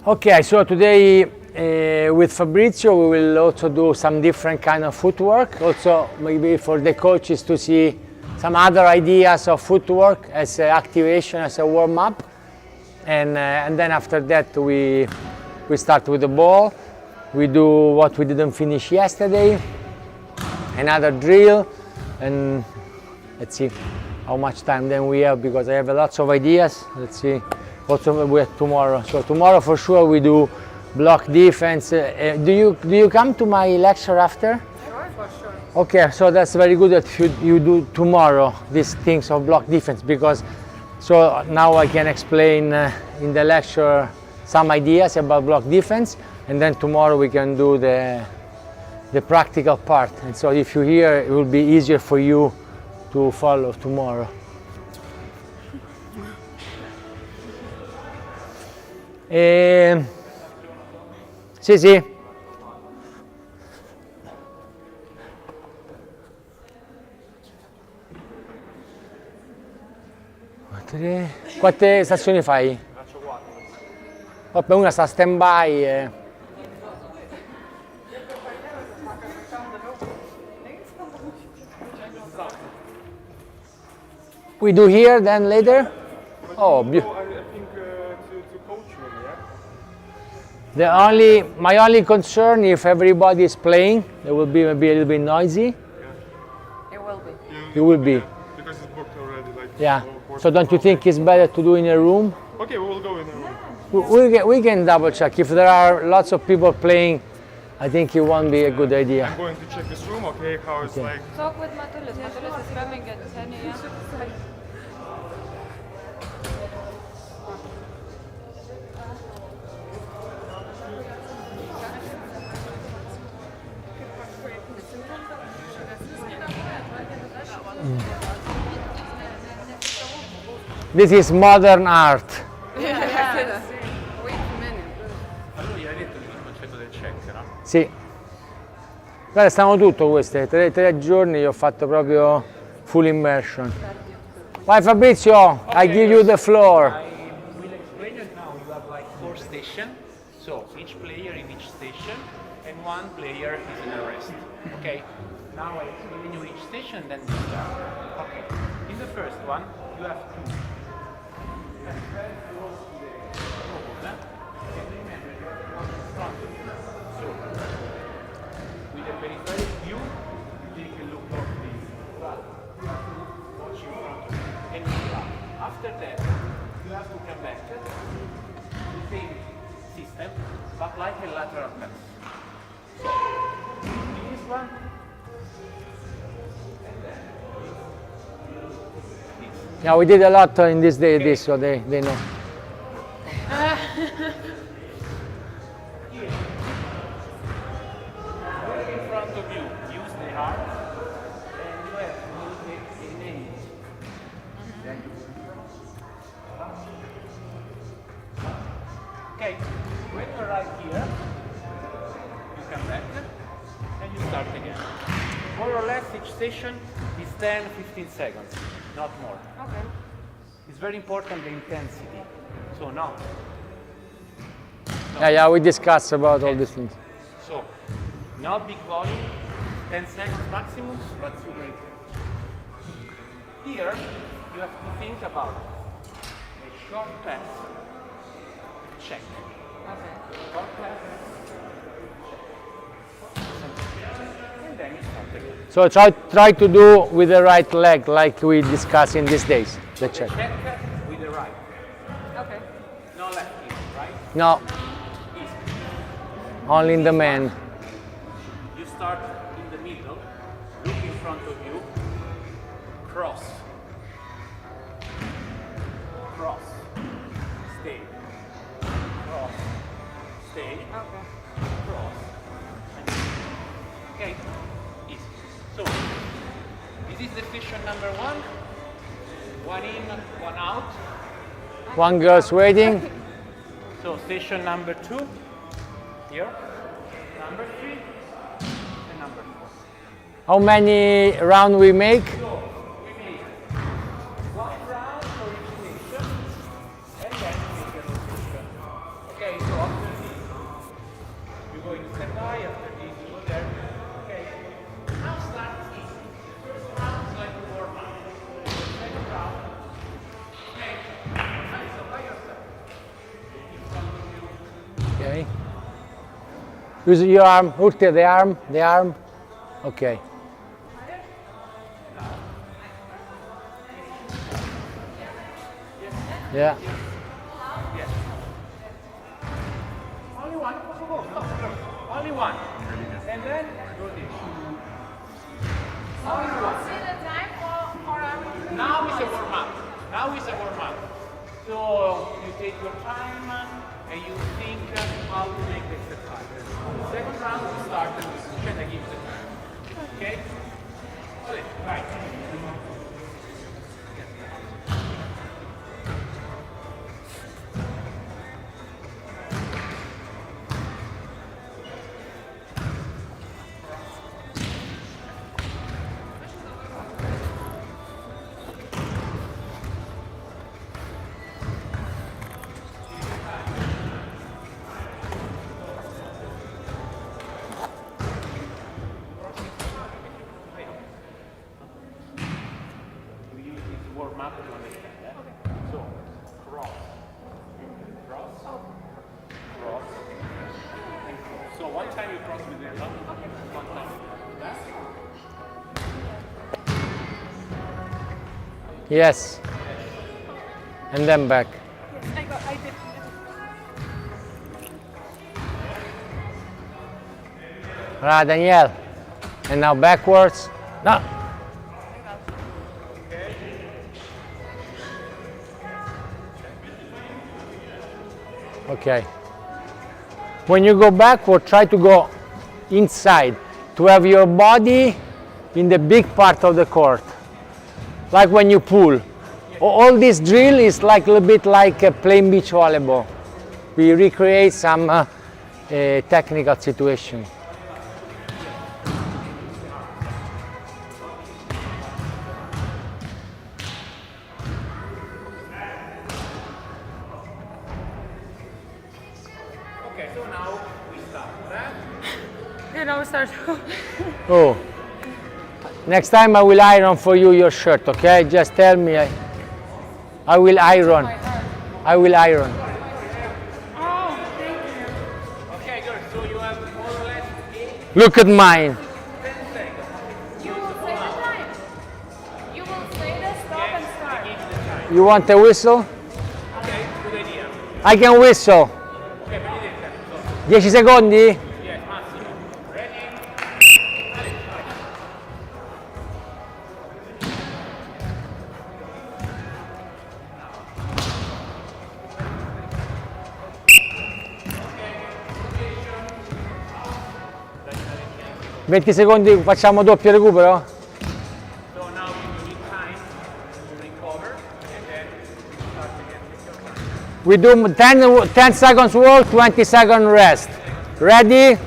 Okay, so today with Fabrizio we will also do some different kind of footwork, also maybe for the coaches to see some other ideas of footwork as an activation, as a warm-up, and then after that we start with the ball. We do what we didn't finish yesterday, another drill, and let's see how much time then we have, because I have lots of ideas. Let's see. Also we have tomorrow. So tomorrow for sure we do block defense. Do you come to my lecture after? Sure, for sure. Okay, so that's very good that you do tomorrow these things of block defense, because so now I can explain in the lecture some ideas about block defense, and then tomorrow we can do the practical part. And so if you're here, it will be easier for you to follow tomorrow. Sì, sì. Quante stazioni fai? Faccio 4. Vabbè, una sta a stand by e... We do here, then later? Oh, beautiful. I think to coach room, yeah? My only concern, if everybody is playing, it will be maybe a little bit noisy. It will be. It will be. Because it's booked already. Like, Yeah. So don't you think it's better to do in a room? Okay, we will go in a room. We can double check. If there are lots of people playing, I think it won't be a good idea. I'm going to check this room, okay, how it's like. Talk with Matulis. Matulis is coming at 10 a.m. This is modern art. Wait a minute. Ma lui ha detto il concetto del check, no? Sì. Guarda, stanno tutto queste. Tre giorni io ho fatto proprio full immersion. Vai Fabrizio, I give you the floor. I will explain it now. You have like 4 stations, so each player in each station, and 1 player is in a rest. Okay? Now I explain you each station, then we start. Okay. In the first one, you have 2. With a peripheral view, you take a look of the front. Watch in front of you. And you up. After that, you have to come back to the same system, but like a lateral cut. So, this one, Yeah, we did a lot in this day, this, so they know. in front of you, use the arm, and you have to take a name. Then you okay, when you arrive here, you come back, and you start again. More or less each station is 10-15 seconds, not more. Okay. It's very important the intensity. So now. Yeah, we discussed about all these things. So, not big volume, 10 seconds maximum, but super intense. Here, you have to think about a short pass, check. Okay. Short pass, and then you start again. So try to do with the right leg, like we discussed in these days. The check. Check with the right. Okay. No left heel, right? No, Easy. only in the man. You start in the middle, look in front of you, cross, cross, stay, cross, stay, Okay. cross, and okay, easy. So, this is the station number 1, 1 in, 1 out. One girl's waiting. So station number 2, here, number 3, and number 4. How many rounds we make? So we make 1 round for each station, and then we make a rotation. Okay, so going to stand by. After this, you go there. Okay. Now start easy. First round is going to warm up. Second round. Okay. So by yourself. In front of you. Okay. Use your arm, rotate the arm. Okay. Yeah. Only one. Go. Stop. Only one. And then rotate. Only one. See the time or Now is a warm up. So you take your time and you think how to make the exercise. Second round we start and I give you the time. Okay? Right. Warm up to understand. So, cross, and cross. So one time you cross with the left, one time with the left. Yes. And then back. I did. Right, Danielle. And now backwards. No. Okay. When you go backward, try to go inside to have your body in the big part of the court. Like when you pull. All this drill is like a little bit like playing beach volleyball. We recreate some technical situation. Okay, so now we start. Right? You know, start. Oh. Next time I will iron for you your shirt, okay? Just tell me. I will iron. I will iron. Oh, thank you. Okay, good. So you have more or less 8, Look at mine. 10 seconds. You will say the time. You will say the stop and start. Give the time. You want a whistle? Okay, good idea. I can whistle. Okay, vedete. 10 secondi? Yes, massimo. Ready? Okay. 20 secondi, facciamo doppio recupero? So now you need time to recover and then start again with your time. We do 10 seconds work, 20 seconds rest. Ready?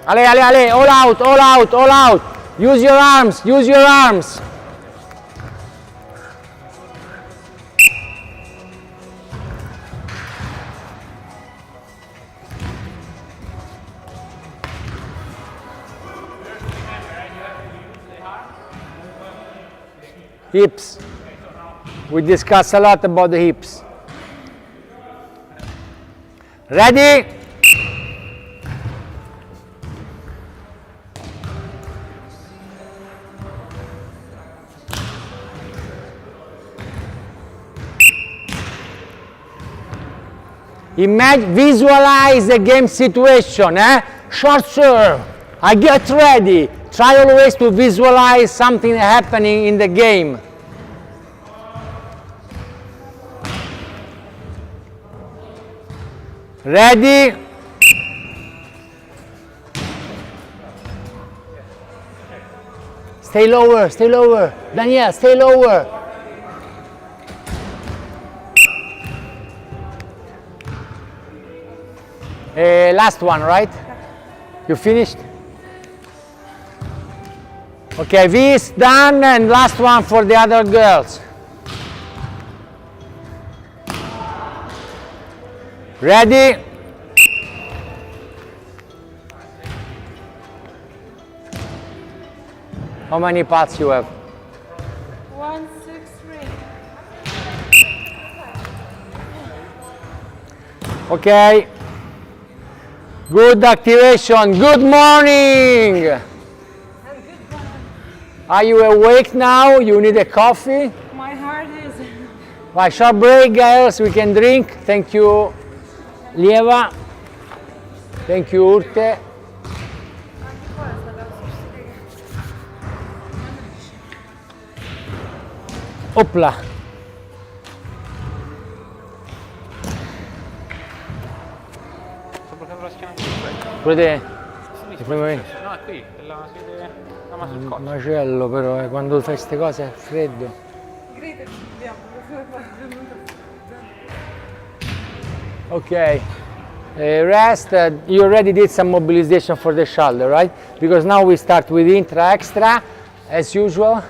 Ale, ale, ale, all out, all out, all out. Use your arms, use your arms. Hips. We discuss a lot about the hips. Ready? Imagine, visualize the game situation, short serve, I get ready. Try always to visualize something happening in the game. Ready? Stay lower, stay lower. Danielle, stay lower. Last one, right? You finished? Okay, this done, and last one for the other girls. Ready? How many pats you have? 1, 6, 3. Okay. Good activation. Good morning. Are you awake now? You need a coffee? My heart is. Right, short break, girls. We can drink. Thank you, Lieva. Thank you, Urte. Opla. Sto bloccando la schiena. Vedete? No, è qui, è la sede. No, ma sul coccio. Macello però, quando fai queste cose è freddo. Okay. Rest. You already did some mobilization for the shoulder, right? Because now we start with intra extra, as usual.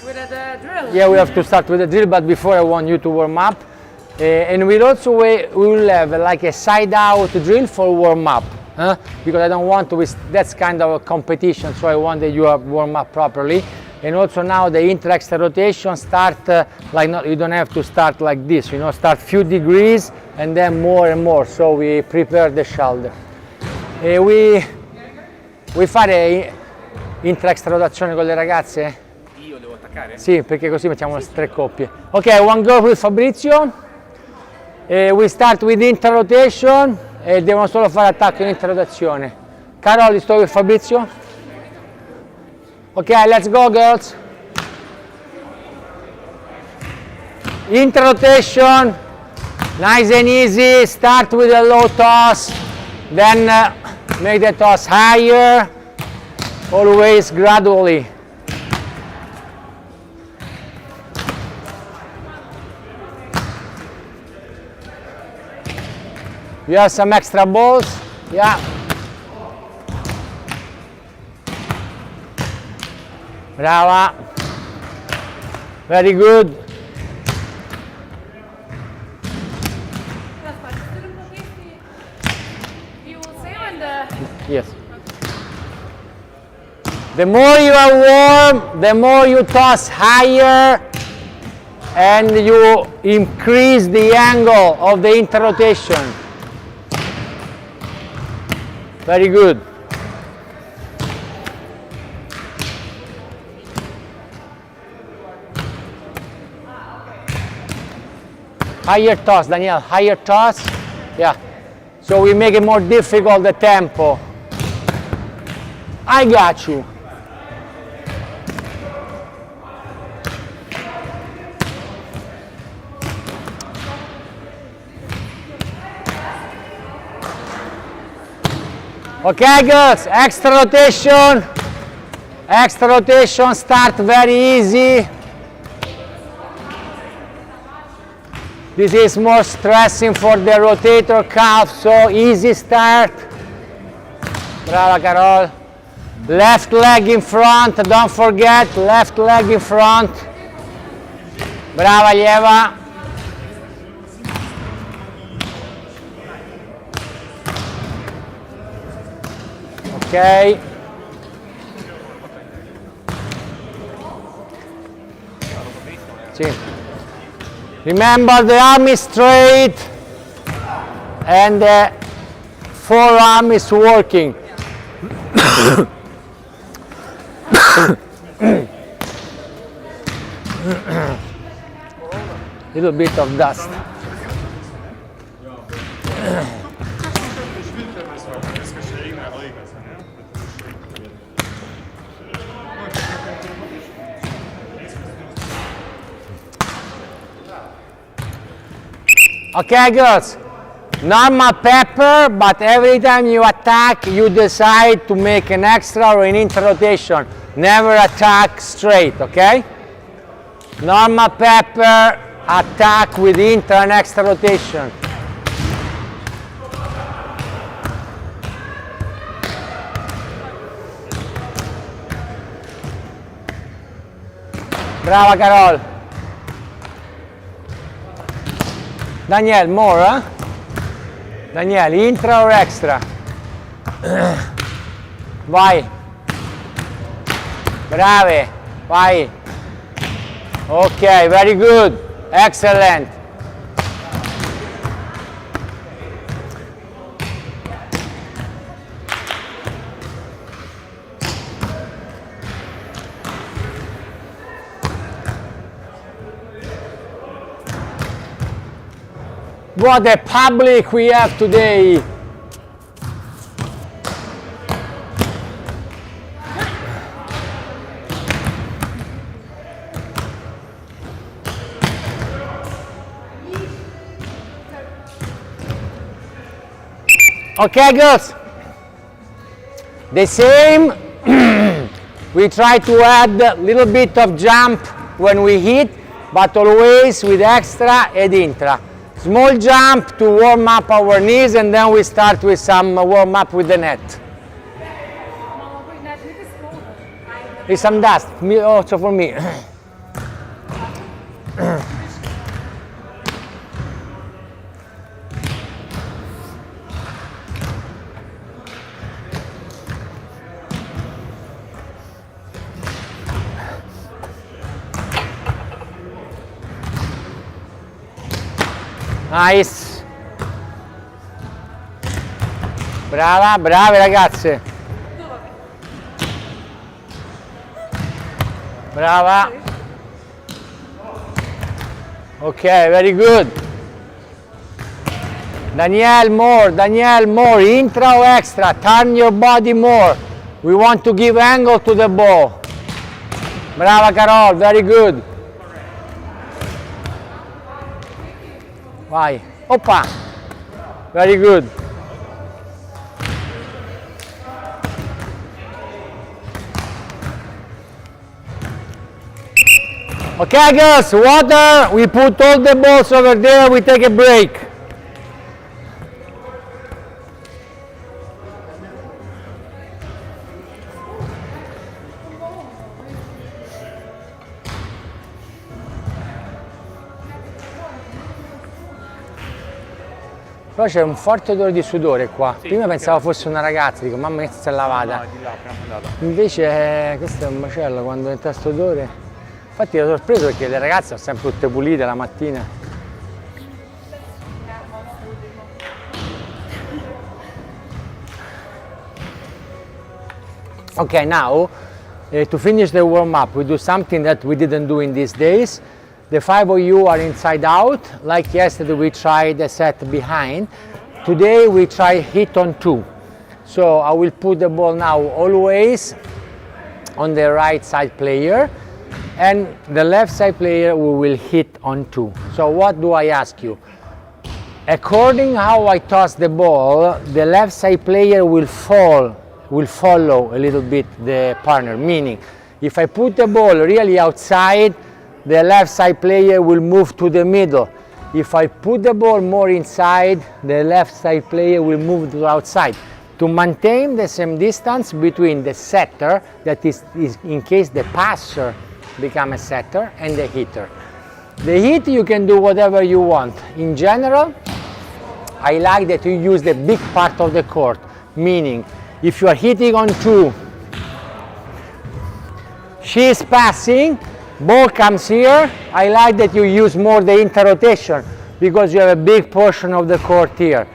With a drill. Yeah, we have to start with the drill, but before I want you to warm up. And we will have like a side out drill for warm up. Because I don't want to, that's kind of a competition, so I want that you have warm up properly. And also now the intra-extra rotation start you don't have to start like this, start few degrees and then more and more, so we prepare the shoulder. Vuoi fare intra-extra rotazione con le ragazze? Io devo attaccare? Sì, perché così mettiamo le 3 coppie. Ok, one go with Fabrizio. We start with intra rotation e devono solo fare attacco in intra rotazione. Carol, sto with Fabrizio? Ok, let's go girls. Intra rotation, nice and easy. Start with a low toss, then make the toss higher, always gradually. You have some extra balls? Yeah. Brava. Very good. You will say when the. Yes. The more you are warm, the more you toss higher and you increase the angle of the inter-rotation. Very good. Higher toss, Daniel, higher toss. Yeah. So we make it more difficult, the tempo. I got you. Okay, girls, extra rotation. Extra rotation, start very easy. This is more stressing for the rotator cuff, so easy start. Brava Carol. Left leg in front, don't forget, left leg in front. Brava Lieva. Ok. Sì. Remember the arm is straight and the forearm is working. Little bit of dust. Okay, girls, normal pepper, but every time you attack, you decide to make an extra or an inter-rotation. Never attack straight, okay? Normal pepper, attack with inter and extra rotation. Brava Carol. Daniel, more, huh? Daniele, intra or extra? Vai. Brave. Vai. Okay, very good. Excellent. What a public we have today. Okay, girls. The same. We try to add a little bit of jump when we hit, but always with extra and intra. Small jump to warm up our knees, and then we start with some warm up with the net. There's some dust, also for me. Nice. Brava, brave ragazze. Brava. Okay, very good. Danielle, more. Intra or extra? Turn your body more. We want to give angle to the ball. Brava Carol, very good. Vai. Oppa. Very good. Okay, girls, water. We put all the balls over there. We take a break. Però c'è un forte odore di sudore qua. Sì, prima pensavo fosse una ragazza, dico mamma che si è lavata. No, di là, appena andata. Invece questo è un macello quando entra questo odore. Infatti ero sorpreso perché le ragazze sono sempre tutte pulite la mattina. Okay, now to finish the warm up, we do something that we didn't do in these days. The 5 of you are inside out. Like yesterday we tried a set behind. Today we try hit on 2. So I will put the ball now always on the right side player, and the left side player we will hit on 2. So what do I ask you? According how I toss the ball, the left side player will follow a little bit the partner, meaning if I put the ball really outside, the left side player will move to the middle. If I put the ball more inside, the left side player will move to the outside, to maintain the same distance between the setter, that is in case the passer become a setter, and the hitter. The hit you can do whatever you want. In general, I like that you use the big part of the court, meaning if you are hitting on 2, she is passing, ball comes here, I like that you use more the inter-rotation because you have a big portion of the court here.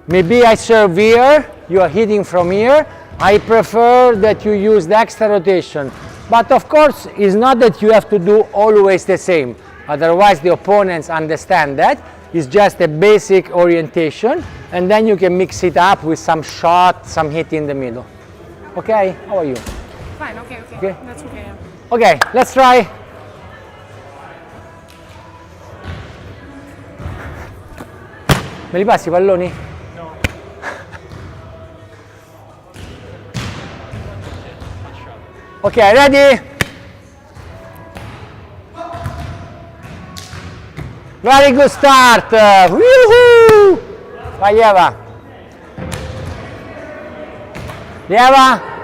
Maybe I serve here, you are hitting from here, I prefer that you use the extra rotation. But of course, it's not that you have to do always the same, otherwise the opponents understand that. It's just a basic orientation, and then you can mix it up with some shot, some hit in the middle. Okay, how are you? Fine, okay. Okay. That's okay. Okay, let's try. Me li passi i palloni? No. Okay, ready? Very good start. Woohoo! Vai Lieva. Lieva.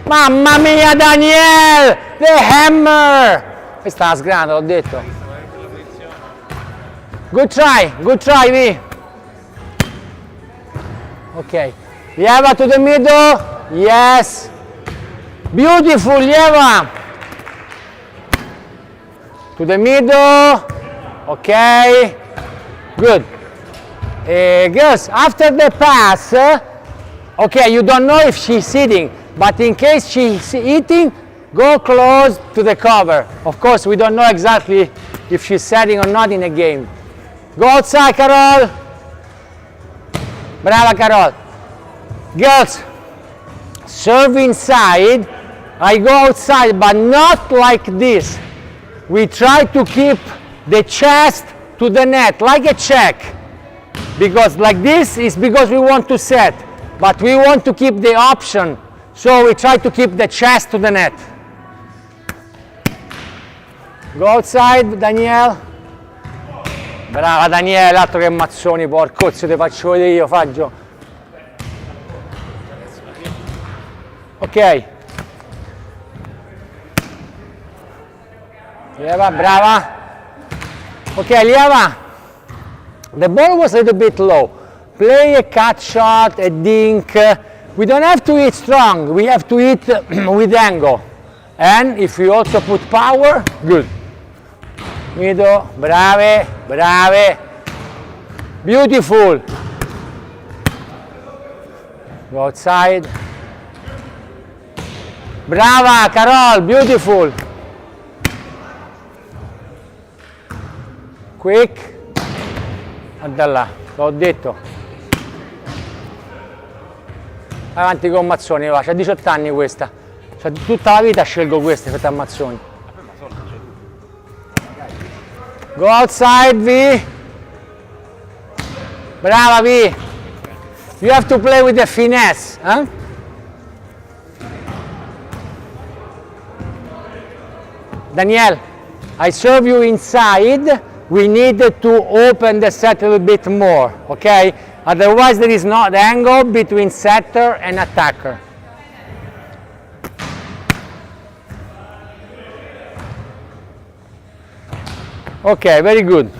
Mamma mia Daniel! The hammer! Questa è una sgranata, l'ho detto. Good try, V. Ok. Lieva to the middle. Yes. Beautiful, Lieva. To the middle. Okay. Good. Girls, after the pass, okay, you don't know if she's sitting, but in case she's eating, go close to the cover. Of course, we don't know exactly if she's setting or not in a game. Go outside, Carol. Brava, Carol. Girls, serve inside. I go outside, but not like this. We try to keep the chest to the net, like a check. Because like this is because we want to set, but we want to keep the option. So we try to keep the chest to the net. Go outside, Danielle. Brava Daniele, altro che mazzoni, porco, se te faccio vedere io, Faggio. Ok. Lieva, brava. Ok, Lieva. The ball was a little bit low. Play a cut shot, a dink. We don't have to hit strong, we have to hit with angle. And if we also put power, good. Middle, brave, brave. Beautiful. Go outside. Brava, Carol, beautiful. Quick. Guarda là, l'ho detto. Avanti con Mazzoni, va, c'ha 18 anni questa. Cioè, tutta la vita scelgo queste per Mazzoni. Go outside, V. Brava, V. You have to play with the finesse, eh? Danielle, I serve you inside. We need to open the set a little bit more, okay? Otherwise there is not the angle between setter and attacker. Okay, very good.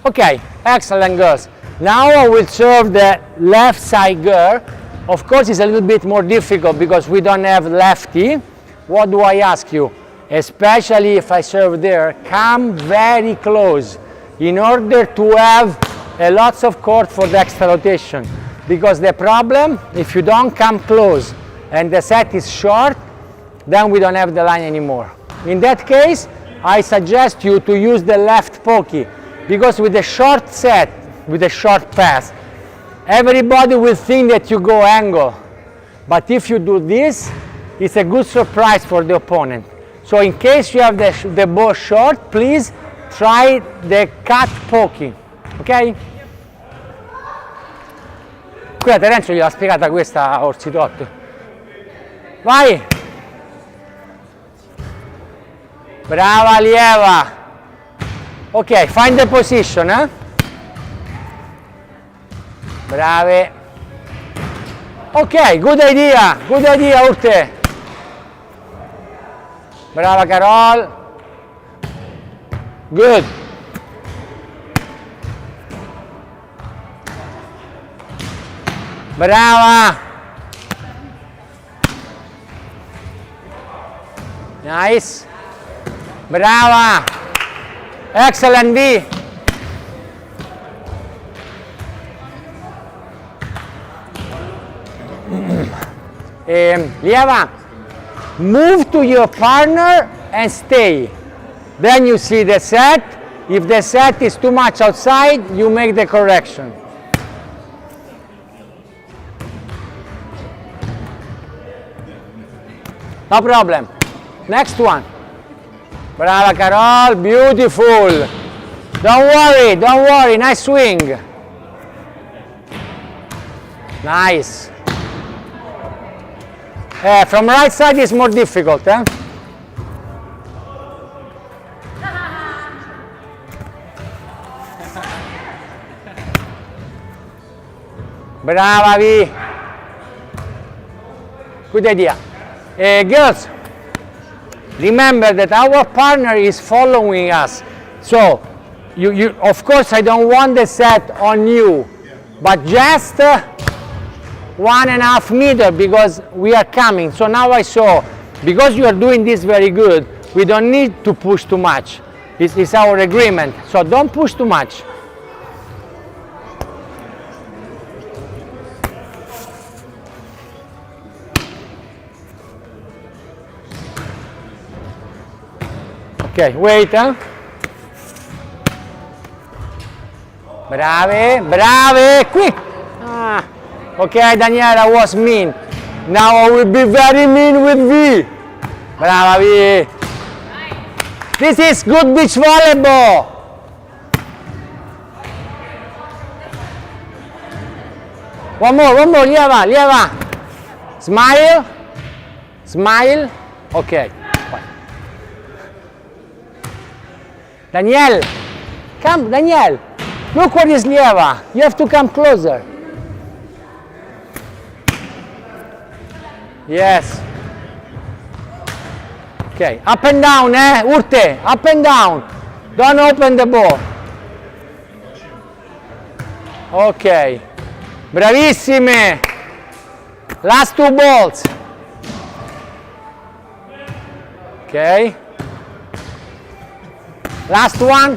Okay, excellent, girls. Now I will serve the left side girl. Of course, it's a little bit more difficult because we don't have lefty. What do I ask you? Especially if I serve there, come very close in order to have a lots of court for the extra rotation. Because the problem, if you don't come close and the set is short, then we don't have the line anymore. In that case, I suggest you to use the left pokey, because with a short set, with a short pass, everybody will think that you go angle. But if you do this, it's a good surprise for the opponent. So in case you have the ball short, please try the cut pokey, ok? Qui a Terenzo gliel'ha spiegata questa a Orsitotti. Vai! Brava, Lieva! Ok, find the position, eh? Brave. Ok, good idea, Urte. Brava, Carol. Good. Brava. Nice. Brava. Excellent, V. Lieva, move to your partner and stay. Then you see the set. If the set is too much outside, you make the correction. No problem. Next one. Brava, Carol, beautiful. Don't worry, nice swing. Nice. From right side is more difficult, eh? Brava, V. Good idea. Girls, remember that our partner is following us. So, you of course, I don't want the set on you, but just 1.5 meters because we are coming. So now I saw, because you are doing this very good, we don't need to push too much. It's our agreement. So don't push too much. Okay, wait, huh? Brave, quick! Ah. Okay, Daniela was mean. Now I will be very mean with V. Brava V. This is good beach volleyball. One more, lieva. Smile. Okay. Daniel, come, Daniel. Look what is lieva. You have to come closer. Yes. Okay, up and down, Urte, up and down. Don't open the ball. Okay. Bravissime. Last 2 balls. Okay. Last one.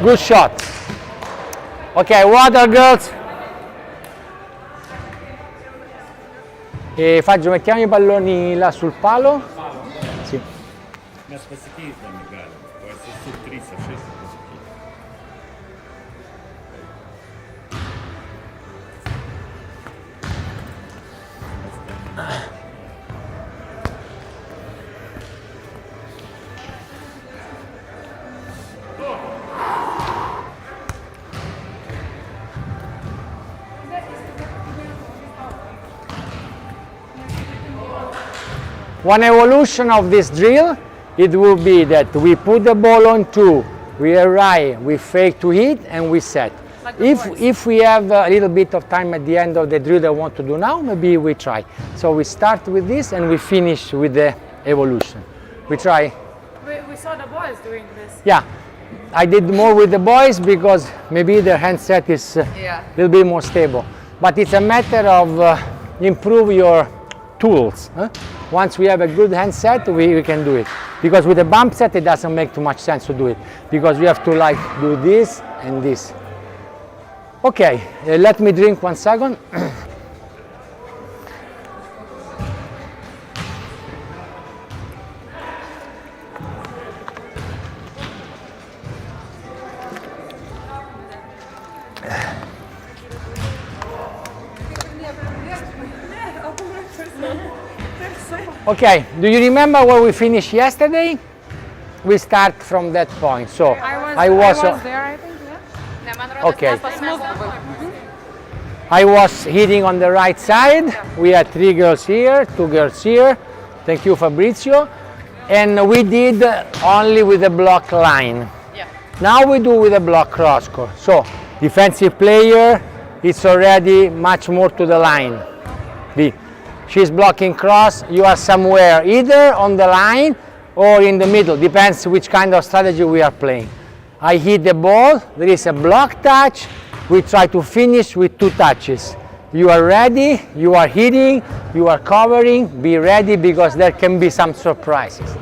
Good shot. Ok, water girls. E Faggio, mettiamo i palloni là sul palo. Sì. Mas positiva, Miguel. Vai ser surpresa, fez positiva. One evolution of this drill, it will be that we put the ball on 2, we arrive, we fake to hit, and we set. Like If we have a little bit of time at the end of the drill that I want to do now, maybe we try. So we start with this and we finish with the evolution. We try? We saw the boys doing this. Yeah, I did more with the boys because maybe their handset is a little bit more stable. But it's a matter of improve your tools. Huh? Once we have a good handset, we can do it. Because with a bump set, it doesn't make too much sense to do it. Because we have to like do this and this. Okay, let me drink 1 second. Okay, do you remember where we finished yesterday? We start from that point. So I was there, I think, yeah. Okay. I was hitting on the right side. We had 3 girls here, 2 girls here. Thank you, Fabrizio. And we did only with the block line. Yeah. Now we do with a block cross court. So defensive player, it's already much more to the line. B. She's blocking cross, you are somewhere either on the line or in the middle, depends which kind of strategy we are playing. I hit the ball, there is a block touch, we try to finish with 2 touches. You are ready, you are hitting, you are covering, be ready because there can be some surprises.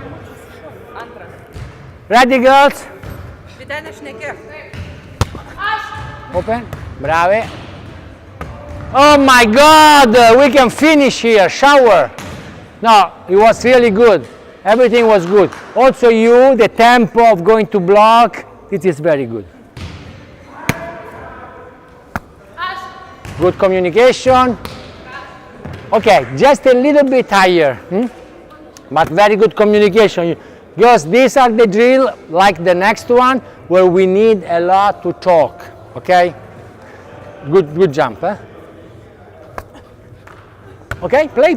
Ready girls? Open, brave. Oh my God, we can finish here, shower. No, it was really good. Everything was good. Also you, the tempo of going to block, it is very good. Good communication. Okay, just a little bit higher, but very good communication. Girls, these are the drill like the next one where we need a lot to talk, okay? Good jump, eh? Okay, play.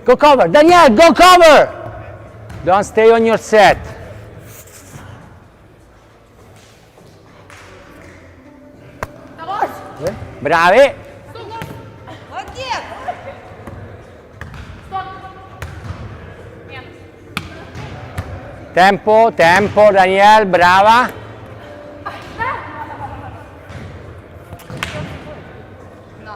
Go cover. Danielle, go cover. Don't stay on your set. Bravi. Молодец! Стоп! Минус. Tempo, tempo, Daniel, brava.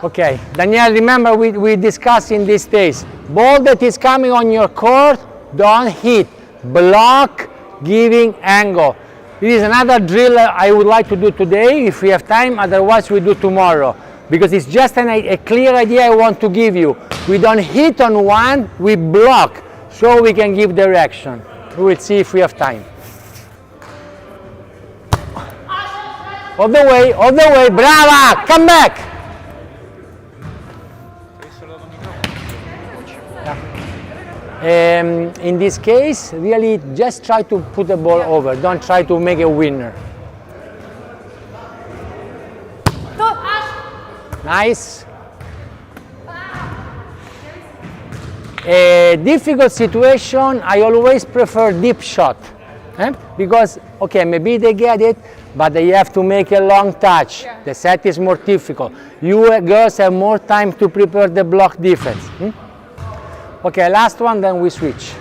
Okay, Daniel, remember we discussed in these days, ball that is coming on your court, don't hit, block, giving angle. This is another drill I would like to do today if we have time, otherwise we do tomorrow. Because it's just a clear idea I want to give you. We don't hit on one, we block, so we can give direction. We will see if we have time. All the way, brava, come back. In this case, really just try to put the ball over, don't try to make a winner. Nice. A difficult situation, I always prefer deep shot. Because, okay, maybe they get it, but they have to make a long touch. Yeah. The set is more difficult. You girls have more time to prepare the block defense. Okay, last one, then we switch.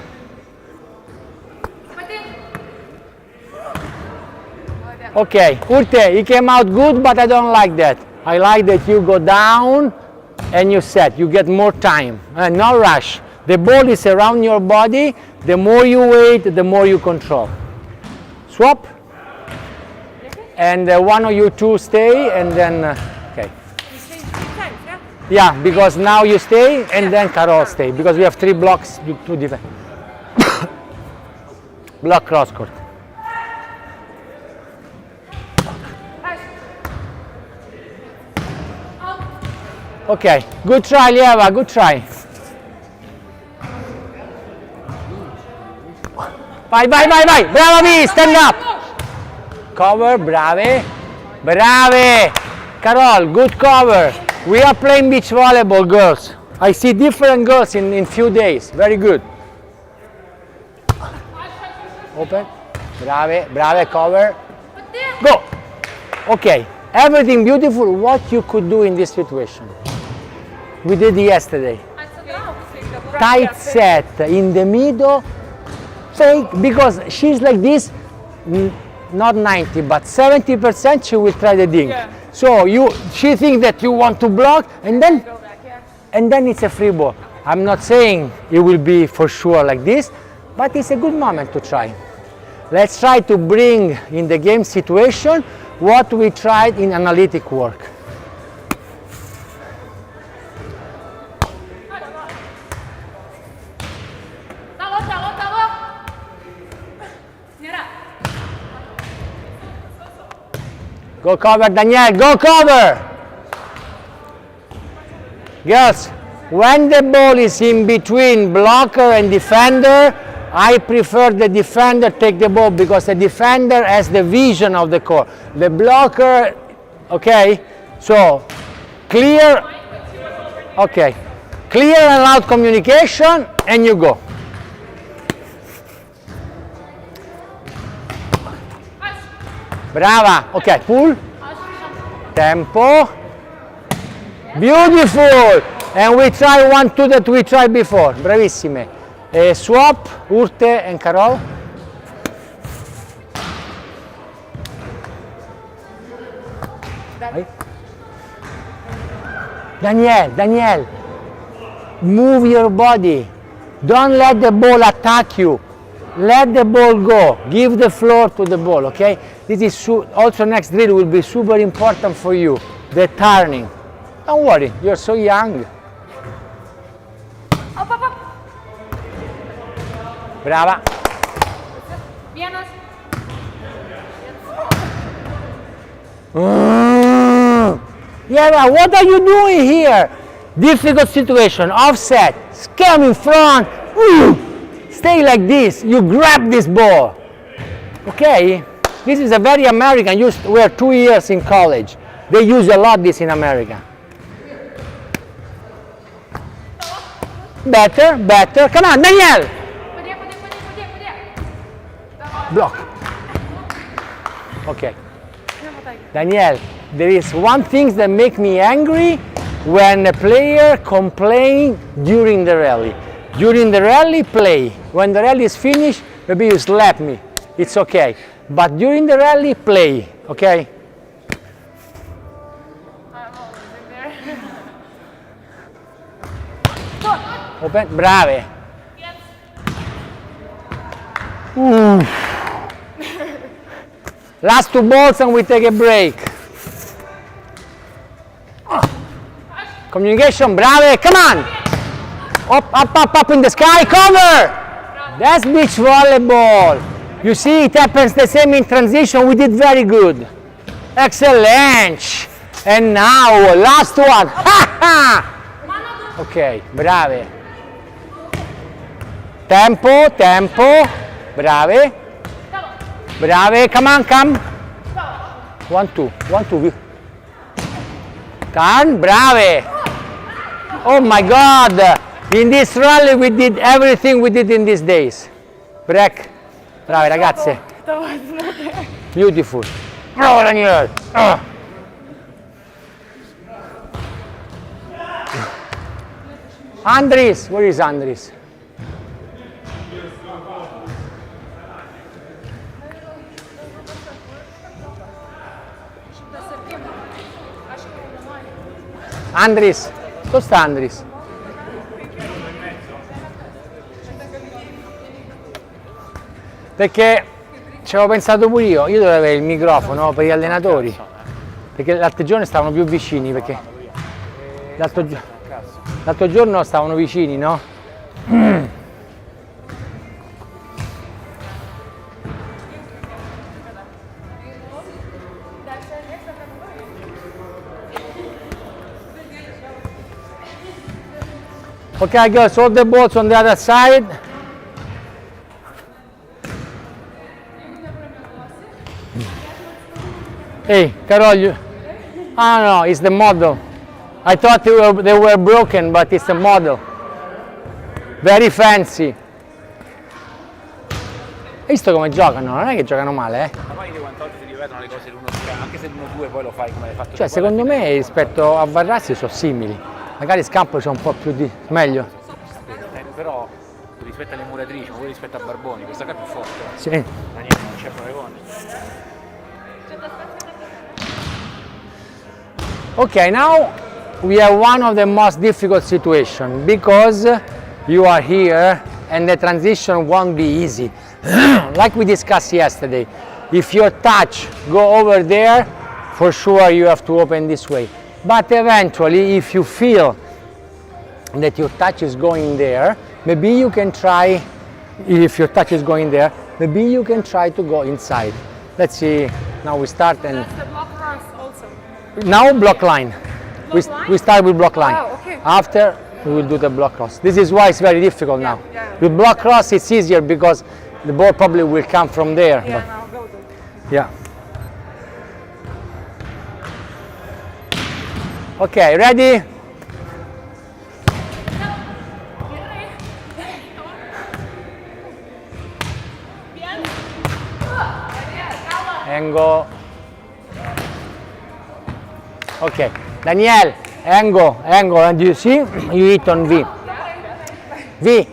Okay, Urte, he came out good, but I don't like that. I like that you go down and you set. You get more time, no rush. The ball is around your body. The more you wait, the more you control. Swap. And one of you two stay, and then, okay. Yeah, because now you stay, and then Carol stay, because we have 3 blocks to defend. Block cross court. Okay, good try, Lieva, good try. Vai, brava V, stand up. Cover, brave, brave. Carol, good cover. We are playing beach volleyball, girls. I see different girls in few days, very good. Open, brave, cover. Go. Okay, everything beautiful, what you could do in this situation. We did yesterday. Tight set in the middle, fake, because she's like this, not 90, but 70% she will try the dink. Yeah. So she thinks that you want to block, and then it's a free ball. I'm not saying it will be for sure like this, but it's a good moment to try. Let's try to bring in the game situation what we tried in analytic work. Go cover, Daniel, go cover! Girls, when the ball is in between blocker and defender, I prefer the defender take the ball, because the defender has the vision of the court. The blocker, okay? So, clear, okay. Clear and loud communication, and you go. Brava, ok, pull, tempo, beautiful, and we try 1-2 that we tried before, bravissime. Swap, Urte and Carol. Daniel, move your body, don't let the ball attack you. Let the ball go, give the floor to the ball, okay? This is also next drill will be super important for you, the turning. Don't worry, you're so young. Up, up, up. Brava. Minus. Yeah, what are you doing here? Difficult situation, offset, scam in front. Stay like this, you grab this ball, okay? This is a very American, we're 2 years in college. They use a lot this in America. Better, come on, Daniel! Block. Okay. Danielle, there is one thing that makes me angry when a player complains during the rally. During the rally, play. When the rally is finished, maybe you slap me. It's okay. But during the rally, play. Okay? I'm always in there. Open. Brave. Yes. Last 2 balls and we take a break. Communication, brave. Come on. Up in the sky. Cover. That's beach volleyball. You see, it happens the same in transition. We did very good. Excellent. And now, last one. Ok, brave. Tempo, tempo. Brave. Brave, come on, come. 1, 2, 1, 2. Turn, brave. Oh my God. In this rally we did everything we did in these days. Break. Brave ragazze. Beautiful. Bravo Daniel. Andres, where is Andres? Andres, dove sta Andres? Perché ci avevo pensato pure io dovevo avere il microfono per gli allenatori, perché l'altro giorno stavano più vicini, perché l'altro giorno stavano vicini, no? Okay girls, hold the balls on the other side. Hey, Carol, you... Ah no, it's the model. I thought they were broken, but it's the model. Very fancy. Hai visto come giocano? Non è che giocano male, eh? Ma poi quante volte si ripetono le cose l'1-2, anche se l'1-2 poi lo fai come l'hai fatto. Cioè, secondo me rispetto a Varrassi sono simili. Magari Scampo c'è un po' più di... meglio. Però rispetto alle muratrici, ma poi rispetto a Barboni, questa qua è più forte. Sì. Daniele, non c'è paragone. Okay, now we have one of the most difficult situations because you are here and the transition won't be easy. Like we discussed yesterday, if your touch go over there, for sure you have to open this way. But eventually, if you feel that your touch is going there, maybe you can try, if your touch is going there, maybe you can try to go inside. Let's see, now we start and... That's the block cross also. Now block line. Block We start with block line. Oh, okay. After we will do the block cross. This is why it's very difficult now. yeah. With block cross it's easier because the ball probably will come from there. Yeah, but- now go there. yeah. Okay, ready? Angle. Okay, Danielle, angle, and you see, you hit on V. V,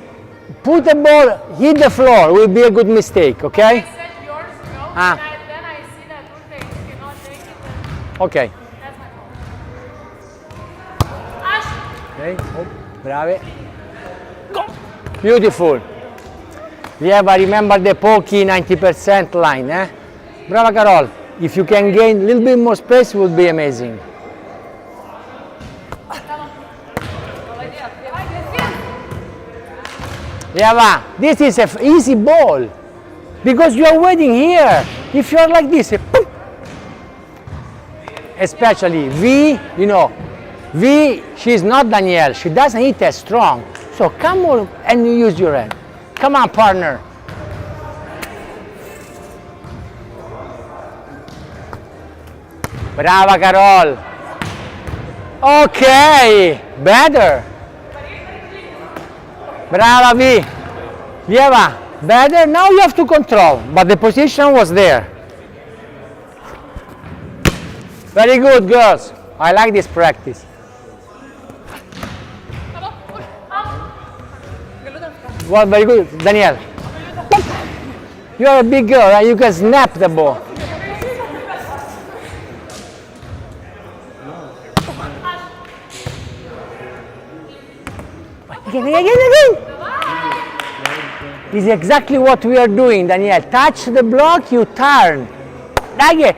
put the ball, hit the floor, will be a good mistake, I okay? said yours go, Ah. then I see that Urte cannot take it, and Okay. that's my fault. Ash! Okay, oh, brave. Beautiful. Lieva, remember the pokey 90% line, eh? Brava Carol. If you can gain a little bit more space, it would be amazing. Lieva, this is an easy ball because you are waiting here. If you are like this, boom. Especially V, you know, V, she's not Danielle. She doesn't hit as strong. So come on and you use your hand. Come on, partner. Brava, Carol. Okay, better. Brava, V. Lieva, better. Now you have to control, but the position was there. Very good, girls. I like this practice. Well, very good, Danielle. You are a big girl, right? You can snap the ball. Again. This is exactly what we are doing, Danielle. Touch the block, you turn. Again,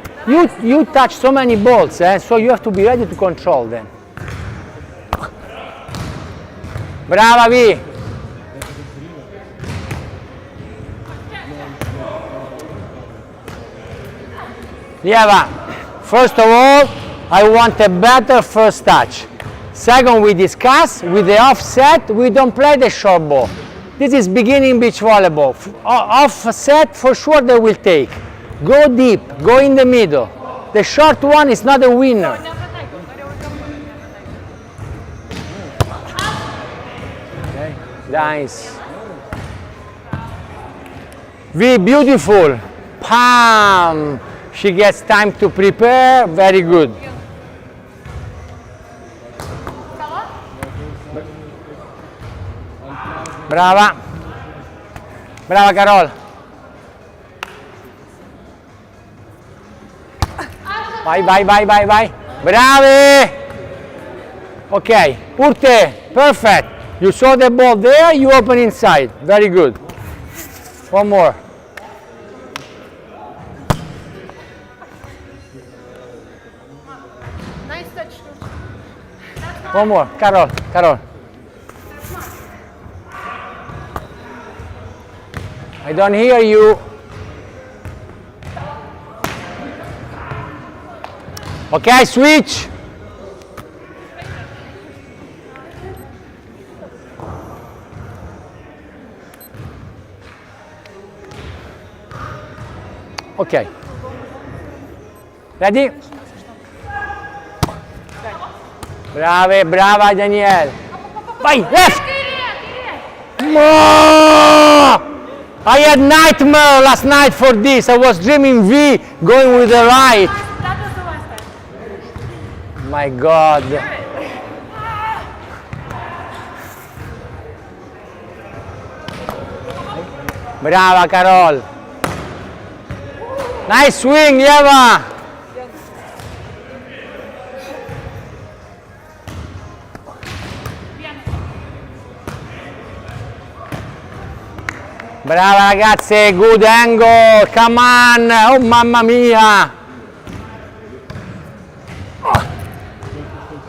you touch so many balls, so you have to be ready to control them. Brava, V. Lieva, first of all, I want a better first touch. Second, we discuss with the offset, we don't play the short ball. This is beginning beach volleyball. Offset, for sure they will take. Go deep, go in the middle. The short one is not a winner. Okay, nice. V, beautiful. Pam. She gets time to prepare, very good. Brava. Brava, Carol. Vai. Bravi. Okay, Urte, perfect. You saw the ball there, you open inside. Very good. One more. Nice touch. One more, Carol. I don't hear you. Okay, switch. Okay. Ready? Brava, Danielle. Vai, left. Oh! I had nightmare last night for this. I was dreaming V going with the right. That was the last time. My God. Brava, Carol. Nice swing, Eva. Brava ragazze, good angle, come on, oh mamma mia.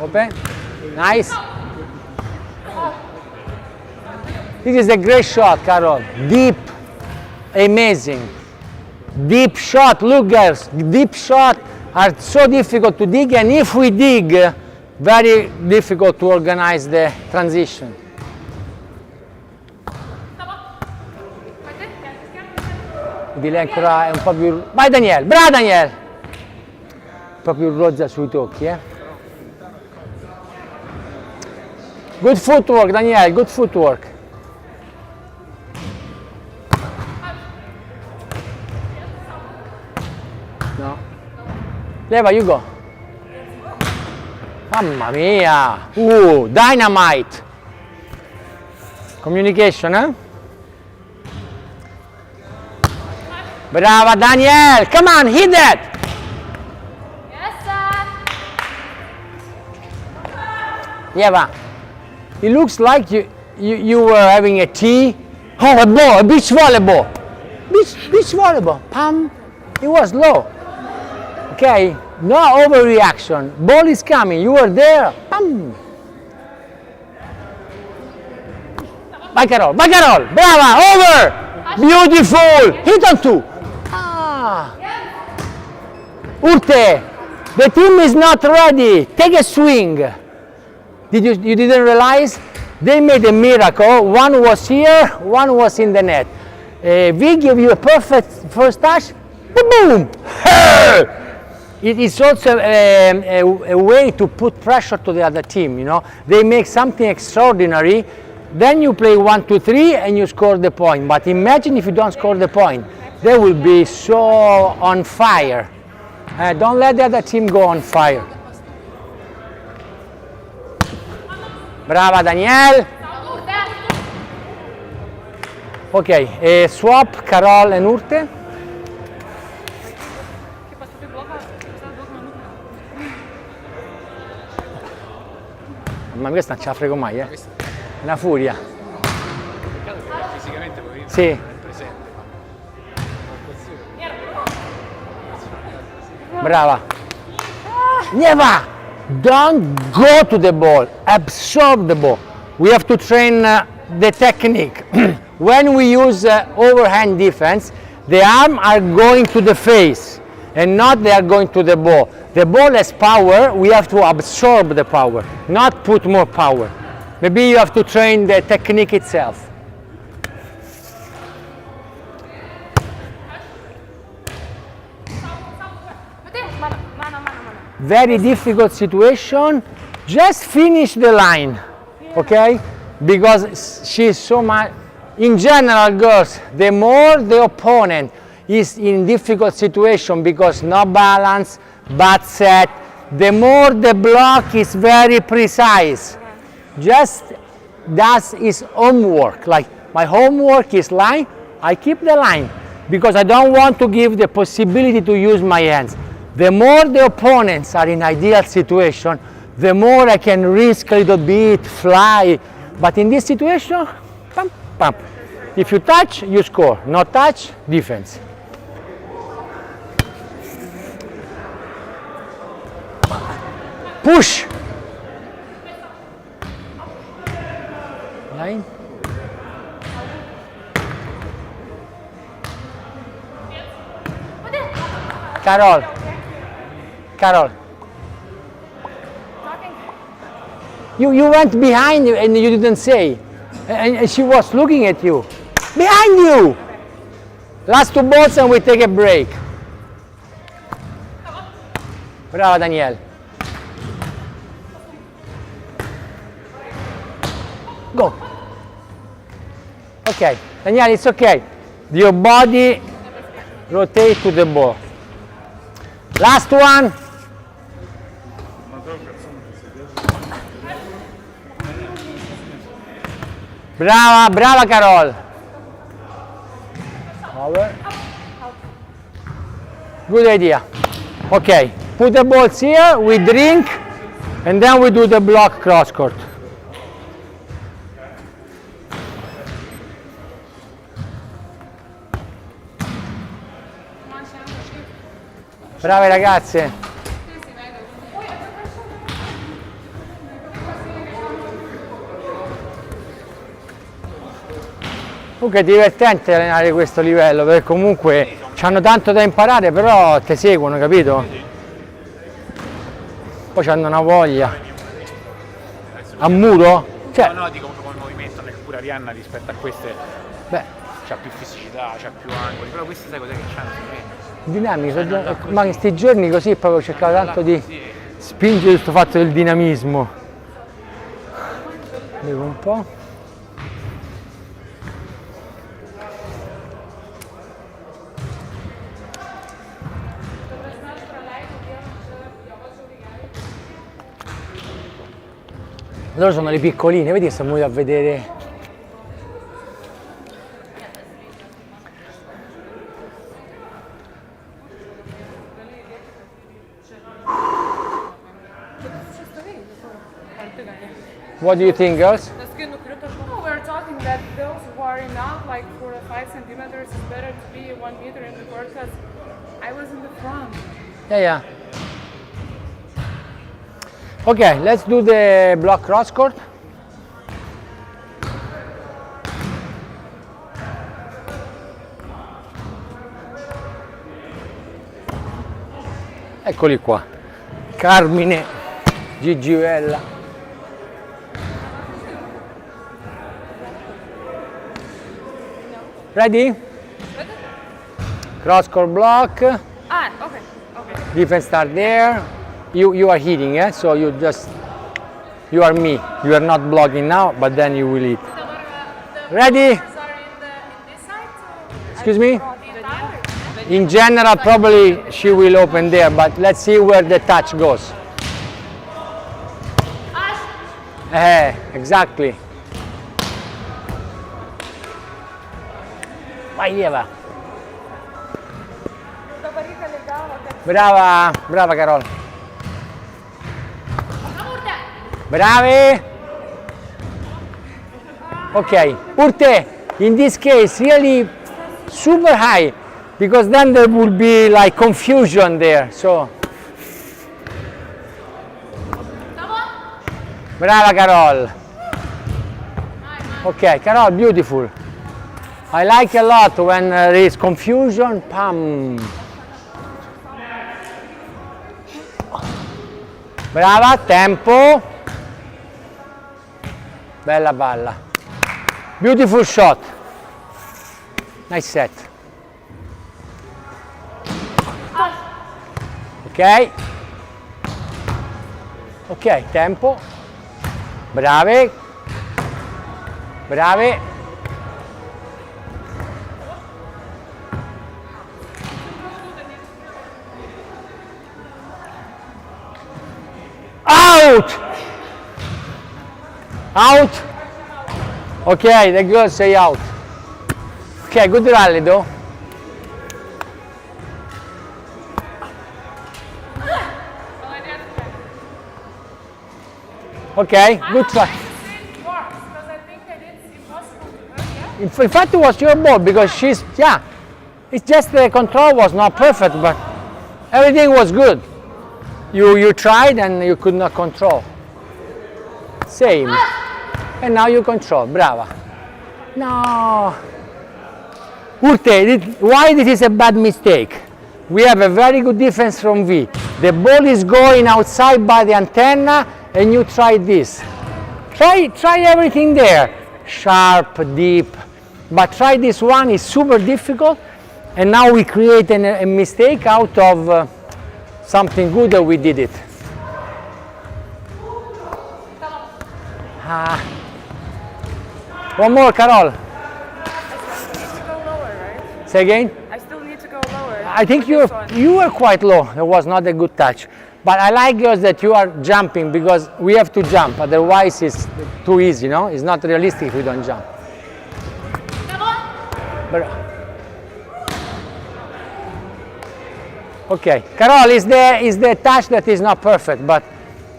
Open, nice. This is a great shot, Carol, deep, amazing. Deep shot, look girls, deep shot are so difficult to dig, and if we dig, very difficult to organize the transition. Di lei ancora è un po' più... Vai Daniel, brava Daniel! Un po' più rozza sui tocchi, Good footwork Daniel, good footwork. No. Leva, you go. Mamma mia! Dynamite! Communication, Brava Daniel! Come on, hit that! Yes, sir. Eva, it looks like you were having a tea. Oh, a ball, a beach volleyball. Beach volleyball. Pam. It was low. Okay, no overreaction. Ball is coming. You were there. Pam. Vai Carol. Brava. Over. Beautiful. Hit on two. Urte, the team is not ready. Take a swing. You didn't realize? They made a miracle. One was here, one was in the net. We give you a perfect first touch. Boom! It is also a way to put pressure to the other team. You know, they make something extraordinary. Then you play 1, 2, 3, and you score the point. But imagine if you don't score the point. They will be so on fire. Don't let the other team go on fire. Brava Danielle. Ok, swap Carol e Urte. Ma questa non ce la frego mai, eh? Una furia. Fisicamente poi Sì. presente. Brava. Neva, don't go to the ball. Absorb the ball. We have to train the technique. When we use overhand defense, the arms are going to the face and not they are going to the ball. The ball has power, we have to absorb the power, not put more power. Maybe you have to train the technique itself. Very difficult situation. Just finish the line, okay? Because she's so much. In general, girls, the more the opponent is in difficult situation because no balance, bad set, the more the block is very precise. Just does his homework. Like my homework is line, I keep the line because I don't want to give the possibility to use my hands. The more the opponents are in ideal situation, the more I can risk a little bit, fly. But in this situation, pump, pump. If you touch, you score. Not touch, defense. Push. Line. Carol. Carol. You went behind you and you didn't say. And she was looking at you. Behind you! Last two balls and we take a break. Brava Danielle. Go. Okay, Danielle, it's okay. Your body rotate to the ball. Last one. Brava, brava Carol. Over. Good idea. Okay, put the balls here, we drink, and then we do the block cross court. Brave ragazze. Comunque è divertente allenare questo livello perché comunque hanno tanto da imparare, però ti seguono, capito? Poi hanno una voglia. A muro? Cioè, No, dico come movimento, pure Arianna rispetto a queste beh, c'ha più fisicità, c'ha più angoli, però queste sai cos'è che c'hanno? dinamico, ma in questi giorni così proprio cercavo tanto di spingere questo fatto del dinamismo. Bevo un po'. Loro sono le piccoline, vedi che stanno venuti a vedere. What do you think, girls? No, we're talking that those who are enough, like 4 or 5 centimeters, it's better to be 1 meter in the court because I was in the front. Yeah. Okay, let's do the block cross court. Eccoli qua, Carmine, Gigivella. Ready? Cross court block. Ah, okay. Defense start there. You are hitting, eh? So you are me. You are not blocking now, but then you will hit. Ready? Sorry, in this side. Excuse me? In general, probably she will open there, but let's see where the touch goes. Exactly. Vai Lieva. Brava, brava Carol. Bravi. Okay, Urte, in this case, really super high, because then there will be like confusion there, so. Brava Carol. Okay, Carol, beautiful. I like a lot when there is confusion. Pam. Brava, tempo. Bella palla. Beautiful shot. Nice set. Ok. Ok, tempo. Brave. Brave. Out! Out! Okay, the girls say out. Okay, good rally though. Okay, good try. In fact, it was your ball because she's, yeah, it's just the control was not perfect, but everything was good. You tried and you could not control. Same. And now you control. Brava. No. Urte, why this is a bad mistake? We have a very good defense from V. The ball is going outside by the antenna and you try this. Try everything there. Sharp, deep. But try this one, it's super difficult. And now we create a mistake out of something good that we did it. One more, Carol. Say again? I still need to go lower. I think you were quite low. It was not a good touch. But I like yours that you are jumping because we have to jump. Otherwise, it's too easy, no? It's not realistic if we don't jump. Okay, Carol, is the touch that is not perfect, but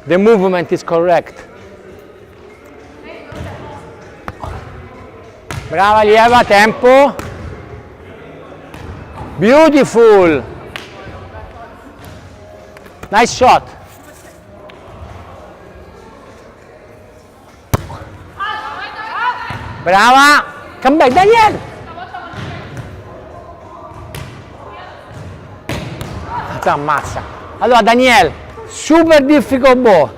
the movement is correct. Brava Lieva, tempo. Beautiful. Nice shot. Brava. Come back, Daniel. Ammazza. Allora Daniel, super difficult ball.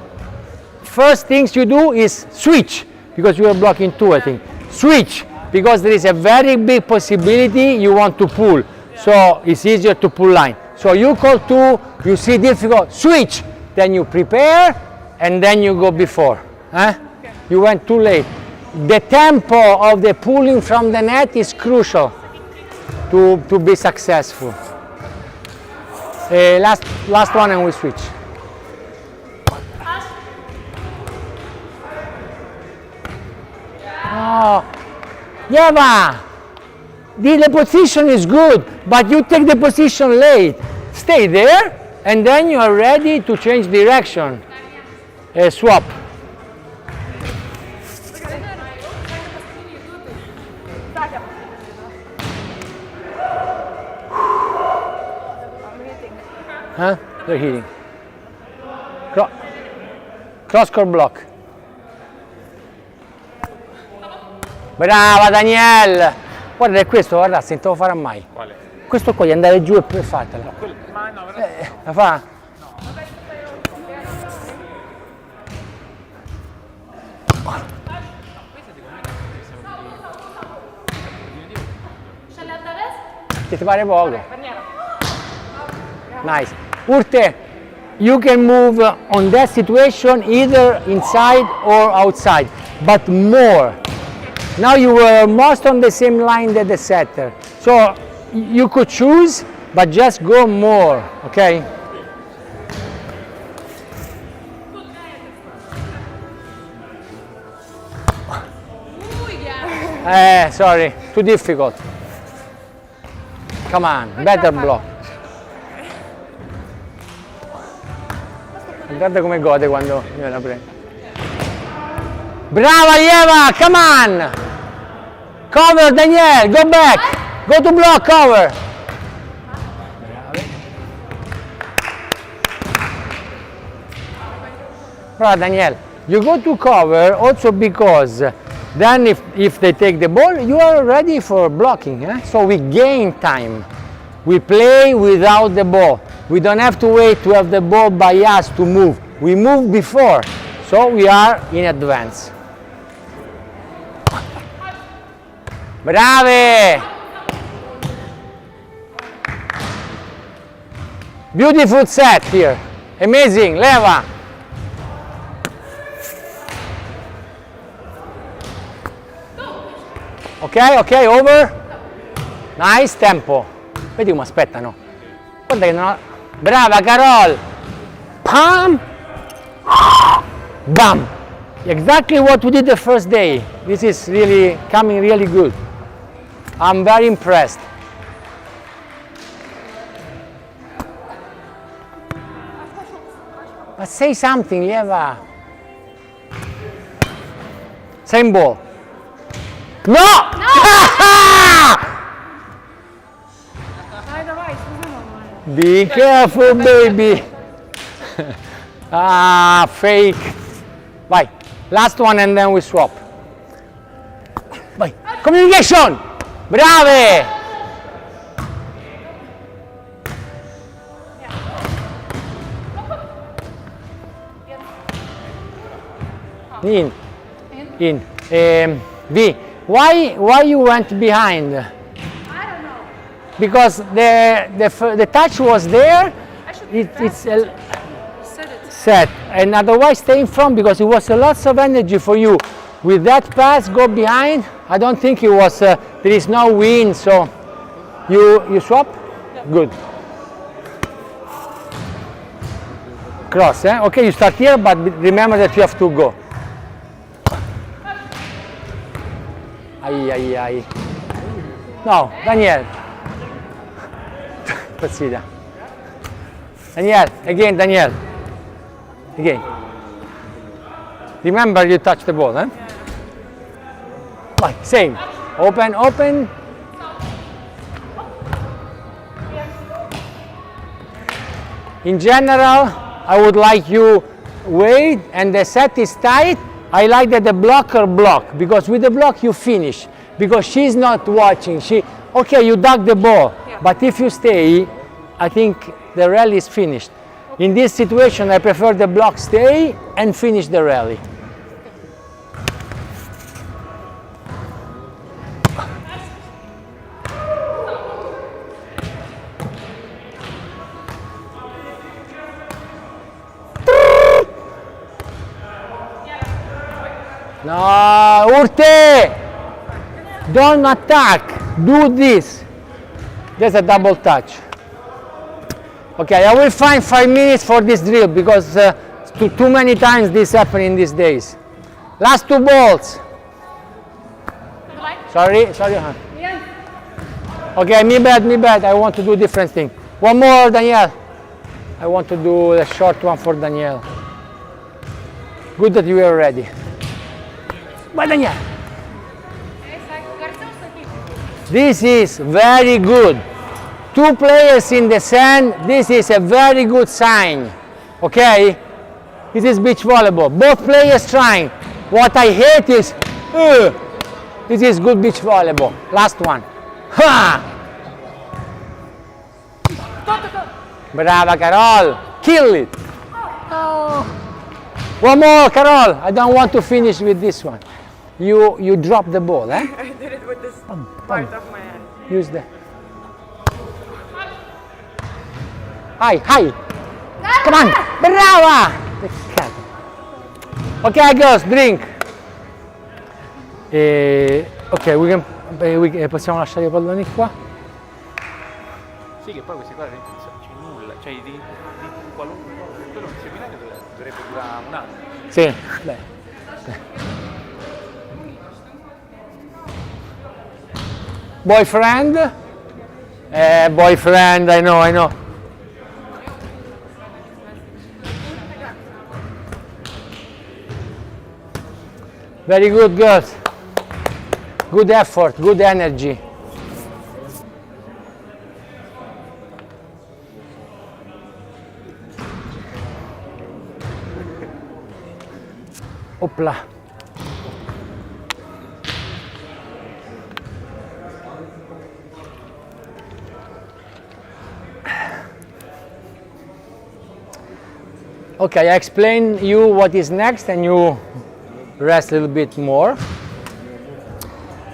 First things you do is switch, because you are blocking two, I think. Switch, because there is a very big possibility you want to pull. So it's easier to pull line. So you call two, you see difficult, switch, then you prepare, and then you go before. You went too late. The tempo of the pulling from the net is crucial to be successful. Last one and we switch. Oh, Yeva, the position is good, but you take the position late. Stay there, and then you are ready to change direction. Swap. Huh? They're hitting. Cross court block. Brava Daniel! Guarda, è questo, guarda, se non te lo farà mai. Quale? Questo qua di andare giù e poi fatela. No, ma no, La fa? Che ti pare poco? Nice. Urte, you can move on that situation either inside or outside, but more. Now you were almost on the same line that the setter. So you could choose, but just go more, okay? Sorry, too difficult. Come on, better block. Guarda come gode quando io la prendo. Brava Lieva, come on! Cover Daniel, go back! Go to block, cover! Brava Daniel, you go to cover also because then if they take the ball, you are ready for blocking. So we gain time. We play without the ball. We don't have to wait to have the ball by us to move. We move before, so we are in advance. Brave! Beautiful set here. Amazing, Leva. Ok, over. Nice, tempo. Vedi come aspettano. Guarda che non ha... Brava Carol. Pam. Bam. Exactly what we did the first day. This is really coming really good. I'm very impressed. But say something, Lieva. Same ball. No! Be careful, baby. Fake. Vai. Last one and then we swap. Vai. Communication. Brave. In. V. Why you went behind? I don't know. Because the touch was there. It's set, and otherwise stay in front because it was a lot of energy for you. With that pass, go behind. I don't think it was. There is no wind, so you swap. Yeah. Good. Cross, eh? Okay, you start here, but remember that you have to go. Ai. No, Daniel. Impazzita. Daniel, again, Daniel. Again. Remember you touch the ball, eh? Like, same. Open. In general, I would like you wait and the set is tight. I like that the blocker block, because with the block you finish, because she's not watching. Okay, you dug the ball, but if you stay, I think the rally is finished. In this situation, I prefer the block stay and finish the rally. No, Urte! Don't attack. Do this. There's a double touch. Okay, I will find 5 minutes for this drill because too many times this happens in these days. Last 2 balls. Sorry. Okay, me bad. I want to do different thing. One more, Danielle. I want to do the short one for Danielle. Good that you are ready. Bye, Danielle. This is very good. 2 players in the sand, this is a very good sign. Okay? This is beach volleyball. Both players trying. What I hate is, this is good beach volleyball. Last one. Ha! Brava, Carol. Kill it. Oh. One more, Carol. I don't want to finish with this one. You drop the ball, eh? I did it with this part of my hand. Use the... Hi. Come on. Brava! Okay, girls, drink. Ok, possiamo lasciare i palloni qua. Sì, che poi questi qua veramente non c'è nulla, cioè di qualunque cosa, quello un seminario dovrebbe durare un anno. Sì, beh. Boyfriend? Boyfriend, I know. Very good, girls. Good effort, good energy. Opla. Okay, I explain you what is next and you rest a little bit more.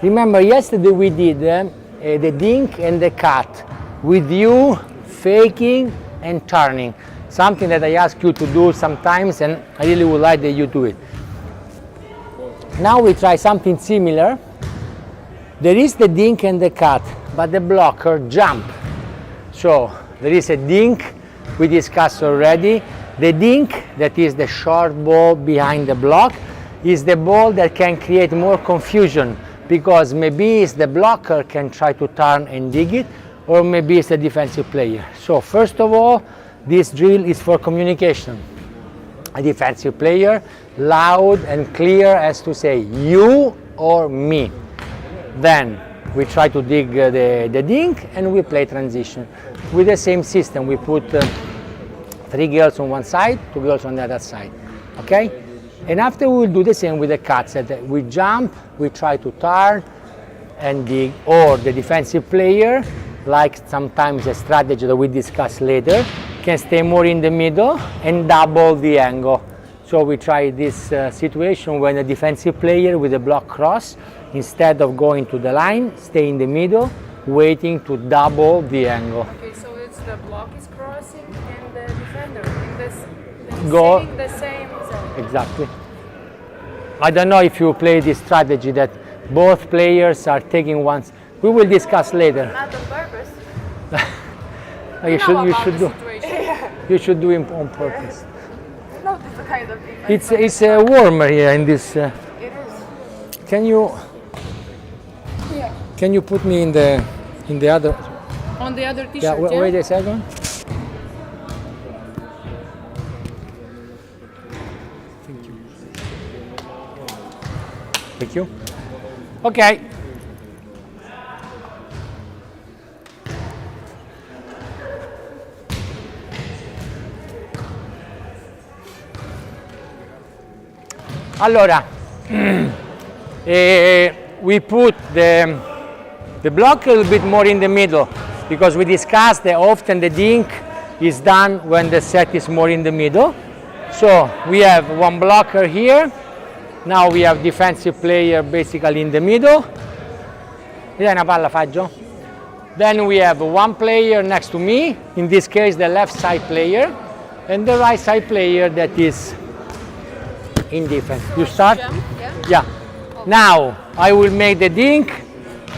Remember, yesterday we did the dink and the cut with you faking and turning. Something that I ask you to do sometimes and I really would like that you do it. Now we try something similar. There is the dink and the cut, but the blocker jump. So there is a dink we discussed already. The dink, that is the short ball behind the block, is the ball that can create more confusion because maybe it's the blocker can try to turn and dig it, or maybe it's the defensive player. So first of all, this drill is for communication. A defensive player, loud and clear, has to say you or me. Then we try to dig the dink and we play transition. With the same system, we put 3 girls on one side, 2 girls on the other side, okay? And after we will do the same with the cuts. That we jump, we try to turn and dig, or the defensive player, like sometimes a strategy that we discuss later, can stay more in the middle and double the angle. So we try this situation when a defensive player with a block cross, instead of going to the line, stay in the middle, waiting to double the angle. Okay, so it's the block is crossing and the defender in this Go. the same zone. Exactly. I don't know if you play this strategy that both players are taking once. We will discuss later. Not on purpose. You should do it on purpose. No, this kind of thing. It's warmer here in this. It is. Can you put me in the other? On the other t-shirt, Yeah. Wait a second. Thank you. Okay. Allora, we put the block a little bit more in the middle because we discussed that often the dink is done when the set is more in the middle. So we have one blocker here. Now we have defensive player basically in the middle. Mi dai una palla, Faggio? Then we have one player next to me, in this case the left side player, and the right side player that is in defense. You start? Yeah. Now I will make the dink.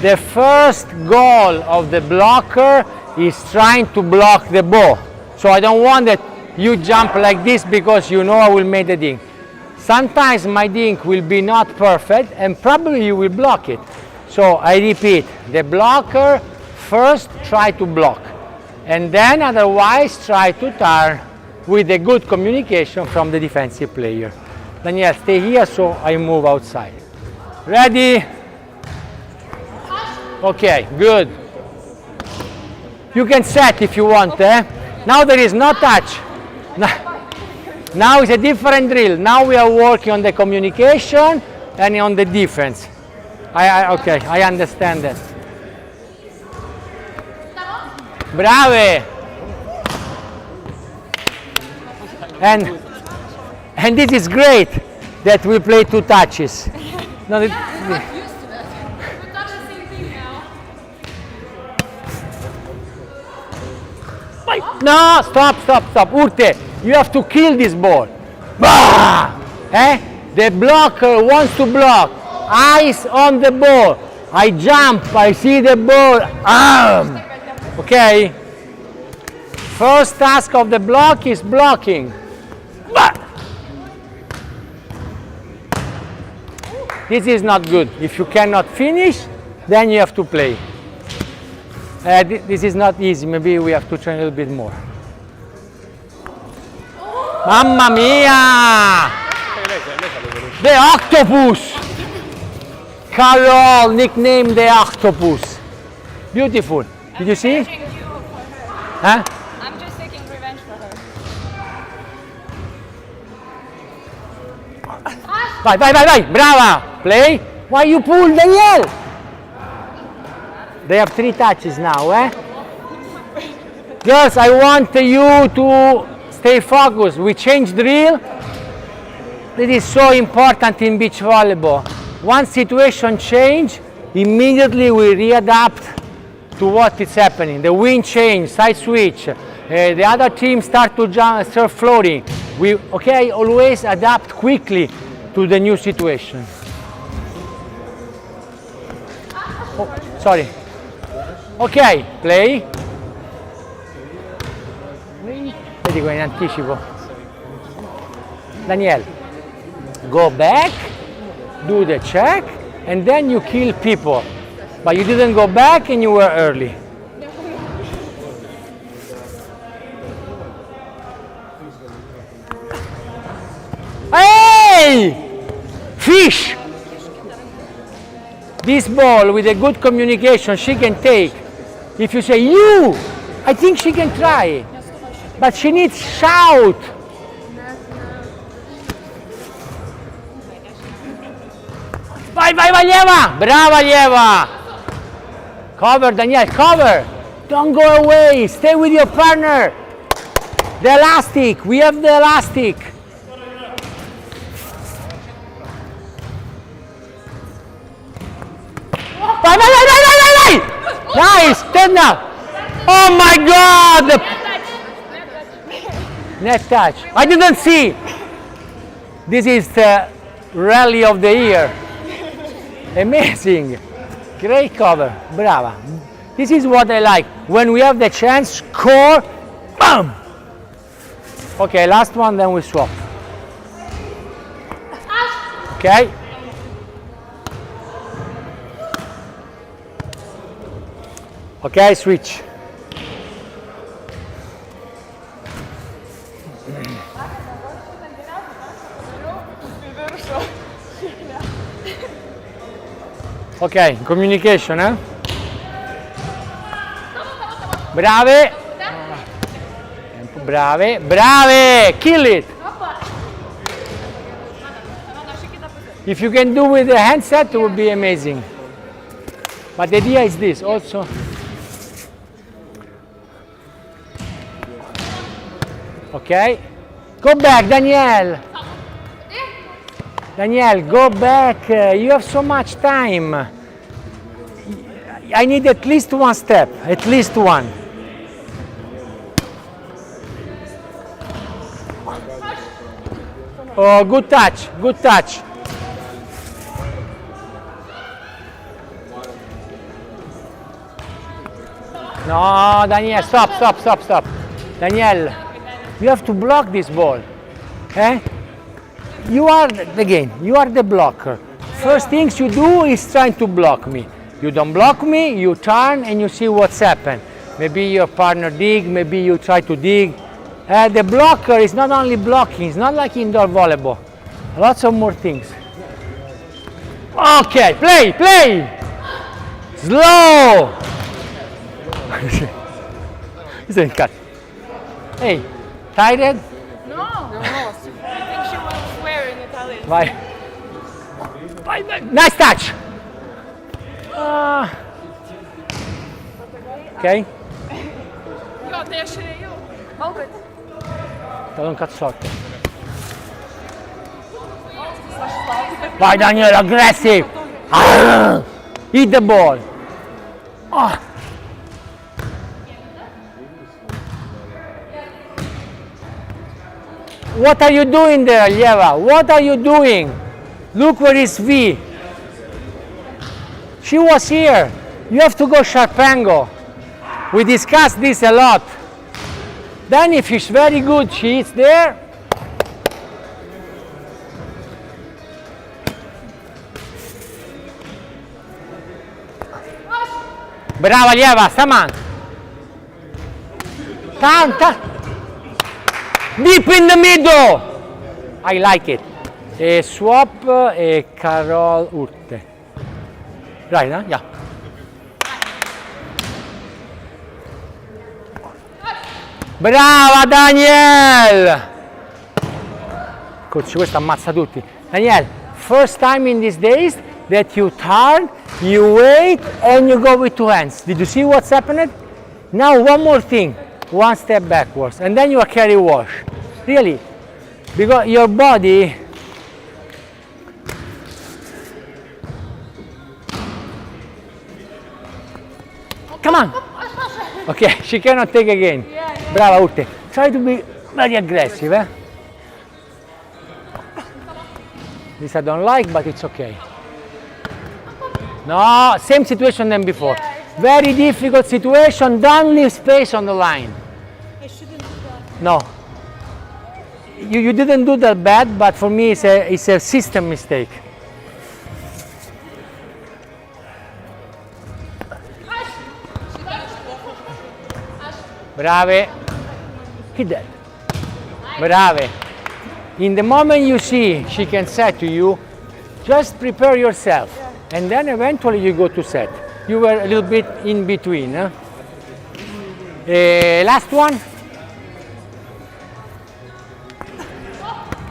The first goal of the blocker is trying to block the ball. So I don't want that you jump like this because you know I will make the dink. Sometimes my dink will be not perfect and probably you will block it. So I repeat, the blocker first try to block and then otherwise try to turn with a good communication from the defensive player. Daniel, stay here so I move outside. Ready? Okay, good. You can set if you want. Now there is no touch. Now it's a different drill. Now we are working on the communication and on the defense. Okay, I understand that. Brave! And this is great that we play 2 touches. No, I'm not used to that. We've done the same thing now. no, stop. Urte, you have to kill this ball. Bah! The blocker wants to block. Eyes on the ball. I jump, I see the ball. Okay? First task of the block is blocking. This is not good. If you cannot finish, then you have to play. This is not easy. Maybe we have to train a little bit more. Mamma mia! The octopus! Carol nicknamed the octopus. Beautiful. Did you see? Huh? I'm just taking revenge for her. Vai, vai, vai, vai! Brava! Play! Why you pull, Danielle? They have 3 touches now, eh? Girls, I want you to stay focused. We change drill. This is so important in beach volleyball. Once situation change, immediately we readapt to what is happening. The wind change, side switch, the other team start to start floating. We always adapt quickly to the new situation. Oh, sorry. Ok, play. Vedi qua in anticipo. Daniel, go back, do the check, and then you kill people. But you didn't go back and you were early. Hey! Fish! This ball with a good communication she can take. If you say, you! I think she can try. But she needs shout. Vai, vai, vai, Lieva! Brava, Lieva! Cover, Daniel, cover! Don't go away, stay with your partner. The elastic, we have the elastic. Vai, vai, vai, vai, vai, vai, vai! Nice, turn up. Oh my God! Net touch. I didn't see. This is the rally of the year. Amazing. Great cover. Brava. This is what I like. When we have the chance, score. Boom. Okay, last one, then we swap. Okay. Okay, switch. Ok, communication, eh? Brave! Brave! Brave! Kill it! If you can do with the handset, it would be amazing. But the idea is this also. Okay. Go back, Danielle! Danielle, go back. You have so much time. I need at least one step, at least one. Oh, good touch, good touch. No, Danielle, stop, stop, stop, stop. Danielle, you have to block this ball. Eh? You are, again, you are the blocker. First things you do is trying to block me. You don't block me, you turn and you see what's happened. Maybe your partner dig, maybe you try to dig. The blocker is not only blocking, it's not like indoor volleyball. Lots of more things. Okay, play, play! Slow! He's in cut. Hey, tired? No. I think she will swear in Italian. Vai. Vai, vai. Nice touch. Ok? Io devo essere io. Open. Dai un cazzotto. Vai Daniel, aggressive. Hit the ball. Oh. What are you doing there, Lieva? What are you doing? Look where is V. She was here. You have to go sharp angle. We discussed this a lot. Then if she's very good, she is there. Brava Lieva, staman. Tanta. Deep in the middle. I like it. Swap Carol Urte. Right, huh? Yeah. Brava Daniel! Coach, questo ammazza tutti. Daniel, first time in these days that you turn, you wait, and you go with two hands. Did you see what's happened? Now one more thing. One step backwards, and then you are carry wash. Really. Because your body... Come on! Okay, she cannot take again. Brava Urte. Try to be very aggressive, eh? This I don't like, but it's okay. No, same situation than before. Very difficult situation, don't leave space on the line. I shouldn't do that. No. You didn't do that bad, but for me it's a system mistake. Brave. Hit that. Brave. In the moment you see she can set to you, just prepare yourself. And then eventually you go to set. You were a little bit in between. Huh? Last one.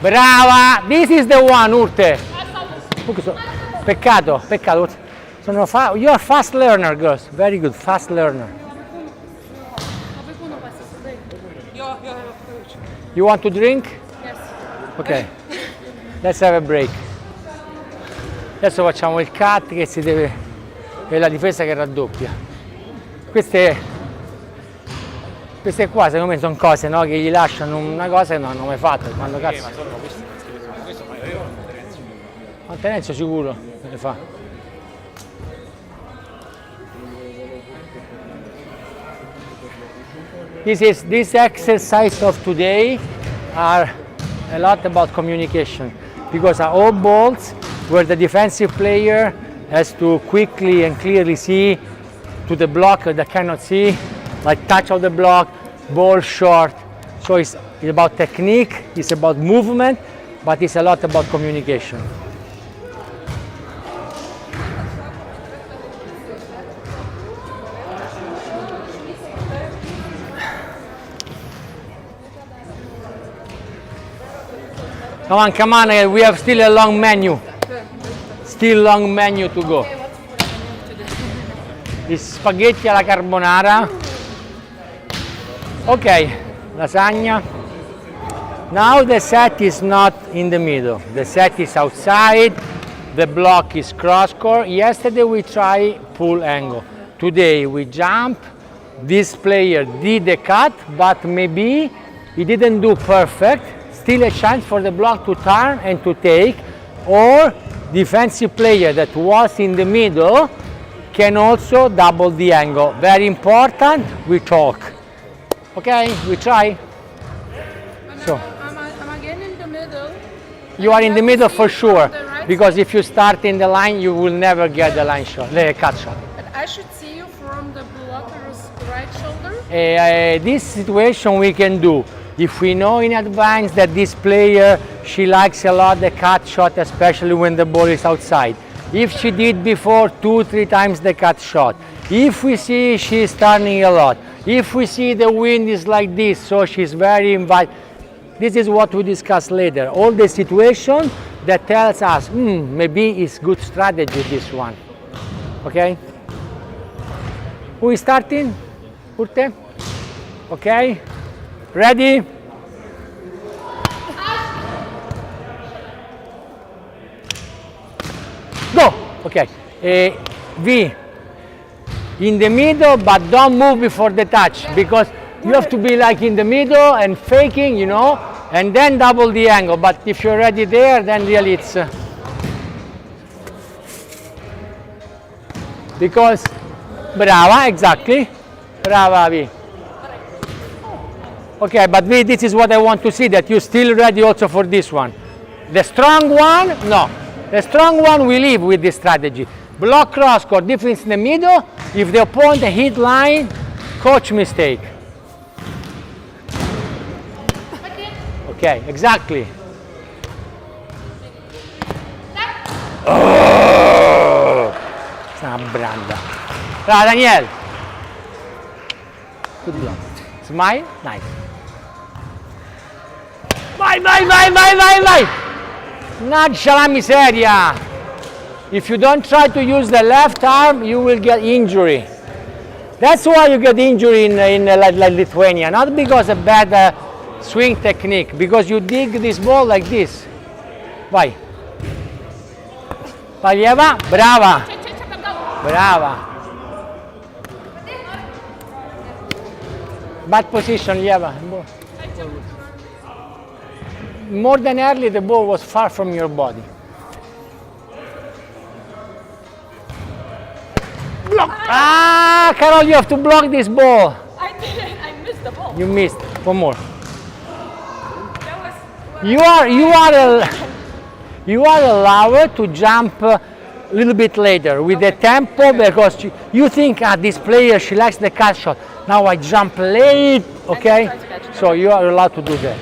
Brava! This is the one, Urte. Peccato, peccato. You are fast learner, girls. Very good, fast learner. You want to drink? Yes. Ok. Let's have a break. Adesso facciamo il cut che si deve... e la difesa che raddoppia. Queste qua secondo me sono cose, no, che gli lasciano una cosa che non hanno mai fatto. Quando cazzo... Ma sono questo fai io, Terenzio. Ma Terenzio sicuro le fa. This exercise of today are a lot about communication, because are all balls where the defensive player has to quickly and clearly see to the block that cannot see, like touch of the block, ball short. So it's about technique, it's about movement, but it's a lot about communication. Come on, we have still a long menu. Still long menu to go. It's spaghetti alla carbonara. Okay, lasagna. Now the set is not in the middle. The set is outside. The block is cross court. Yesterday we try pull angle. Today we jump. This player did the cut, but maybe he didn't do perfect. Still a chance for the block to turn and to take, or defensive player that was in the middle can also double the angle. Very important, we talk. Okay, we try. So I'm again in the middle. you are in the middle for sure, because if you start in the line, you will never get the line shot, the cut shot. But I should see you from the blocker's right shoulder. This situation we can do. If we know in advance that this player, she likes a lot the cut shot, especially when the ball is outside. If she did before 2-3 times the cut shot. If we see she's turning a lot. If we see the wind is like this, so she's very invited. This is what we discuss later. All the situation that tells us, maybe it's good strategy, this one. Okay? Who is starting? Urte? Okay? Ready? Go! Okay. V. In the middle, but don't move before the touch, because you have to be like in the middle and faking, you know, and then double the angle. But if you're already there, then really it's... because... Brava, exactly. Brava, V. Okay, but this is what I want to see, that you're still ready also for this one. The strong one, no. The strong one we leave with this strategy. Block cross court, difference in the middle. If the opponent hit line, coach mistake. Okay, exactly. Oh, it's not branda. Bravo, Daniel. Good block. Smile, nice. Vai, vai, vai, vai, vai, vai! Naccia la miseria! If you don't try to use the left arm, you will get injury. That's why you get injury in like Lithuania, not because of bad swing technique, because you dig this ball like this. Vai. Vai, Lieva, brava. Brava. Bad position, Lieva. More than early, the ball was far from your body. Block! Ah, Carol, you have to block this ball. I didn't. I missed the ball. You missed. One more. That was. You are allowed to jump a little bit later with the tempo, because you think, this player, she likes the cut shot. Now I jump late, okay? So you are allowed to do that.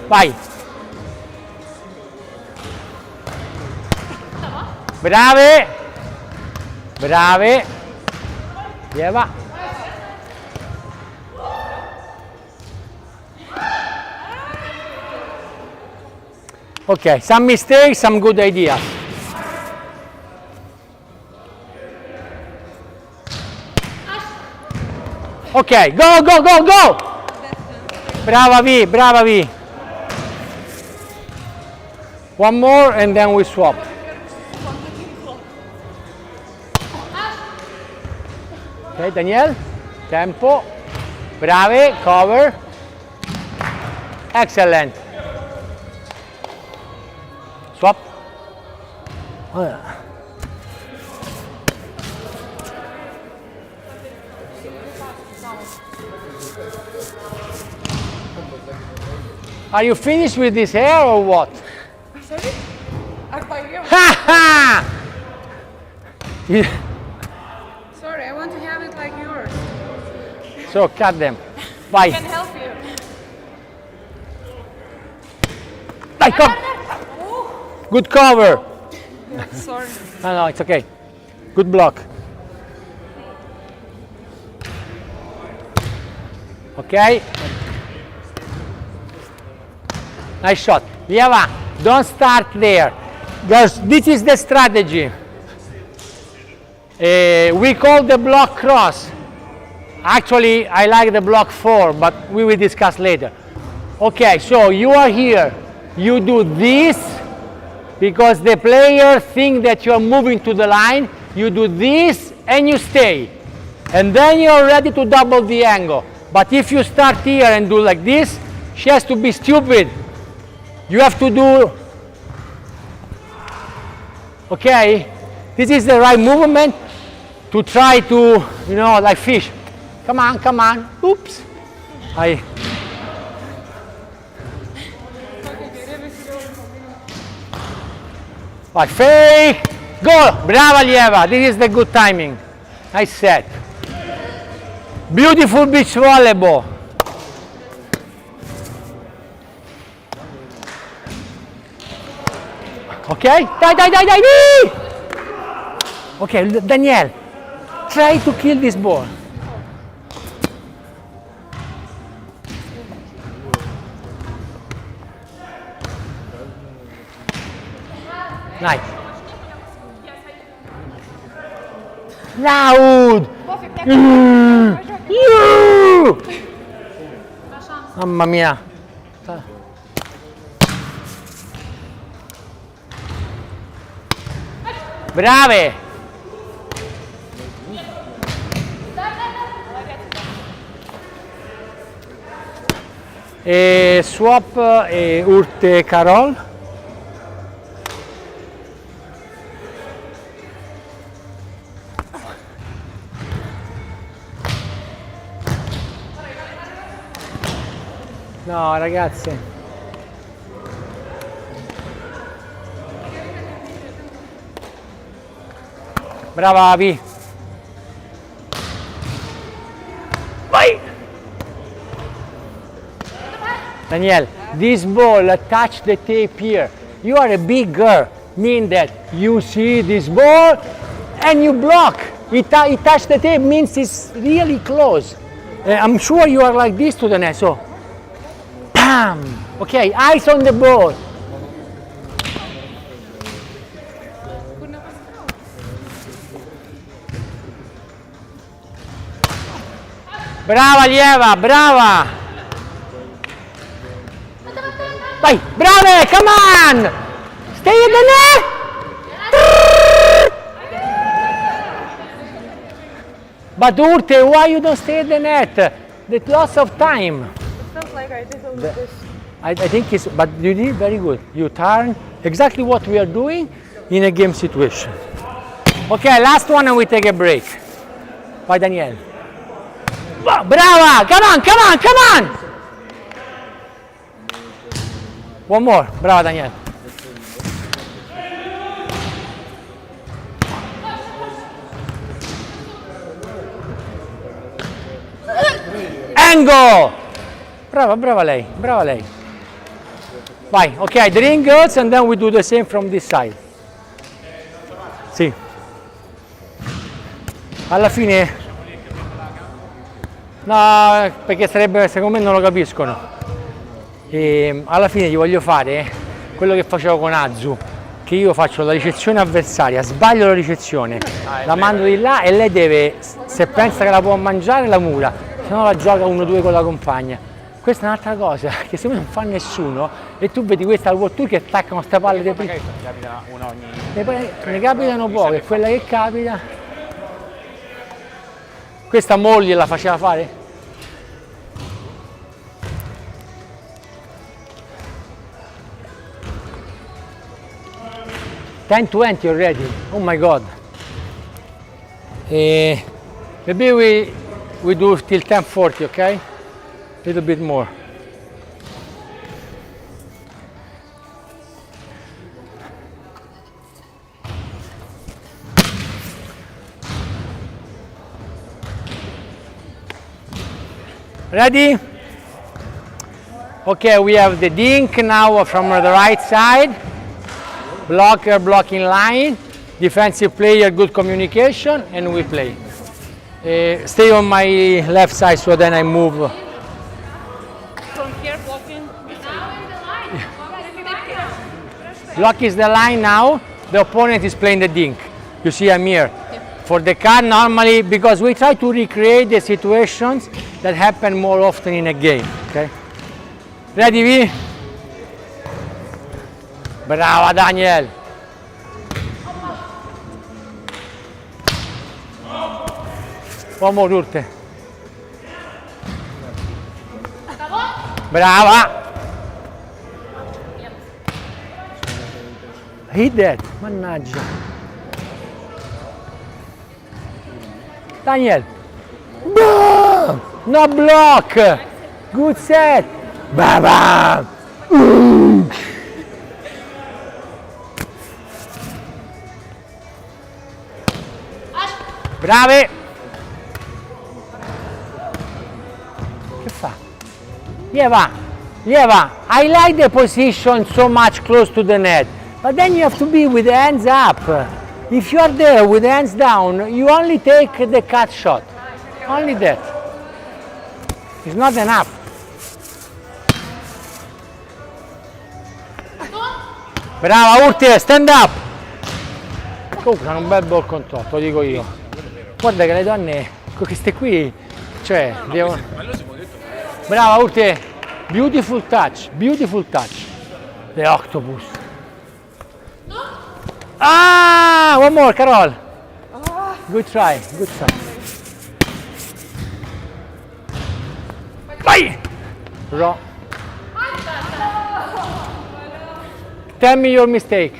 Vai. Brave. Brave. Lieva. Okay, some mistakes, some good ideas. Okay, go, go, go, go! Brava V, brava V. One more and then we swap. Okay, Daniel, tempo. Brave, cover. Excellent. Swap. Oh, yeah. Are you finished with this hair or what? Sorry? I thought you. Ha ha! Sorry, I want to have it like yours. So cut them. I Bye. can help you. Bye, come. Good cover. Sorry. No, it's okay. Good block. Okay. Nice shot. Lieva, don't start there. Guys, this is the strategy. We call the block cross. Actually, I like the block 4, but we will discuss later. Okay, so you are here. You do this because the player thinks that you are moving to the line. You do this and you stay. And then you're ready to double the angle. But if you start here and do like this, she has to be stupid. You have to do, okay, this is the right movement to try to, you know, like fish. Come on, come on. Oops. Like fake. Go. Brava, Lieva. This is the good timing. Nice set. Beautiful beach volleyball. Okay? Die! Okay, Daniel, try to kill this ball. Nice. Loud! Mamma mia. Brave! Swap Urte Carol. No, ragazzi. Brava Avi. Vai! Danielle, this ball touch the tape here. You are a big girl, mean that you see this ball and you block. It touch the tape means it's really close. I'm sure you are like this to the net, so bam! Okay, eyes on the ball. Brava Lieva, brava! Vai, brave, come on! Stay in the net! But Urte, why you don't stay in the net? That loss of time. It felt like I did all this. I think it's, but you did very good. You turn exactly what we are doing in a game situation. Okay, last one and we take a break. Vai Daniele. Brava! Come on, come on, come on! One more. Brava Daniele. Angle! Brava, brava lei, brava lei. Vai, ok, the ring goes and then we do the same from this side. Sì. Alla fine... No, perché sarebbe, secondo me non lo capiscono. E alla fine gli voglio fare quello che facevo con Azu, che io faccio la ricezione avversaria, sbaglio la ricezione, la mando di là e lei deve, se pensa che la può mangiare, la mura, se no la gioca 1-2 con la compagna. Questa è un'altra cosa che secondo me non fa nessuno e tu vedi questa al World Tour che attaccano queste palle di prima. Capita una ogni... Ne capitano poche, quella che capita. Questa moglie la faceva fare? $10-20 already. Oh my god. Maybe we do till 10:40, okay? A little bit more. Ready? Okay, we have the dink now from the right side. Blocker blocking line, defensive player good communication, and we play. Stay on my left side so then I move. From here blocking. Block is the line now, the opponent is playing the dink. You see I'm here. For the card normally, because we try to recreate the situations that happen more often in a game, okay? Ready V? Brava Daniel! One more Urte. Brava! Hit that, mannaggia. Daniel. Boom! No block! Good set! Bam! Brave! Che fa? Lieva! Lieva! I like the position so much close to the net, but then you have to be with the hands up. If you are there with the hands down, you only take the cut shot. Only that. It's not enough. Brava Urte, stand up! Comunque hanno un bel ball control, lo dico io. Guarda che le donne, con queste qui, cioè, devono... Brava Urte, beautiful touch, beautiful touch. The octopus. Ah, one more, Carol. Good try, good try. Vai! Wrong. Tell me your mistake.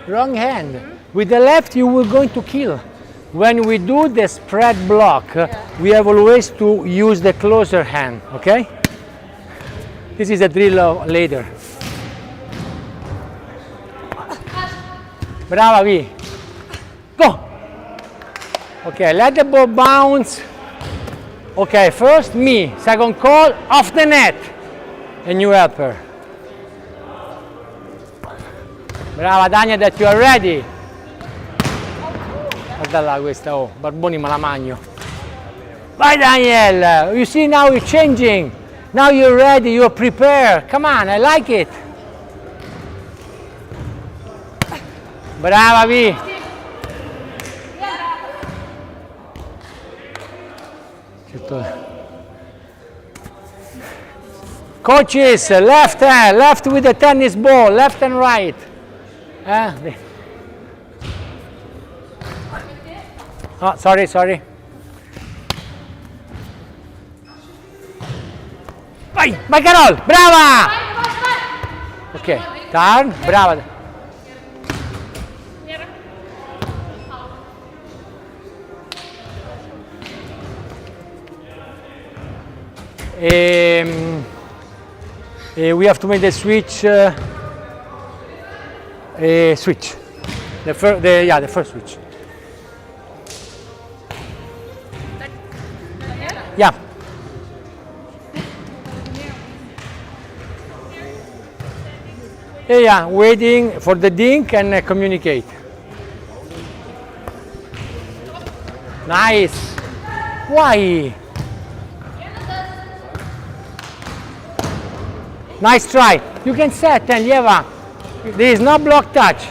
Wrong hand. With the left you were going to kill. when we do the spread block, we have always to use the closer hand, okay? This is a drill later. Brava, V. Go. Okay, let the ball bounce. Okay, first me, second call, off the net. And you help her. Brava Dania, that you are ready. Guarda là questa, oh, Barboni me la magno. Vai Daniel, you see now it's changing. Now you're ready, you're prepared. Come on, I like it. Brava V. Coaches, left hand, left with the tennis ball, left and right. Oh, sorry. Vai Carol, brava! Ok, turn, brava. We have to make the switch. Switch. The first switch. Yeah. Yeah, waiting for the dink and communicate. Nice. Why? Nice try. You can set and Lieva. There is no block touch.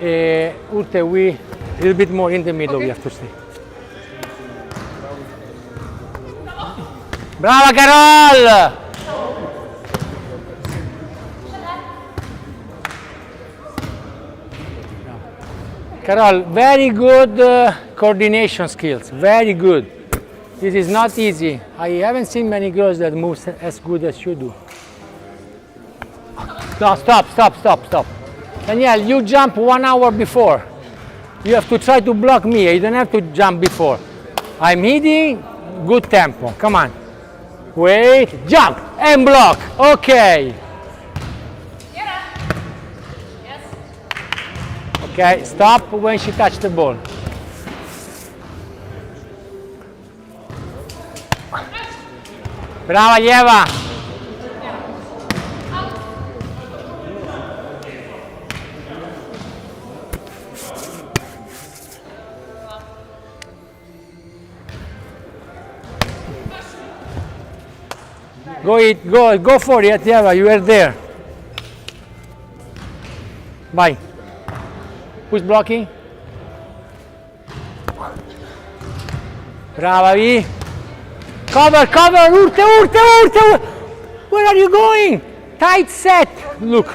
Urte, we a little bit more in the middle. Okay. We have to stay. Brava Carol! Carol, very good coordination skills. Very good. This is not easy. I haven't seen many girls that move as good as you do. No, stop. Danielle, you jump 1 hour before. You have to try to block me. You don't have to jump before. I'm hitting, good tempo. Come on. Wait, jump and block. Okay. Okay, stop when she touched the ball. Brava Lieva. Go for it, Lieva, you are there. Bye. Who's blocking? Brava V. Cover, Urte. Where are you going? Tight set. Look.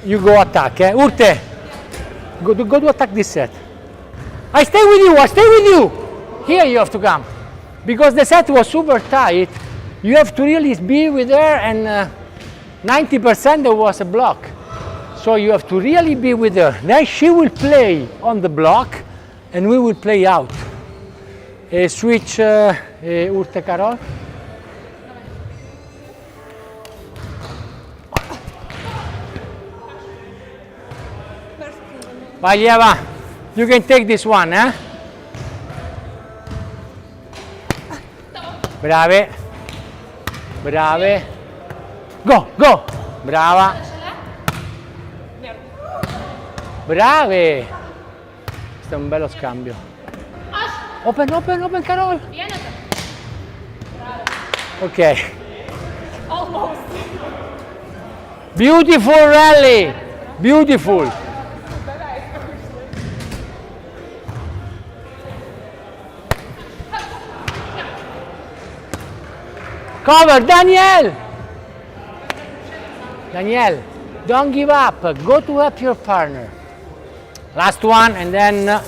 You go attack, Urte. Go to attack this set. I stay with you. Here you have to come. Because the set was super tight, you have to really be with her, and 90% there was a block. So you have to really be with her. Then she will play on the block and we will play out. Switch Urte Carol. Vai Lieva, you can take this one, Brave. Go. Brava. Brave. Questo è un bello scambio. Open, Carol. Ok. Almost. Beautiful rally. Beautiful. Cover, Daniel, don't give up. Go to help your partner. Last one, and then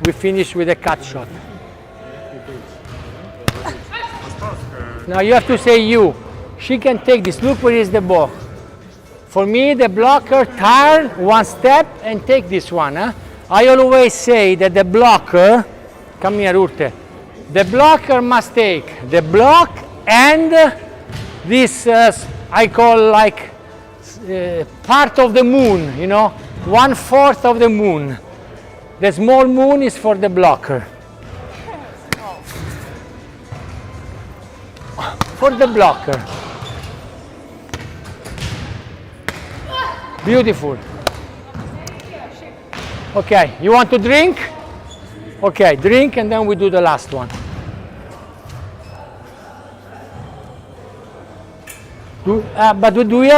we finish with a cut shot. Now you have to say you. She can take this. Look where is the ball. For me, the blocker, turn one step and take this one. I always say that the blocker, come here Urte, the blocker must take the block and this, I call like part of the moon, you know, 1/4 of the moon. The small moon is for the blocker. For the blocker. Beautiful. Okay, you want to drink? Okay, drink and then we do the last one. But do we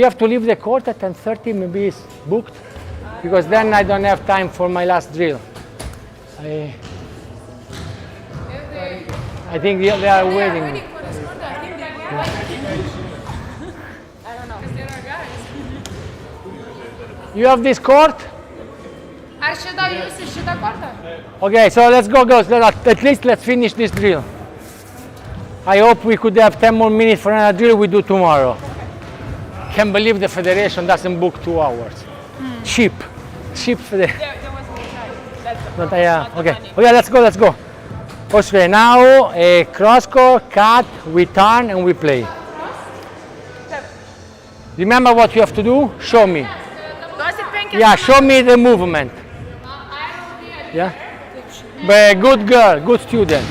have to leave the court at 10:30? Maybe it's booked? Because then I don't have time for my last drill. I think they are waiting. I don't know. Because there are guys. You have this court? Ar și da cortă? Okay, so let's go, girls. At least let's finish this drill. I hope we could have 10 more minutes for another drill we do tomorrow. Can't believe the federation doesn't book 2 hours. Cheap federation. There was no time. That's the Not, problem. yeah. Not the Okay. money. Okay, let's go. Okay, now a cross court, cut, we turn and we play. Remember what you have to do? Show me. Yeah, show me the movement. Yeah? But good girl, good student.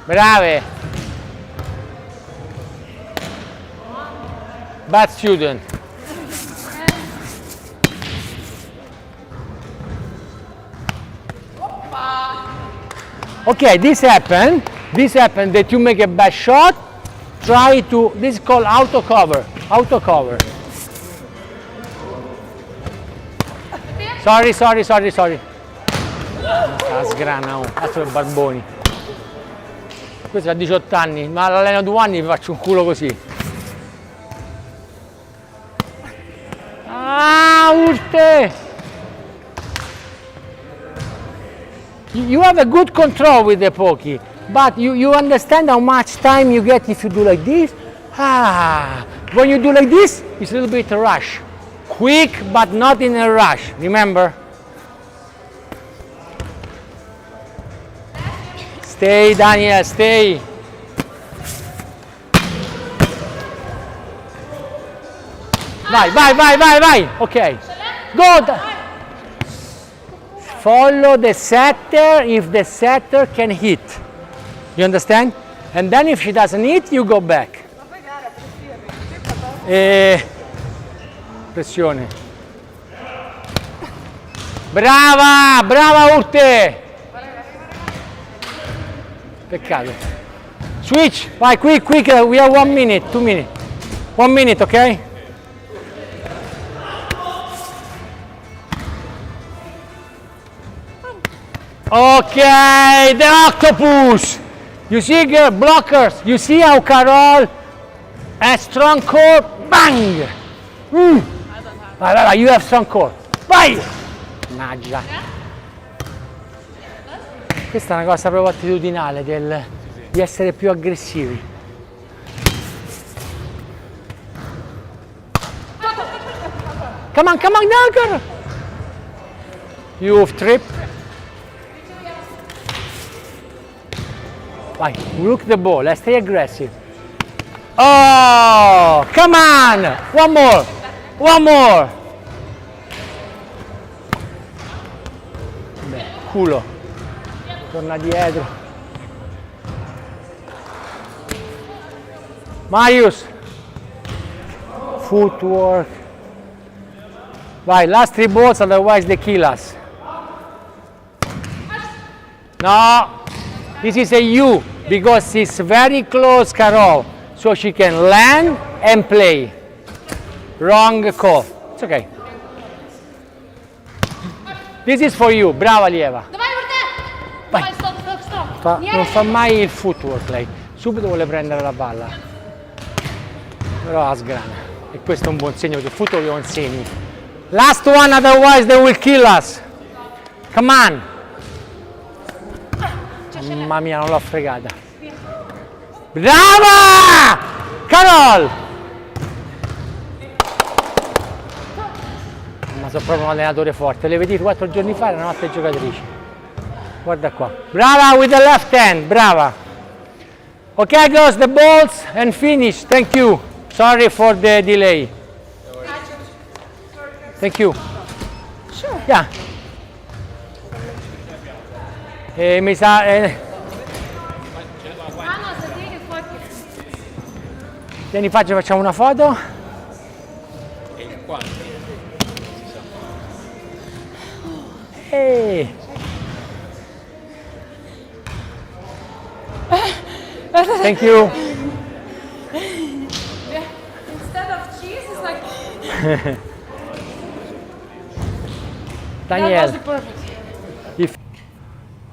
Brave. Bad student. Okay, this happened that you make a bad shot. Try to, this is called auto cover. Sorry. La sgrana, cazzo che barboni. Questo ha 18 anni, ma l'alleno 2 anni mi faccio un culo così. Ah, Urte! You have a good control with the pokey, but you understand how much time you get if you do like this? When you do like this, it's a little bit a rush. Quick, but not in a rush, remember? Stay, Daniel, stay. Vai. Okay. Go. Follow the setter if the setter can hit. You understand? And then if she doesn't hit, you go back. Pressione. Brava Urte. Peccato. Switch. Vai, quick. We have 1 minute, 2 minutes. 1 minute, okay? Okay, the octopus. You see, girl, blockers. You see how Carol has strong core? Bang! Vai, you have strong core. Vai! Mannaggia. Questa è una cosa proprio attitudinale di essere più aggressivi. Come on, Dagger! You've tripped. Vai, look the ball, let's stay aggressive. Oh, come on! One more! Beh, culo. Torna dietro. Marius. Footwork. Vai, last 3 balls, otherwise they kill us. No. This is a U because it's very close, Carol, so she can land and play. Wrong call. It's okay. This is for you. Brava Lieva. Vai. Non fa mai il footwork lei. Subito vuole prendere la palla. Però la sgrana. E questo è un buon segno che il footwork lo insegni. Last one, otherwise they will kill us. Come on. Mamma mia, non l'ho fregata. Brava! Carol! Ma sono proprio un allenatore forte. Le vedi 4 giorni fa, erano altre giocatrici. Guarda qua. Brava with the left hand, brava. Ok, girls, the balls and finish. Thank you. Sorry for the delay. Thank you. Sure. Yeah. Mi sa... Vieni, facciamo una foto. Hey. Thank you. Instead of cheese, it's like Daniel. That was perfect.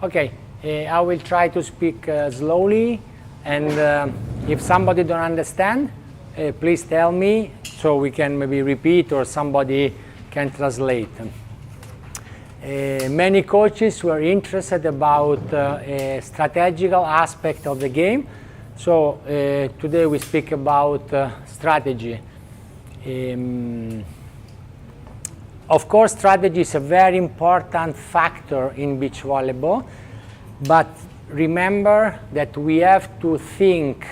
Okay, I will try to speak slowly, and if somebody don't understand, please tell me so we can maybe repeat or somebody can translate. Many coaches were interested about a strategical aspect of the game, so today we speak about strategy. Of course, strategy is a very important factor in beach volleyball, but remember that we have to think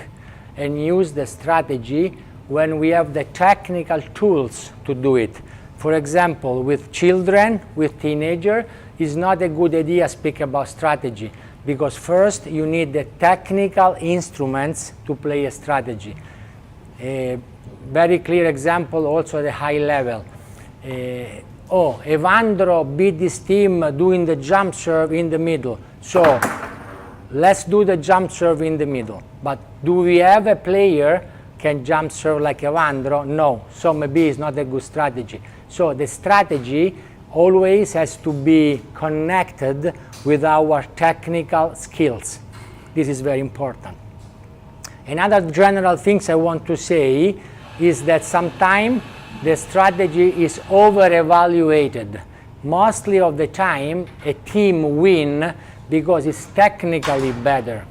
and use the strategy when we have the technical tools to do it. For example, with children, with teenagers, it's not a good idea to speak about strategy, because first you need the technical instruments to play a strategy. A very clear example also at a high level. Evandro beat this team doing the jump serve in the middle. So let's do the jump serve in the middle. But do we have a player can jump serve like Evandro? No. So maybe it's not a good strategy. So the strategy always has to be connected with our technical skills. This is very important. Another general things I want to say is that sometimes the strategy is over-evaluated. Mostly of the time, a team wins because it's technically better.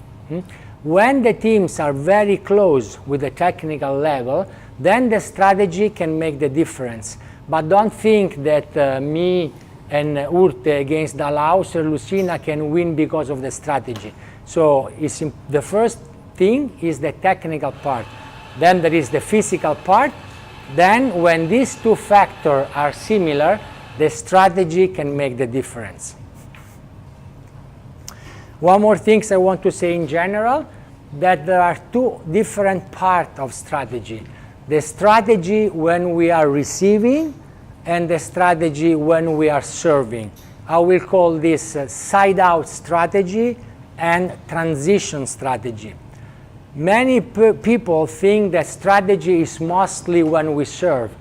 When the teams are very close with the technical level, then the strategy can make the difference. But don't think that me and Urte against Dalaus or Lucina can win because of the strategy. So the first thing is the technical part. Then there is the physical part. Then when these two factors are similar, the strategy can make the difference. One more thing I want to say in general, that there are two different parts of strategy. The strategy when we are receiving and the strategy when we are serving. I will call this side-out strategy and transition strategy. Many people think that strategy is mostly when we serve.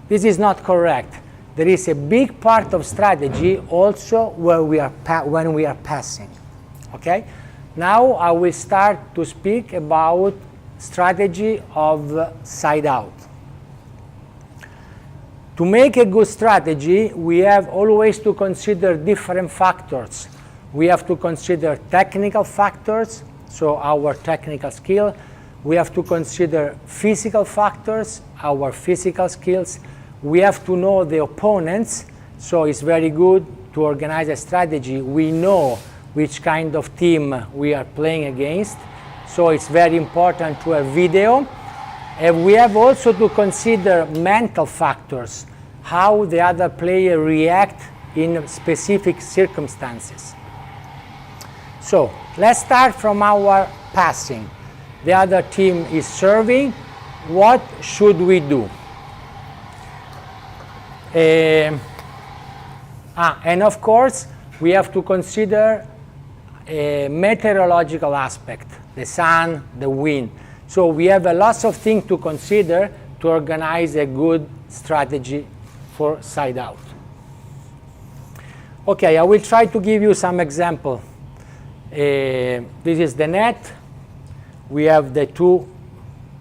This is not correct. There is a big part of strategy also where when we are passing. Okay? Now I will start to speak about strategy of side out. To make a good strategy, we have always to consider different factors. We have to consider technical factors, so our technical skill. We have to consider physical factors, our physical skills. We have to know the opponents, so it's very good to organize a strategy. We know which kind of team we are playing against, so it's very important to have video. And we have also to consider mental factors, how the other player react in specific circumstances. So let's start from our passing. The other team is serving. What should we do? And of course, we have to consider a meteorological aspect, the sun, the wind. So we have a lot of things to consider to organize a good strategy for side out. Okay, I will try to give you some example. This is the net. We have the two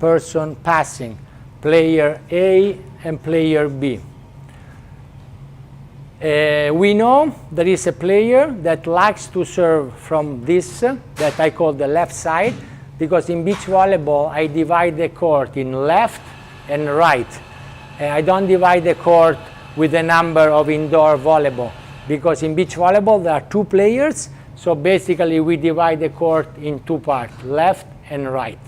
person passing, player A and player B. We know there is a player that likes to serve from this, that I call the left side, because in beach volleyball I divide the court in left and right. I don't divide the court with the number of indoor volleyball, because in beach volleyball there are 2 players, so basically we divide the court in 2 parts, left and right.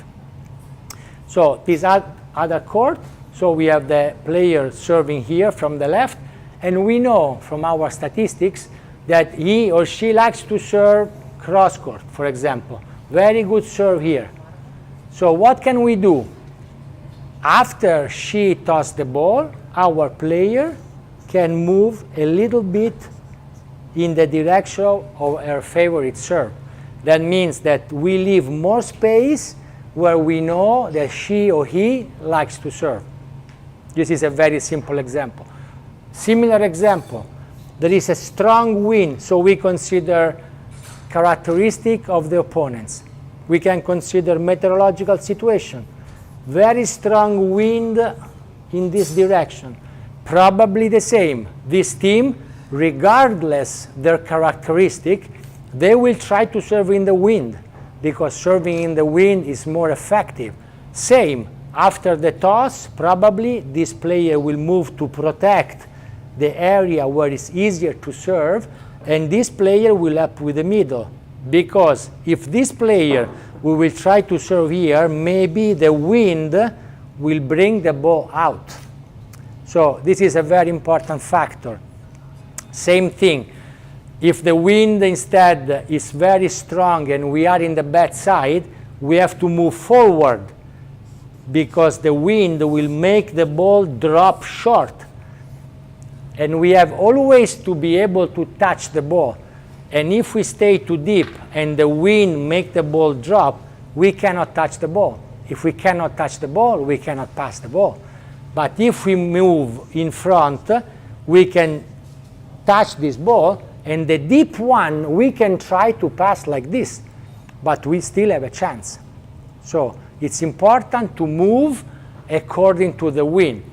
So this other court, so we have the player serving here from the left, and we know from our statistics that he or she likes to serve cross court, for example. Very good serve here. So what can we do? After she tosses the ball, our player can move a little bit in the direction of her favorite serve. That means that we leave more space where we know that she or he likes to serve. This is a very simple example. Similar example, there is a strong wind, so we consider characteristic of the opponents. We can consider meteorological situation. Very strong wind in this direction. Probably the same. This team, regardless their characteristic, they will try to serve in the wind, because serving in the wind is more effective. Same, after the toss, probably this player will move to protect the area where it's easier to serve, and this player will help with the middle. Because if this player we will try to serve here, maybe the wind will bring the ball out. So this is a very important factor. Same thing, if the wind instead is very strong and we are in the bad side, we have to move forward, because the wind will make the ball drop short. And we have always to be able to touch the ball. And if we stay too deep and the wind make the ball drop, we cannot touch the ball. If we cannot touch the ball, we cannot pass the ball. But if we move in front, we can touch this ball, and the deep one we can try to pass like this, but we still have a chance. So it's important to move according to the wind.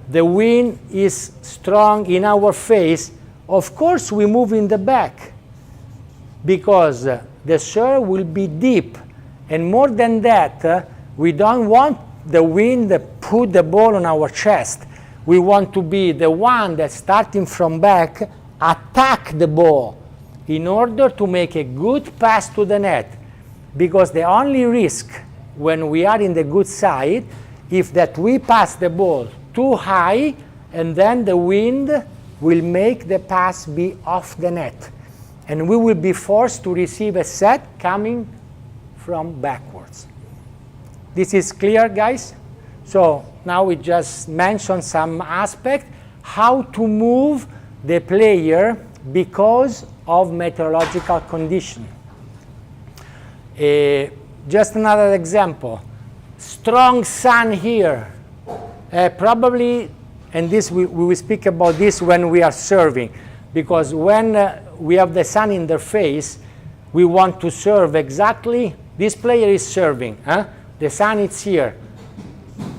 The wind is strong in our face. Of course we move in the back, because the serve will be deep. And more than that, we don't want the wind to put the ball on our chest. We want to be the one that, starting from back, attack the ball in order to make a good pass to the net. Because the only risk when we are in the good side is that we pass the ball too high, and then the wind will make the pass be off the net. And we will be forced to receive a set coming from backwards. This is clear, guys? So now we just mentioned some aspect, how to move the player because of meteorological condition. Just another example. Strong sun here. Probably, and this we will speak about this when we are serving, because when we have the sun in their face, we want to serve exactly. This player is serving. The sun is here.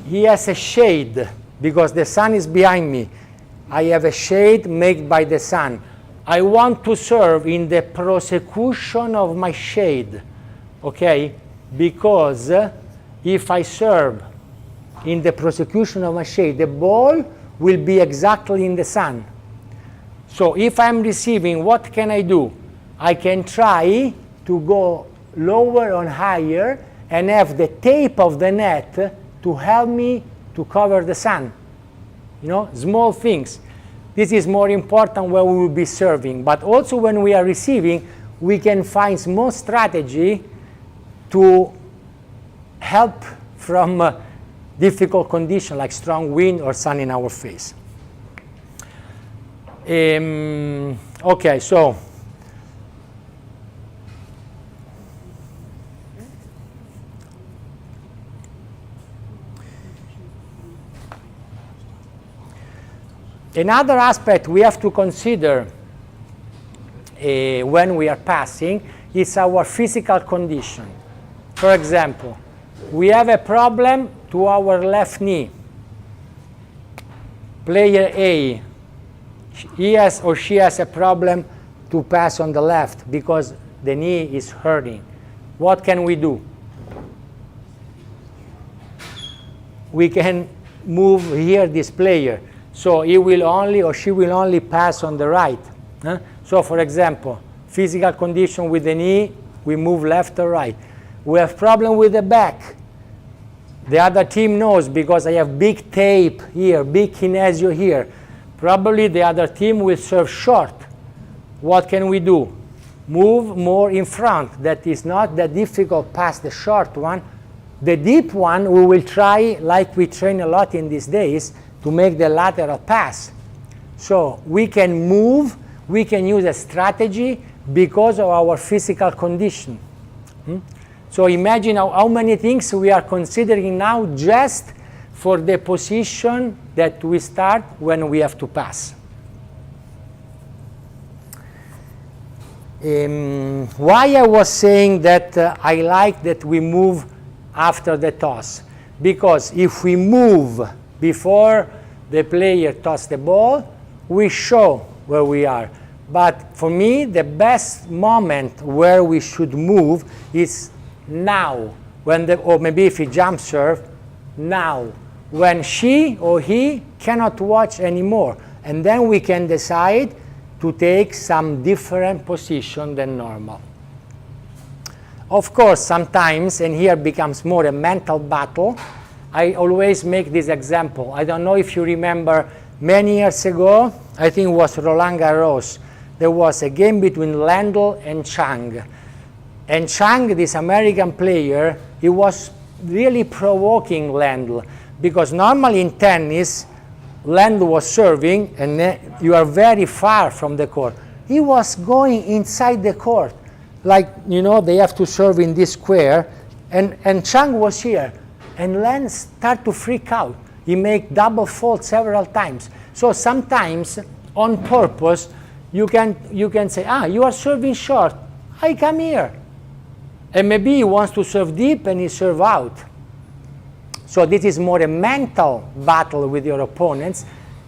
He has a shade because the sun is behind me. I have a shade made by the sun. I want to serve in the prosecution of my shade, okay? Because if I serve in the prosecution of my shade, the ball will be exactly in the sun. So if I'm receiving, what can I do? I can try to go lower or higher and have the tape of the net to help me to cover the sun. You know, small things. This is more important when we will be serving, but also when we are receiving, we can find small strategy to help from difficult conditions like strong wind or sun in our face. Okay, so another aspect we have to consider when we are passing is our physical condition. For example, we have a problem to our left knee. Player A, he has or she has a problem to pass on the left because the knee is hurting. What can we do? We can move here this player. So he will only or she will only pass on the right. So for example, physical condition with the knee, we move left or right. We have problem with the back. The other team knows because I have big tape here, big kinesio here. Probably the other team will serve short. What can we do? Move more in front. That is not that difficult past the short one. The deep one we will try, like we train a lot in these days, to make the lateral pass. So we can move, we can use a strategy because of our physical condition. So imagine how many things we are considering now just for the position that we start when we have to pass. Why I was saying that I like that we move after the toss? Because if we move before the player tosses the ball, we show where we are. But for me, the best moment where we should move is now, or maybe if he jump serve, now, when she or he cannot watch anymore. And then we can decide to take some different position than normal. Of course, sometimes, and here becomes more a mental battle, I always make this example. I don't know if you remember many years ago, I think it was Roland Garros, there was a game between Lendl and Chang. And Chang, this American player, he was really provoking Lendl, because normally in tennis, Lendl was serving and you are very far from the court. He was going inside the court, like, you know, they have to serve in this square, and Chang was here. And Lendl started to freak out. He made double fault several times. So sometimes, on purpose, you can say, you are serving short, I come here. And maybe he wants to serve deep and he serve out. So this is more a mental battle with your opponents.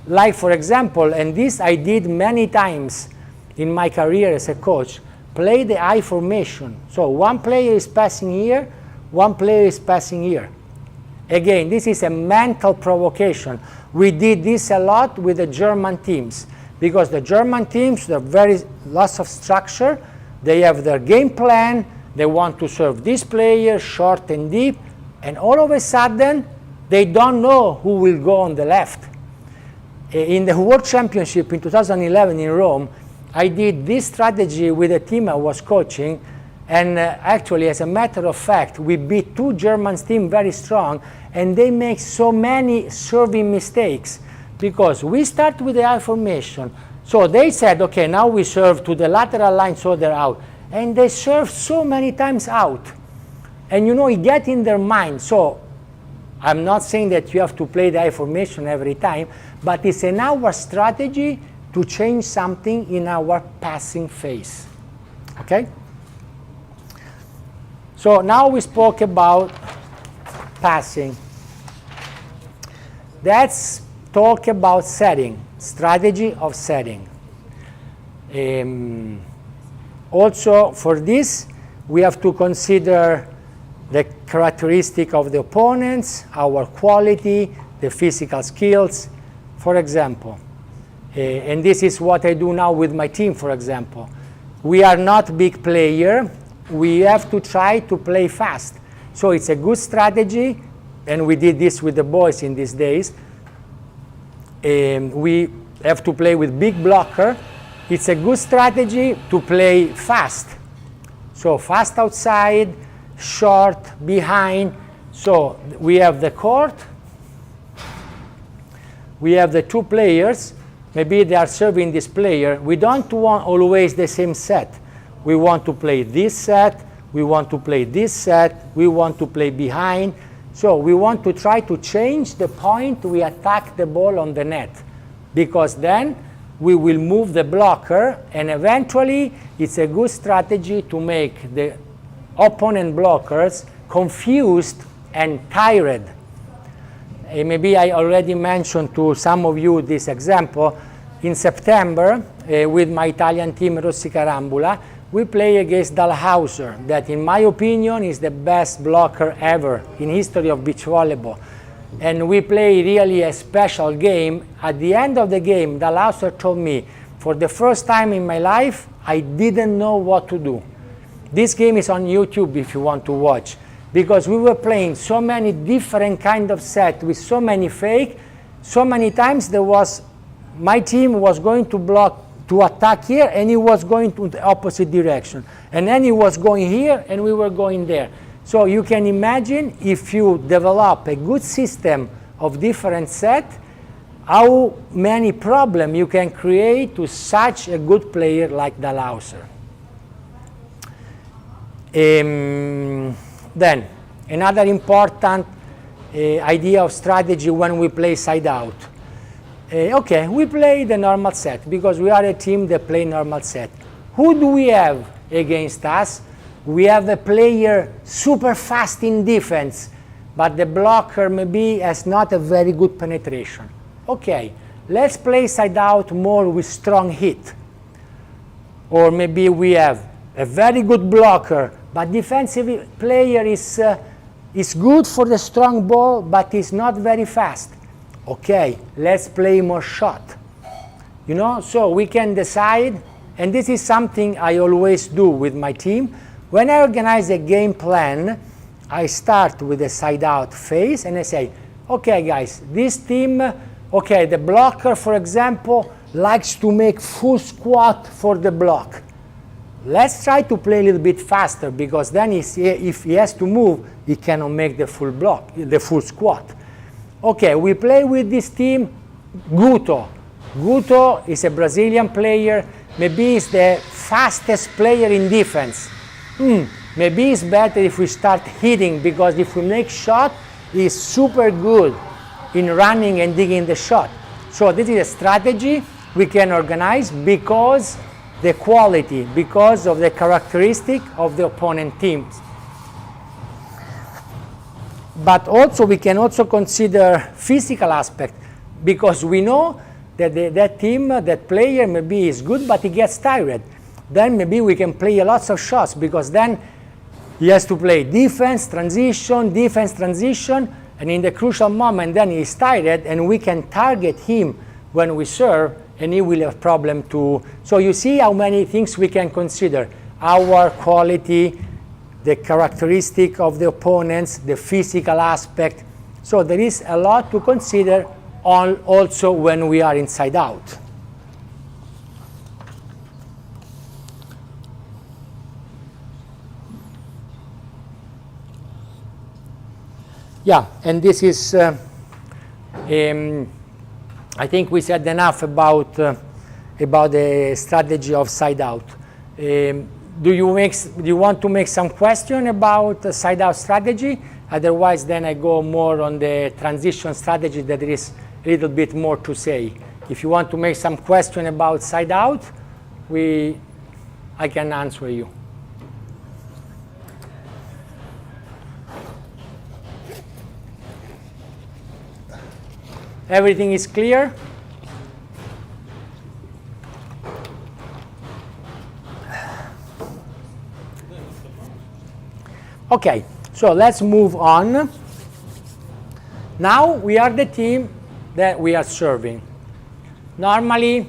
Like, for example, and this I did many times in my career as a coach, play the I formation. So one player is passing here, one player is passing here. Again, this is a mental provocation. We did this a lot with the German teams, because the German teams, they're very lots of structure, they have their game plan, they want to serve this player short and deep, and all of a sudden, they don't know who will go on the left. In the World Championship in 2011 in Rome, I did this strategy with a team I was coaching, and actually, as a matter of fact, we beat two German teams very strong, and they make so many serving mistakes, because we start with the I formation. So they said, okay, now we serve to the lateral line, so they're out. And they serve so many times out. And you know, it gets in their mind. So I'm not saying that you have to play the I formation every time, but it's in our strategy to change something in our passing phase. Okay? So now we spoke about passing. Let's talk about setting, strategy of setting. Also, for this, we have to consider the characteristic of the opponents, our quality, the physical skills. For example, and this is what I do now with my team, for example. We are not big player. We have to try to play fast. So it's a good strategy, and we did this with the boys in these days. We have to play with big blocker. It's a good strategy to play fast. So fast outside, short, behind. So we have the court. We have the two players. Maybe they are serving this player. We don't want always the same set. We want to play this set. We want to play this set. We want to play behind. So we want to try to change the point we attack the ball on the net, because then we will move the blocker, and eventually it's a good strategy to make the opponent blockers confused and tired. Maybe I already mentioned to some of you this example. In September, with my Italian team Rossi Carambula, we play against Dalhauser, that in my opinion is the best blocker ever in history of beach volleyball. and we play really a special game. At the end of the game, the Lauser told me, for the first time in my life, I didn't know what to do. This game is on YouTube if you want to watch, because we were playing so many different kind of sets with so many fake. So many times my team was going to block to attack here, and he was going to the opposite direction. And then he was going here, and we were going there. So you can imagine, if you develop a good system of different sets, how many problems you can create to such a good player like the Lauser. Then, another important idea of strategy when we play side out. Okay, we play the normal set because we are a team that play normal set. Who do we have against us? We have a player super fast in defense, but the blocker maybe has not a very good penetration. Okay, let's play side out more with strong hit. Or maybe we have a very good blocker, but defensive player is good for the strong ball, but is not very fast. Okay, let's play more shot. You know, so we can decide, and this is something I always do with my team. When I organize a game plan, I start with a side out phase and I say, okay guys, this team, okay, the blocker, for example, likes to make full squat for the block. Let's try to play a little bit faster, because then if he has to move, he cannot make the full block, the full squat. Okay, we play with this team, Guto. Guto is a Brazilian player. Maybe he's the fastest player in defense. Maybe it's better if we start hitting, because if we make shot, he's super good in running and digging the shot. So this is a strategy we can organize because the quality, because of the characteristic of the opponent teams. But also we can also consider physical aspect, because we know that that team, that player maybe is good, but he gets tired. Then maybe we can play lots of shots, because then he has to play defense, transition, and in the crucial moment then he's tired, and we can target him when we serve, and he will have problem too. So you see how many things we can consider. Our quality, the characteristic of the opponents, the physical aspect. So there is a lot to consider also when we are inside out. Yeah, and this is, I think we said enough about the strategy of side out. Do you want to make some question about the side out strategy? Otherwise, then I go more on the transition strategy, that there is a little bit more to say. If you want to make some question about side out, I can answer you. Everything is clear? Okay, so let's move on. Now we are the team that we are serving. Normally,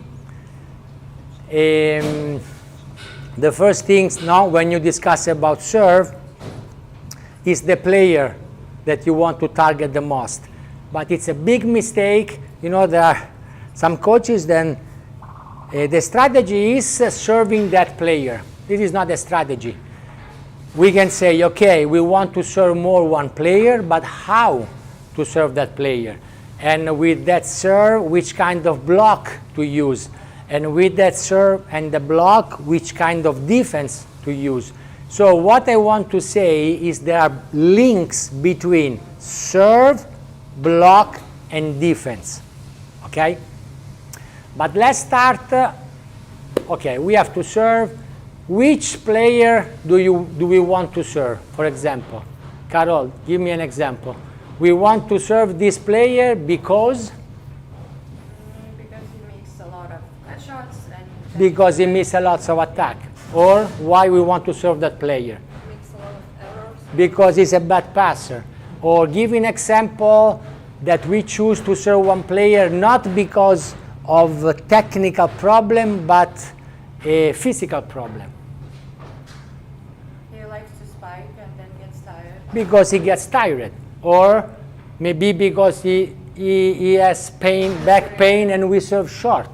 the first things now when you discuss about serve is the player that you want to target the most. But it's a big mistake. You know, there are some coaches, then the strategy is serving that player. This is not a strategy. We can say, okay, we want to serve more one player, but how to serve that player? And with that serve, which kind of block to use? And with that serve and the block, which kind of defense to use? So what I want to say is there are links between serve, block, and defense. Okay? But let's start. Okay, we have to serve. Which player do we want to serve? For example, Carol, give me an example. We want to serve this player because? Because he makes a lot of shots. And because he misses a lot of attack. Or why we want to serve that player? makes a lot of errors. Because he's a bad passer. Or give an example, that we choose to serve one player not because of a technical problem, but a physical problem. He likes to spike and then gets tired. Because he gets tired, or maybe because he has pain, back pain, and we serve short.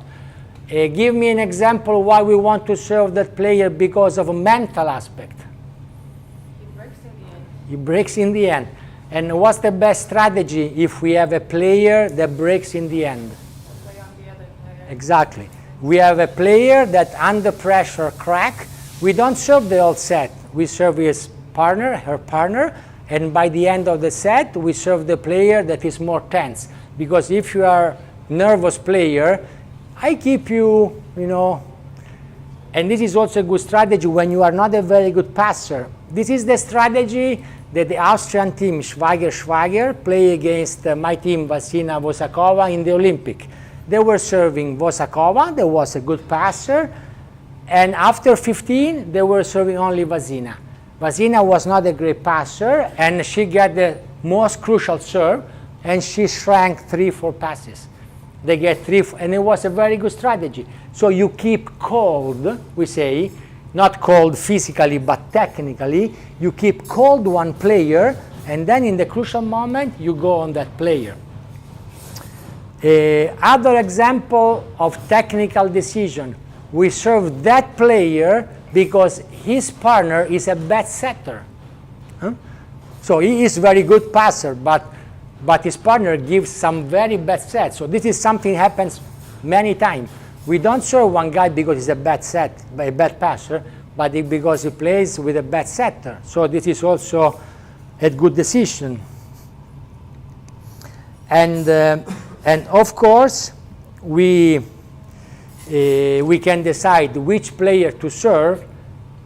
Give me an example why we want to serve that player because of a mental aspect. He breaks in the end. He breaks in the end. And what's the best strategy if we have a player that breaks in the end? Play on the other player. Exactly. We have a player that under pressure crack. We don't serve the whole set. We serve his partner, her partner, and by the end of the set, we serve the player that is more tense. Because if you are a nervous player, I keep you, and this is also a good strategy when you are not a very good passer. This is the strategy that the Austrian team, Schwager, play against my team, Vasina Vosakova, in the Olympic. They were serving Vosakova, that was a good passer, and after 15, they were serving only Vasina. Vasina was not a great passer, and she got the most crucial serve, and she shrank 3-4 passes. They get 3, and it was a very good strategy. So you keep cold, we say, not cold physically, but technically. You keep cold one player, and then in the crucial moment, you go on that player. Other example of technical decision. We serve that player because his partner is a bad setter. So he is very good passer, but his partner gives some very bad sets. So this is something happens many times. We don't serve one guy because he's a bad passer, but because he plays with a bad setter. So this is also a good decision. And of course, we can decide which player to serve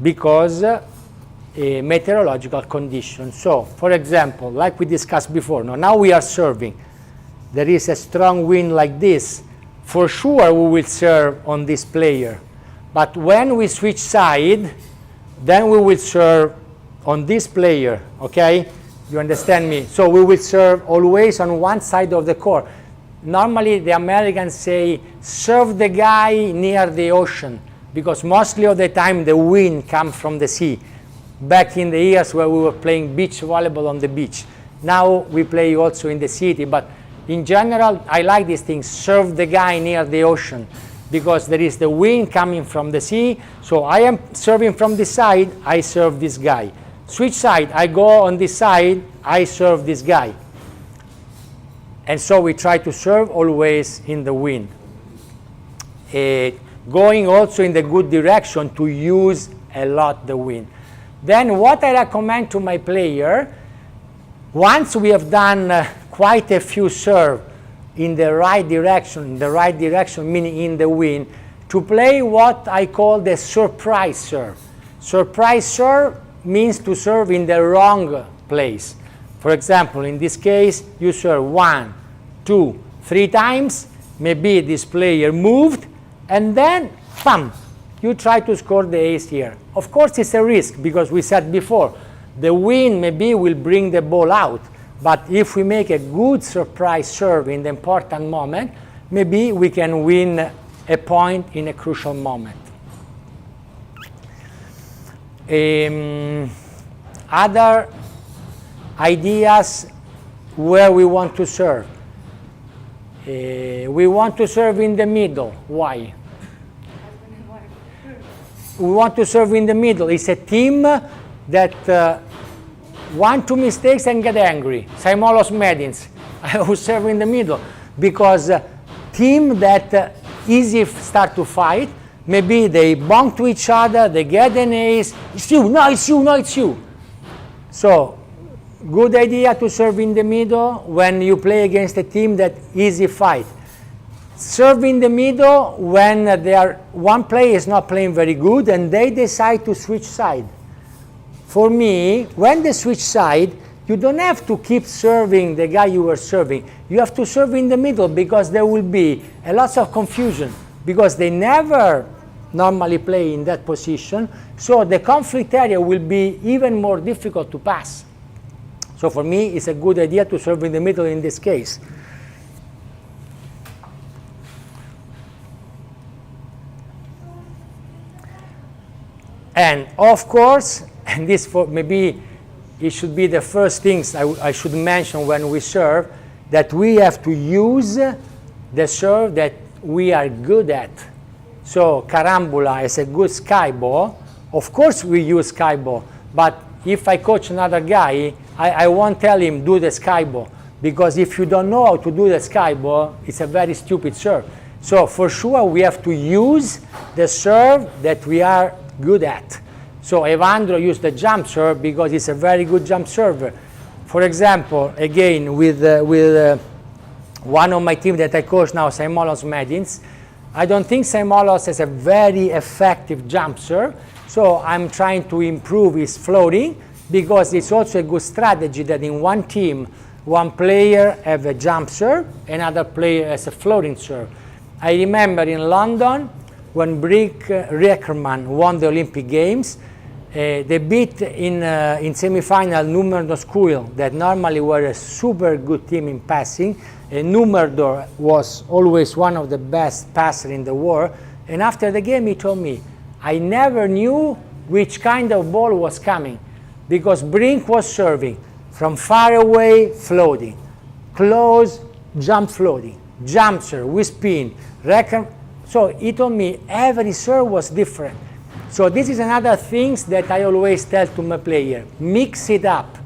because meteorological conditions. So, for example, like we discussed before, now we are serving. There is a strong wind like this. For sure, we will serve on this player. But when we switch side, then we will serve on this player, okay? You understand me? So we will serve always on one side of the court. Normally, the Americans say, serve the guy near the ocean, because mostly of the time the wind comes from the sea. Back in the years where we were playing beach volleyball on the beach. Now we play also in the city, but in general, I like these things. Serve the guy near the ocean, because there is the wind coming from the sea. So I am serving from this side, I serve this guy. Switch side, I go on this side, I serve this guy. And so we try to serve always in the wind. Going also in the good direction to use a lot the wind. Then what I recommend to my player, once we have done quite a few serve in the right direction meaning in the wind, to play what I call the surprise serve. Surprise serve means to serve in the wrong place. For example, in this case, you serve 1, 2, 3 times, maybe this player moved, and then, bam, you try to score the ace here. Of course, it's a risk, because we said before, the wind maybe will bring the ball out, but if we make a good surprise serve in the important moment, maybe we can win a point in a crucial moment. Other ideas where we want to serve. We want to serve in the middle. Why? We want to serve in the middle. It's a team that 1-2 mistakes and get angry. Saimolos Medins. I will serve in the middle because team that easy start to fight. Maybe they bump to each other, they get an ace. It's you, no, it's you, no, it's you. So, good idea to serve in the middle when you play against a team that easy fight. Serve in the middle when one player is not playing very good and they decide to switch side. For me, when they switch side, you don't have to keep serving the guy you were serving. You have to serve in the middle because there will be a lot of confusion because they never normally play in that position. So the conflict area will be even more difficult to pass. So for me, it's a good idea to serve in the middle in this case. And of course, and this for maybe it should be the first things I should mention when we serve, that we have to use the serve that we are good at. So carambola is a good sky ball. Of course we use sky ball, but if I coach another guy, I won't tell him do the sky ball, because if you don't know how to do the sky ball, it's a very stupid serve. So for sure we have to use the serve that we are good at. So Evandro used the jump serve because he's a very good jump server. For example, again with one of my team that I coach now, Saimolos Medins, I don't think Saimolos has a very effective jump serve, so I'm trying to improve his floating, because it's also a good strategy that in one team, one player have a jump serve, another player has a floating serve. I remember in London, when Brick Riekerman won the Olympic Games, they beat in semi-final Numerdor School, that normally were a super good team in passing. Numerdor was always one of the best passers in the world. And after the game, he told me, I never knew which kind of ball was coming, because Brink was serving from far away, floating, close, jump floating, jump serve with spin, so he told me every serve was different. So this is another thing that I always tell to my player, mix it up,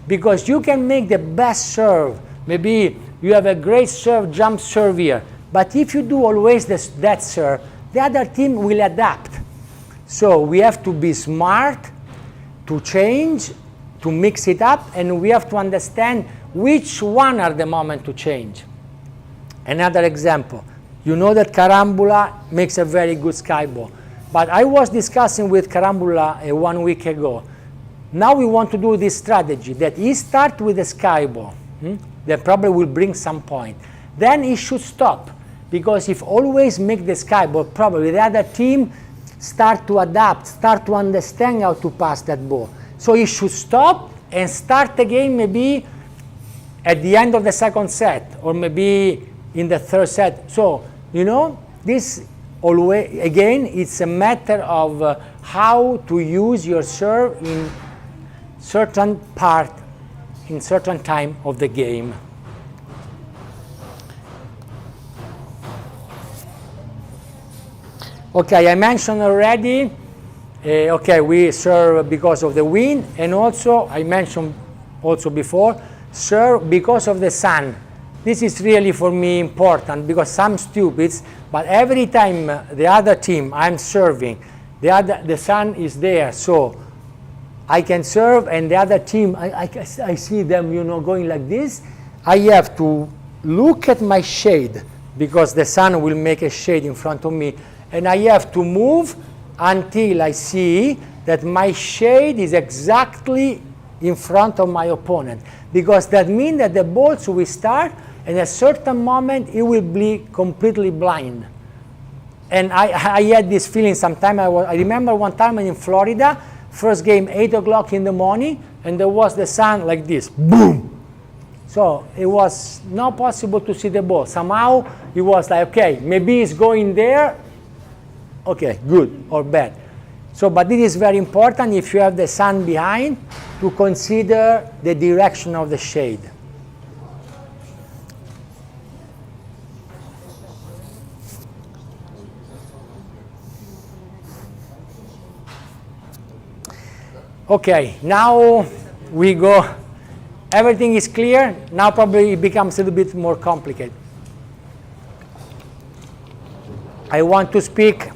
because you can make the best serve. Maybe you have a great serve, jump serve here, but if you do always that serve, the other team will adapt. So we have to be smart to change, to mix it up, and we have to understand which one are the moment to change. Another example, you know that carambola makes a very good sky ball. But I was discussing with Carambola 1 week ago. Now we want to do this strategy that he start with a sky ball. That probably will bring some point. Then he should stop, because if always make the sky ball, probably the other team start to adapt, start to understand how to pass that ball. So he should stop and start again maybe at the end of the second set, or maybe in the third set. So, you know, this always, again, it's a matter of how to use your serve in certain part, in certain time of the game. Okay, I mentioned already, okay, we serve because of the wind, and also, I mentioned also before, serve because of the sun. This is really for me important, because some stupids, but every time the other team I'm serving, the sun is there, so I can serve, and the other team, I see them, you know, going like this. I have to look at my shade, because the sun will make a shade in front of me, and I have to move until I see that my shade is exactly in front of my opponent, because that means that the balls will start, and at a certain moment it will be completely blind. And I had this feeling sometime. I remember one time in Florida, first game 8 o'clock in the morning, and there was the sun like this, boom. So it was not possible to see the ball. Somehow it was like, okay, maybe it's going there, okay, good or bad. So, but it is very important, if you have the sun behind, to consider the direction of the shade. Okay, now we go, everything is clear. Now probably it becomes a little bit more complicated. I want to speak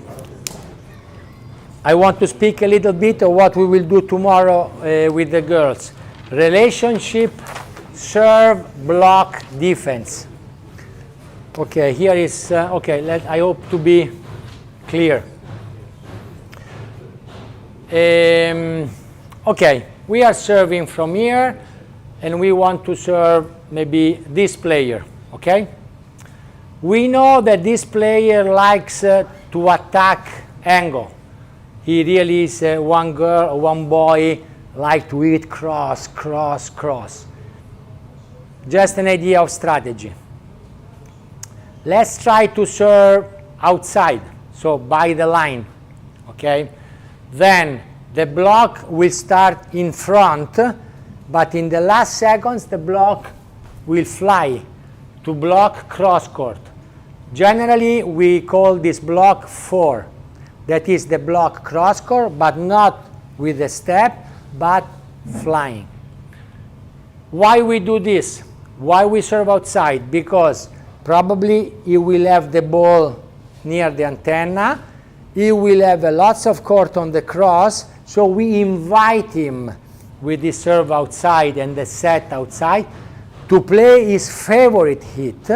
a little bit of what we will do tomorrow with the girls. Relationship, serve, block, defense. Okay, here is, okay, I hope to be clear. Okay, we are serving from here, and we want to serve maybe this player, okay? We know that this player likes to attack angle. He really is one girl or one boy like to hit cross, cross, cross. just an idea of strategy. Let's try to serve outside, so by the line, okay? Then the block will start in front, but in the last seconds the block will fly to block cross court. Generally we call this block 4. That is the block cross court, but not with a step, but flying. Why we do this? Why we serve outside? Because probably he will have the ball near the antenna, he will have lots of court on the cross, so we invite him with the serve outside and the set outside to play his favorite hit,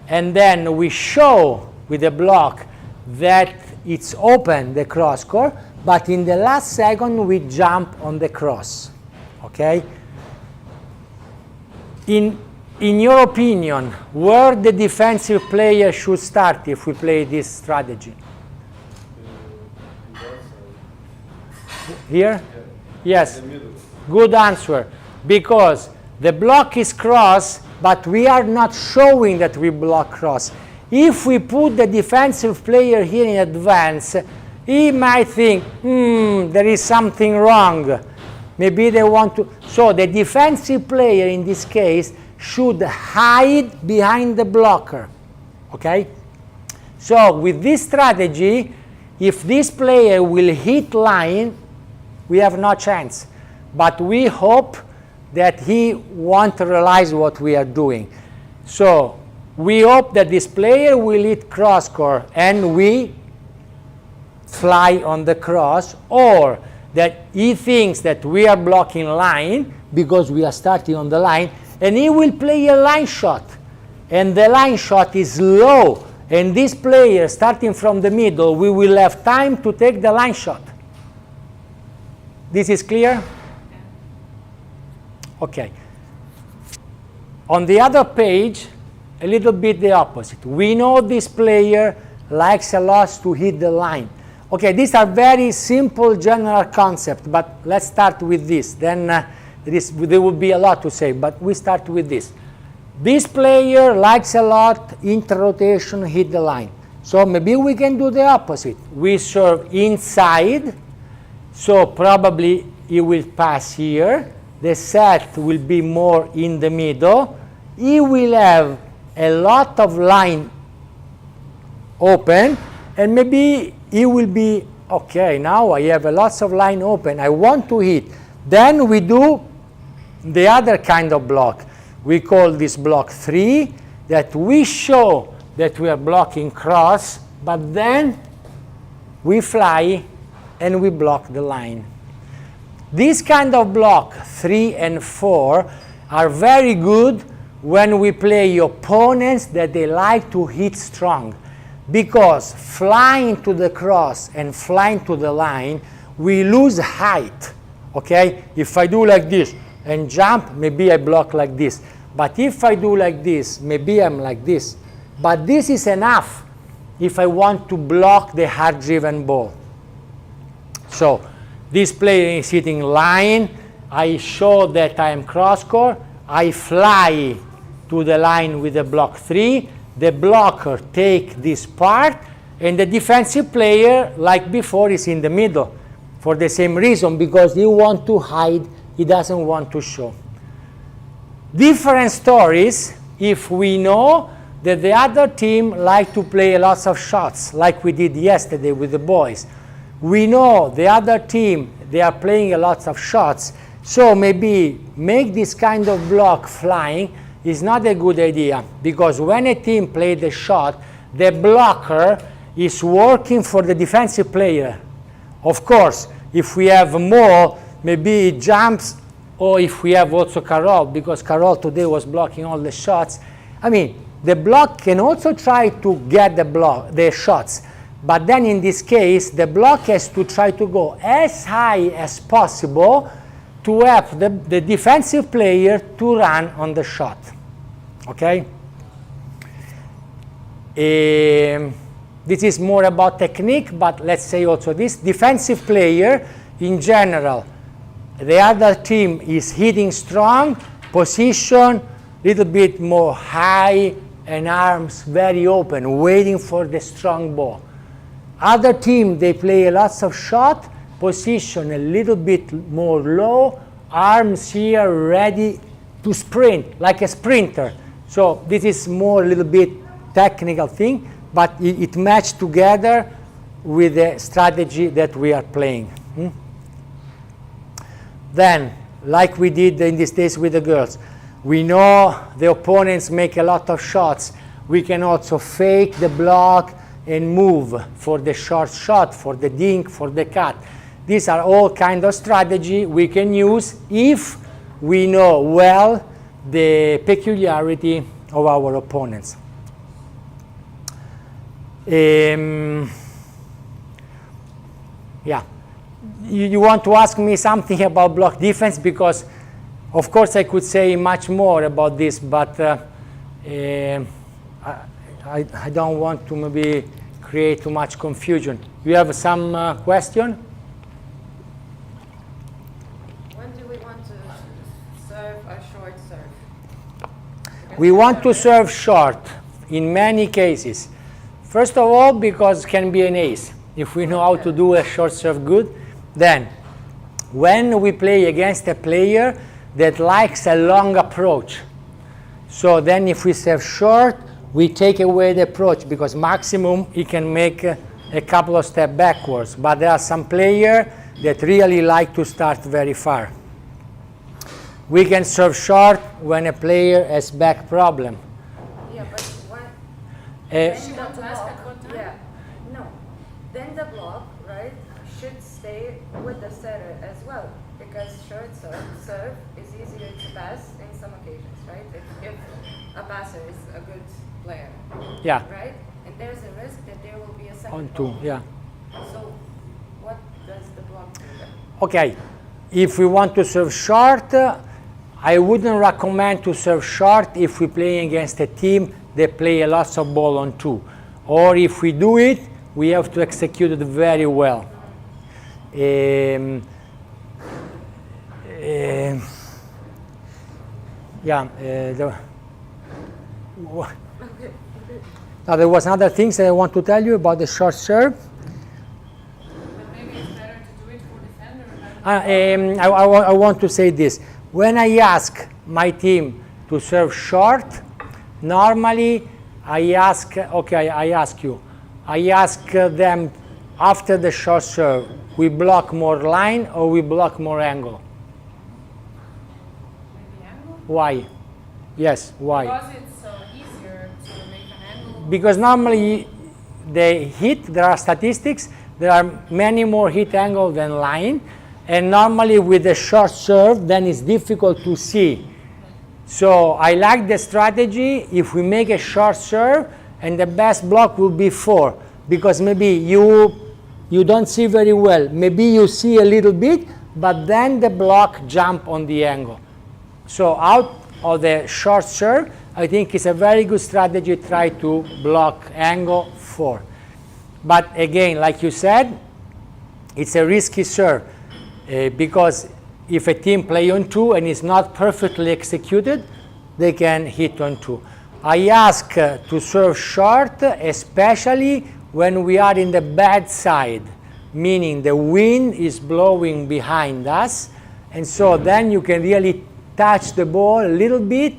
and then we show with the block that it's open, the cross court, but in the last second we jump on the cross, okay? In your opinion, where the defensive player should start if we play this strategy? Here? Yes. Good answer. Because the block is cross, but we are not showing that we block cross. If we put the defensive player here in advance, he might think, there is something wrong. Maybe they want to. So the defensive player in this case should hide behind the blocker. Okay? So with this strategy, if this player will hit line, we have no chance. But we hope that he won't realize what we are doing. So we hope that this player will hit cross court and we fly on the cross, or that he thinks that we are blocking line because we are starting on the line, and he will play a line shot. And the line shot is low, and this player starting from the middle, we will have time to take the line shot. This is clear? Okay. On the other page, a little bit the opposite. We know this player likes a lot to hit the line. Okay, these are very simple general concepts, but let's start with this. Then there will be a lot to say, but we start with this. This player likes a lot inter-rotation, hit the line. So maybe we can do the opposite. We serve inside, so probably he will pass here. The set will be more in the middle. He will have a lot of line open, and maybe he will be, okay, now I have a lots of line open, I want to hit. Then we do the other kind of block. We call this block 3, that we show that we are blocking cross, but then we fly and we block the line. This kind of block 3 and 4 are very good when we play opponents that they like to hit strong. Because flying to the cross and flying to the line, we lose height, okay? If I do like this and jump, maybe I block like this. But if I do like this, maybe I'm like this. But this is enough if I want to block the hard-driven ball. So this player is hitting line. I show that I am cross-court. I fly to the line with the block 3. The blocker take this part, and the defensive player, like before, is in the middle for the same reason, because he wants to hide, he doesn't want to show. Different stories if we know that the other team like to play lots of shots, like we did yesterday with the boys. We know the other team, they are playing a lot of shots, so maybe make this kind of block flying is not a good idea, because when a team plays the shot, the blocker is working for the defensive player. Of course, if we have more, maybe he jumps, or if we have also Carol, because Carol today was blocking all the shots. I mean, the block can also try to get the shots, but then in this case, the block has to try to go as high as possible to help the defensive player to run on the shot. Okay? This is more about technique, but let's say also this. Defensive player, in general, the other team is hitting strong, position, little bit more high and arms very open, waiting for the strong ball. Other team, they play lots of shot, position a little bit more low, arms here ready to sprint, like a sprinter. So this is more a little bit technical thing, but it matches together with the strategy that we are playing. Then, like we did in this case with the girls, we know the opponents make a lot of shots. We can also fake the block and move for the short shot, for the dink, for the cut. These are all kind of strategy we can use if we know well the peculiarity of our opponents. Yeah, you want to ask me something about block defense, because of course I could say much more about this, but I don't want to maybe create too much confusion. You have some question? When do we want to serve a short serve? We want to serve short in many cases. First of all, because it can be an ace. If we know how to do a short serve good, then when we play against a player that likes a long approach, so then if we serve short, we take away the approach, because maximum he can make a couple of steps backwards. But there are some players that really like to start very far. We can serve short when a player has back problem. Yeah, but when Uh, She wants to ask at what time? yeah, no, then the block, right, should stay with the setter as well, because short serve is easier to pass in some occasions, right? If a passer is a good player, yeah, right? And there's a risk that there will be a second on two, ball. yeah. So what does the block do then? Okay, if we want to serve short, I wouldn't recommend to serve short if we're playing against a team that play a lot of ball on two. Or if we do it, we have to execute it very well. Now there was another thing that I want to tell you about the short serve. But maybe it's better to do it for defender I want to say this. When I ask my team to serve short, normally I ask them after the short serve, we block more line or we block more angle? maybe angle. Why? Yes, why? Because it's easier to make an angle. Because normally the hit, there are statistics, there are many more hit angle than line, and normally with the short serve then it's difficult to see. So I like the strategy if we make a short serve and the best block will be 4, because maybe you don't see very well, maybe you see a little bit, but then the block jump on the angle. So out of the short serve, I think it's a very good strategy to try to block angle 4. But again, like you said, it's a risky serve because if a team play on 2 and is not perfectly executed, they can hit on 2. I ask to serve short, especially when we are in the bad side, meaning the wind is blowing behind us, and so then you can really touch the ball a little bit,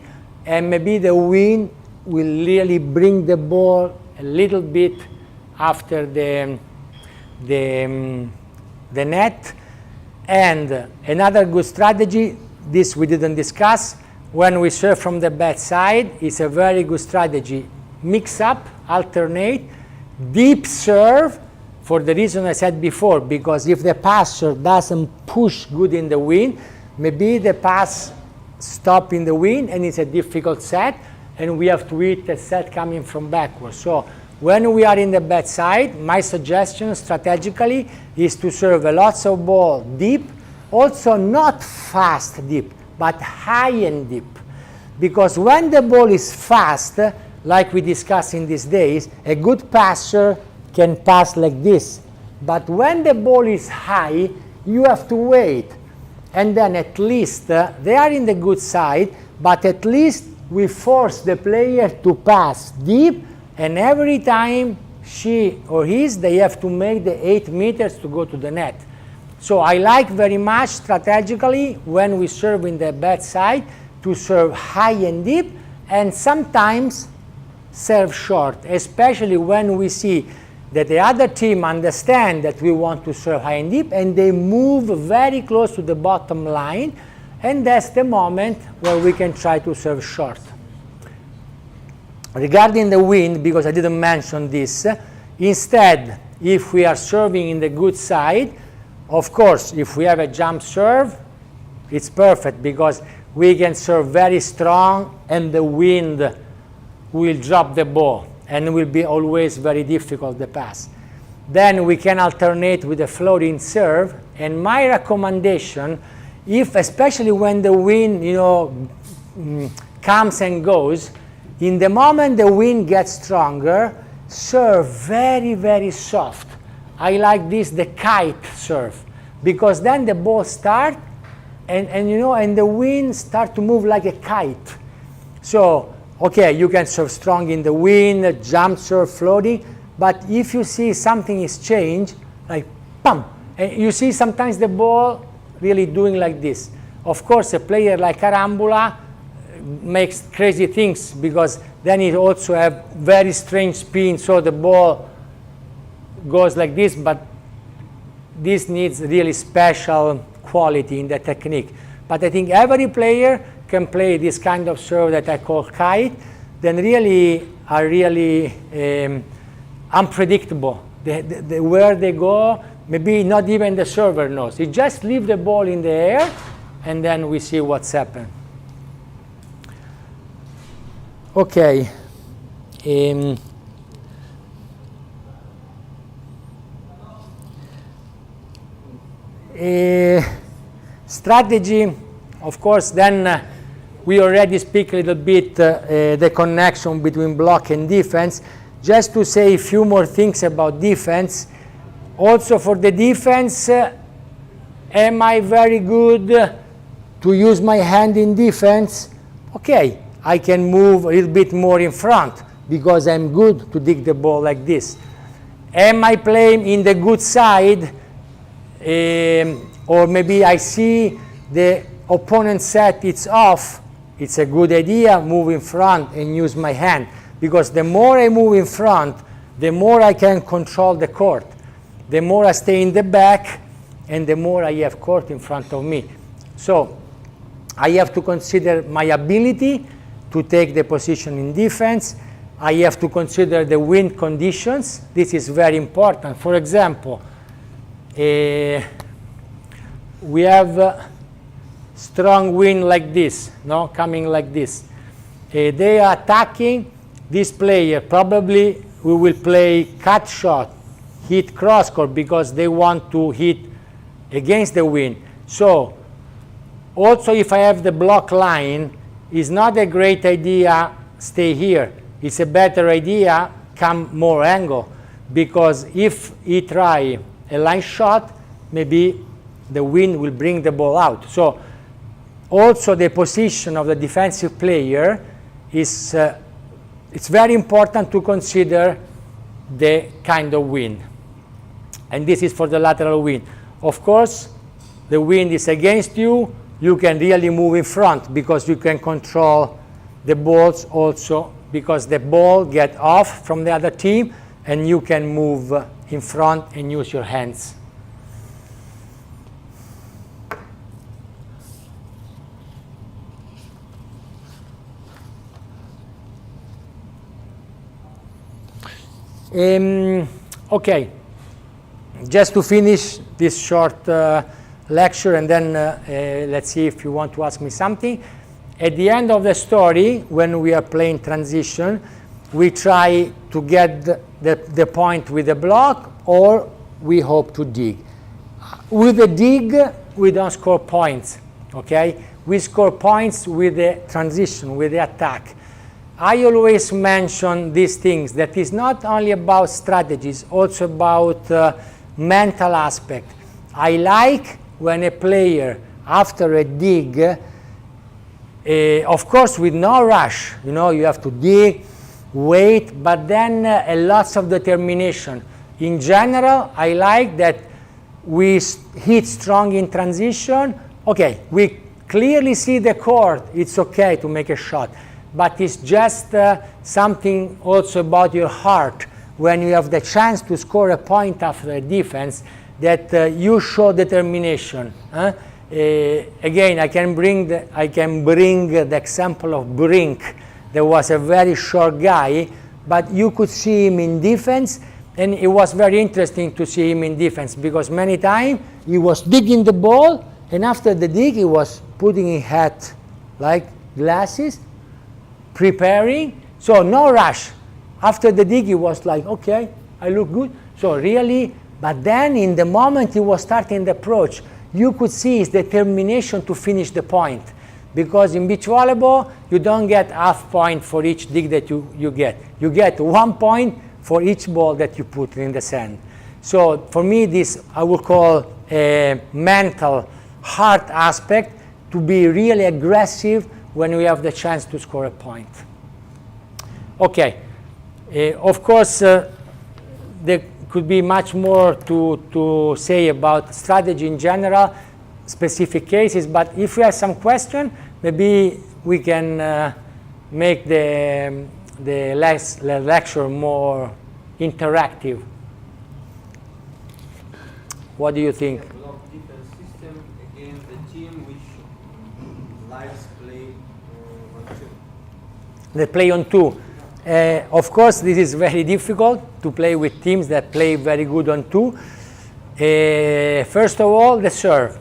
and maybe the wind will really bring the ball a little bit after the net. And another good strategy, this we didn't discuss, when we serve from the bad side, it's a very good strategy. Mix up, alternate, deep serve, for the reason I said before, because if the passer doesn't push good in the wind, maybe the pass stop in the wind and it's a difficult set, and we have to hit a set coming from backwards. So when we are in the bad side, my suggestion strategically is to serve a lots of ball deep, also not fast deep, but high and deep. Because when the ball is fast, like we discussed in these days, a good passer can pass like this. But when the ball is high, you have to wait. And then at least they are in the good side, but at least we force the player to pass deep, and every time she or they have to make the 8 meters to go to the net. So I like very much strategically when we serve in the bad side to serve high and deep, and sometimes serve short, especially when we see that the other team understand that we want to serve high and deep, and they move very close to the bottom line, and that's the moment where we can try to serve short. Regarding the wind, because I didn't mention this, instead, if we are serving in the good side, of course, if we have a jump serve, it's perfect because we can serve very strong and the wind will drop the ball and it will be always very difficult to pass. Then we can alternate with a floating serve, and my recommendation, especially when the wind comes and goes, in the moment the wind gets stronger, serve very, very soft. I like this, the kite serve, because then the ball starts and the wind starts to move like a kite. So, okay, you can serve strong in the wind, jump serve, floating, but if you see something is changed, like pum, and you see sometimes the ball really doing like this. Of course, a player like Carambola makes crazy things because then he also have very strange spin, so the ball goes like this, but this needs really special quality in the technique. But I think every player can play this kind of serve that I call kite, then really are really unpredictable. Where they go, maybe not even the server knows. You just leave the ball in the air, and then we see what's happened. Okay. Strategy, of course, then we already speak a little bit the connection between block and defense. Just to say a few more things about defense. Also for the defense, am I very good to use my hand in defense? Okay, I can move a little bit more in front because I'm good to dig the ball like this. Am I playing in the good side? Or maybe I see the opponent set it's off. It's a good idea, move in front and use my hand. Because the more I move in front, the more I can control the court. The more I stay in the back, and the more I have court in front of me. So I have to consider my ability to take the position in defense. I have to consider the wind conditions. This is very important. For example, we have strong wind like this, no, coming like this. They are attacking this player. Probably we will play cut shot, hit cross court because they want to hit against the wind. So also if I have the block line, it's not a great idea stay here. It's a better idea come more angle, because if he try a line shot, maybe the wind will bring the ball out. So also the position of the defensive player is it's very important to consider the kind of wind. And this is for the lateral wind. Of course, the wind is against you. You can really move in front because you can control the balls also, because the ball get off from the other team and you can move in front and use your hands. Okay, just to finish this short lecture, and then let's see if you want to ask me something. At the end of the story, when we are playing transition, we try to get the point with the block, or we hope to dig. With the dig, we don't score points, okay? We score points with the transition, with the attack. I always mention these things, that is not only about strategies, also about mental aspect. I like when a player, after a dig, Of course, with no rush, you know, you have to dig, wait, but then a lots of determination. In general, I like that we hit strong in transition. Okay, we clearly see the court, it's okay to make a shot, but it's just something also about your heart when you have the chance to score a point after a defense that you show determination. Again, I can bring the example of Brink. There was a very short guy, but you could see him in defense, and it was very interesting to see him in defense because many times he was digging the ball, and after the dig he was putting in hat like glasses, preparing. So no rush. After the dig he was like, okay, I look good. So really, but then in the moment he was starting the approach, you could see his determination to finish the point. Because in beach volleyball, you don't get half point for each dig that you get. You get 1 point for each ball that you put in the sand. So for me, this I would call a mental heart aspect to be really aggressive when we have the chance to score a point. Okay, of course, there could be much more to say about strategy in general, specific cases, but if you have some question, maybe we can make the lecture more interactive. What do you think? Block defense system against the team which likes play on two. They play on two. Of course, this is very difficult to play with teams that play very good on two. First of all, the serve.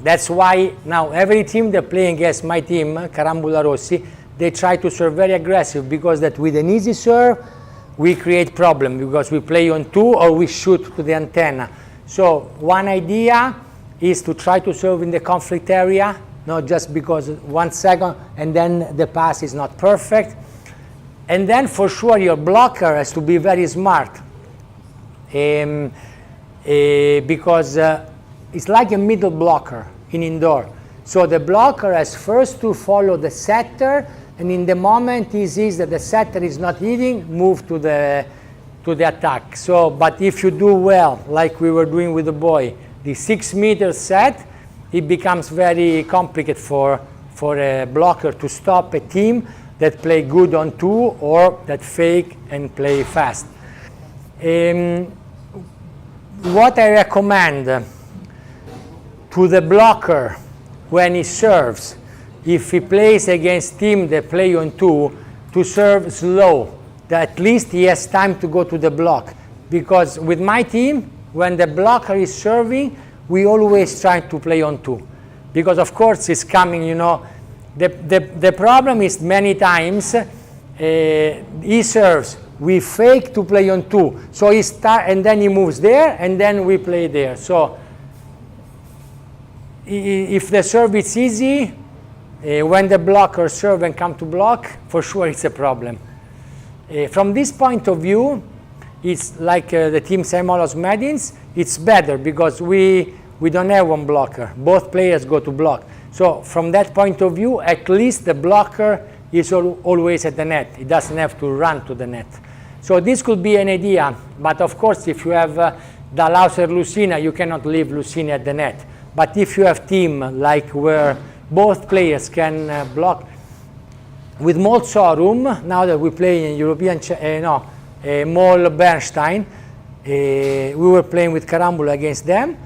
That's why now every team that playing against my team, Carambula Rossi, they try to serve very aggressive because that with an easy serve, we create problem because we play on two or we shoot to the antenna. So one idea is to try to serve in the conflict area, not just because 1 second and then the pass is not perfect. And then for sure your blocker has to be very smart because it's like a middle blocker in indoor. So the blocker has first to follow the setter, and in the moment he sees that the setter is not hitting, move to the attack. So, but if you do well, like we were doing with the boy, the 6 meter set, it becomes very complicated for a blocker to stop a team that play good on two or that fake and play fast. What I recommend to the blocker when he serves, if he plays against team that play on two, to serve slow, that at least he has time to go to the block. Because with my team, when the blocker is serving, we always try to play on two. Because of course it's coming, you know, the problem is many times he serves, we fake to play on two. So he start and then he moves there and then we play there. So if the serve is easy, when the blocker serve and come to block, for sure it's a problem. From this point of view, it's like the team Saimolos Medins, it's better because we don't have one blocker. Both players go to block. So from that point of view, at least the blocker is always at the net. It doesn't have to run to the net. So this could be an idea. But of course, if you have Dallaus or Lucina, you cannot leave Lucina at the net. But if you have team like where both players can block, with Molt Sorum, now that we play in European, Mol Bernstein, we were playing with Carambula against them,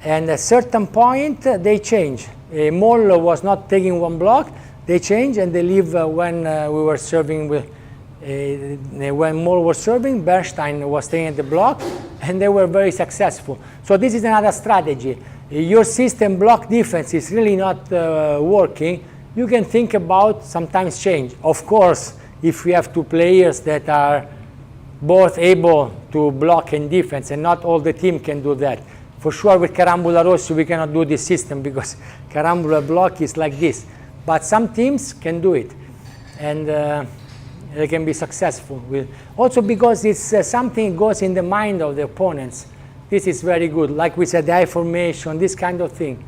and at a certain point they change. Mol was not taking one block, they change and they leave when we were serving with, when Mol was serving, Bernstein was staying at the block, and they were very successful. So this is another strategy. Your system block defense is really not working, you can think about sometimes change. Of course, if we have two players that are both able to block and defense, and not all the team can do that. For sure with Carambula Rossi we cannot do this system because Carambula block is like this. But some teams can do it, and they can be successful. Also because it's something goes in the mind of the opponents. This is very good. Like we said, the I formation, this kind of thing.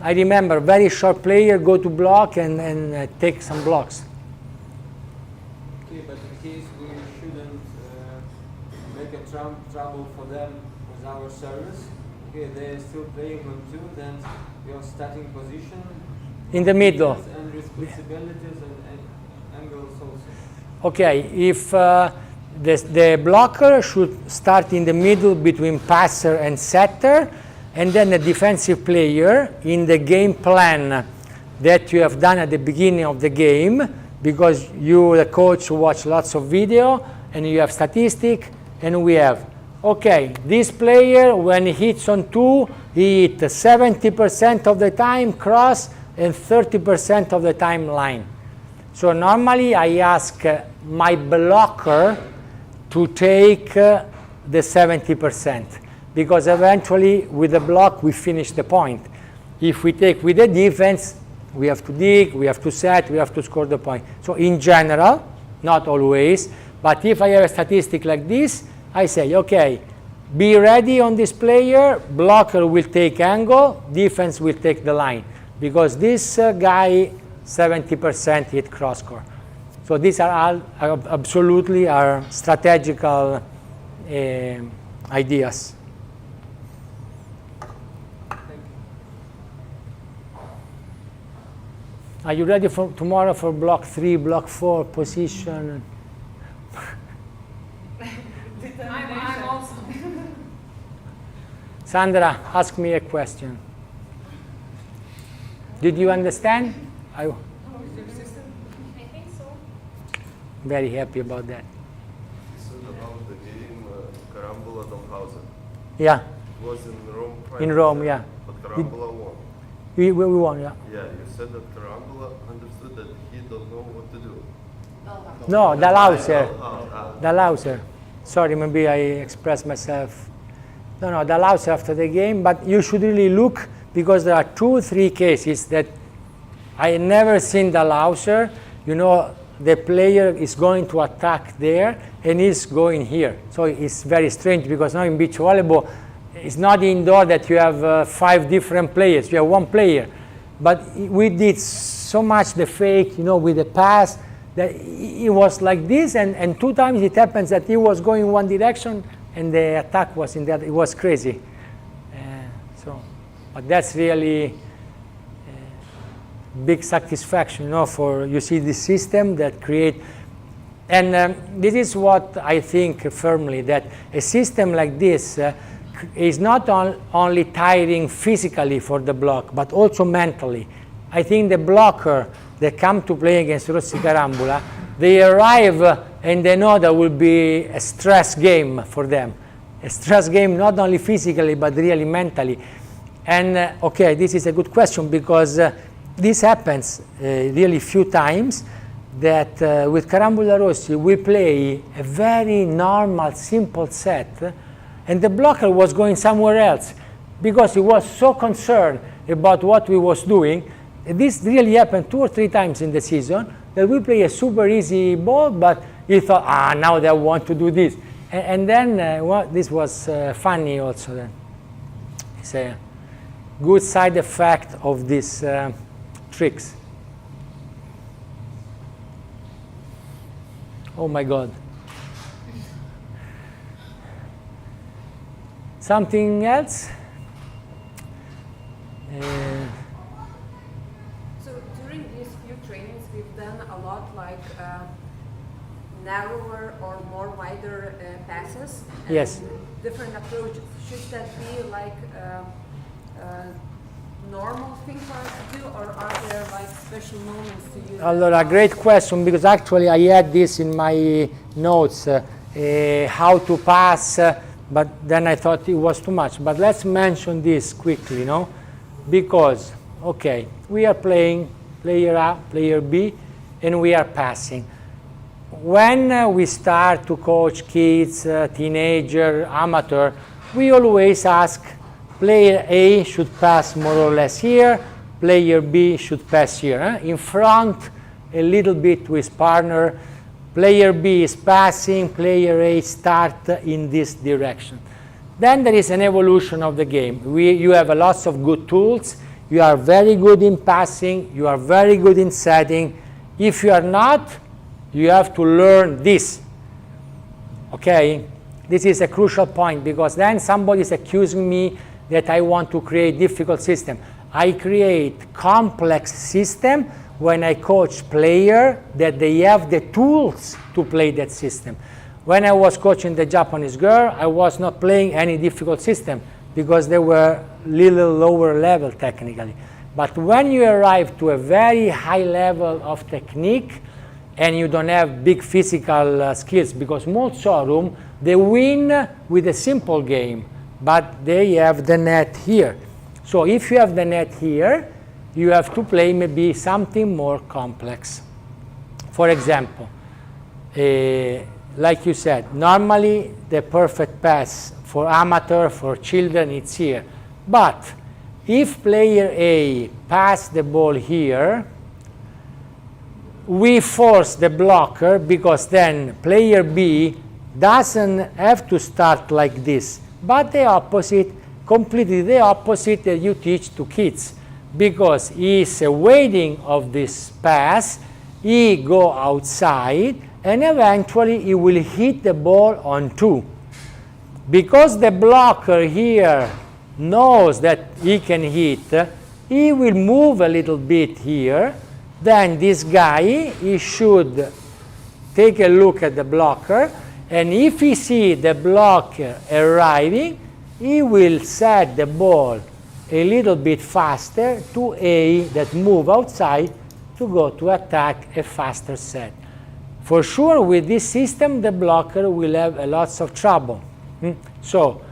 I remember very short player go to block and take some blocks. Okay, but in case we shouldn't make a trouble for them with our service, okay, they're still playing on 2, then your starting position In the middle. and responsibilities and angles also. Okay, if the blocker should start in the middle between passer and setter, and then the defensive player in the game plan that you have done at the beginning of the game, because you, the coach, watch lots of video and you have statistic, and we have, okay, this player when he hits on 2, he hit 70% of the time cross and 30% of the time line. So normally I ask my blocker to take the 70%, because eventually with the block we finish the point. If we take with the defense, we have to dig, we have to set, we have to score the point. So in general, not always, but if I have a statistic like this, I say, okay, be ready on this player, blocker will take angle, defense will take the line, because this guy 70% hit cross score. So these are all absolutely our strategical ideas. Are you ready for tomorrow for block 3, block 4 position? I'm also. Sandra, ask me a question. Did you understand? I think so. Very happy about that. This is about the game Carambola Dalhausen. Yeah, It was in Rome. in Rome, yeah. But Carambola won. We won, yeah. Yeah, you said that Carambola understood that he don't know what to do. No, Dalhauser. Ah, Dalhauser. Sorry, maybe I expressed myself. No, Dalhauser after the game, but you should really look, because there are 2, 3 cases that I never seen Dalhauser. You know, the player is going to attack there and is going here. So it's very strange, because now in beach volleyball, it's not indoor that you have 5 different players. You have 1 player. But we did so much the fake, you know, with the pass, that it was like this, and 2 times it happens that he was going one direction and the attack was in that. It was crazy. But that's really big satisfaction, you know, for you see this system that create, and this is what I think firmly, that a system like this is not only tiring physically for the block, but also mentally. I think the blocker that come to play against Rossi Carambola, they arrive and they know there will be a stress game for them. A stress game not only physically, but really mentally. And okay, this is a good question, because this happens really few times, that with Carambola Rossi we play a very normal, simple set, and the blocker was going somewhere else, because he was so concerned about what we was doing. This really happened 2 or 3 times in the season, that we play a super easy ball, but he thought, now they want to do this. And then this was funny also. Then it's a good side effect of these tricks. Oh my God. Something else? So during these few trainings, we've done a lot like narrower or more wider passes. And Yes. different approaches. Should that be like normal thing for us to do, or are there like special moments to use? Allora, great question, because actually I had this in my notes, how to pass, but then I thought it was too much. But let's mention this quickly, no? Because, okay, we are playing player A, player B, and we are passing. When we start to coach kids, teenager, amateur, we always ask, player A should pass more or less here, player B should pass here. In front, a little bit to his partner. Player B is passing, player A start in this direction. Then there is an evolution of the game. You have lots of good tools. you are very good in passing, you are very good in setting. If you are not, you have to learn this. Okay? This is a crucial point, because then somebody is accusing me that I want to create difficult system. I create complex system when I coach player that they have the tools to play that system. When I was coaching the Japanese girl, I was not playing any difficult system because they were little lower level technically. But when you arrive to a very high level of technique and you don't have big physical skills, because most showroom, they win with a simple game, but they have the net here. So if you have the net here, you have to play maybe something more complex. For example, like you said, normally the perfect pass for amateur, for children, it's here. But if player A pass the ball here, we force the blocker, because then player B doesn't have to start like this, but the opposite, completely the opposite that you teach to kids, because he is awaiting of this pass, he go outside, and eventually he will hit the ball on 2. Because the blocker here knows that he can hit, he will move a little bit here. Then this guy, he should take a look at the blocker, and if he see the blocker arriving, he will set the ball a little bit faster to A that move outside to go to attack a faster set. For sure, with this system, the blocker will have lots of trouble. So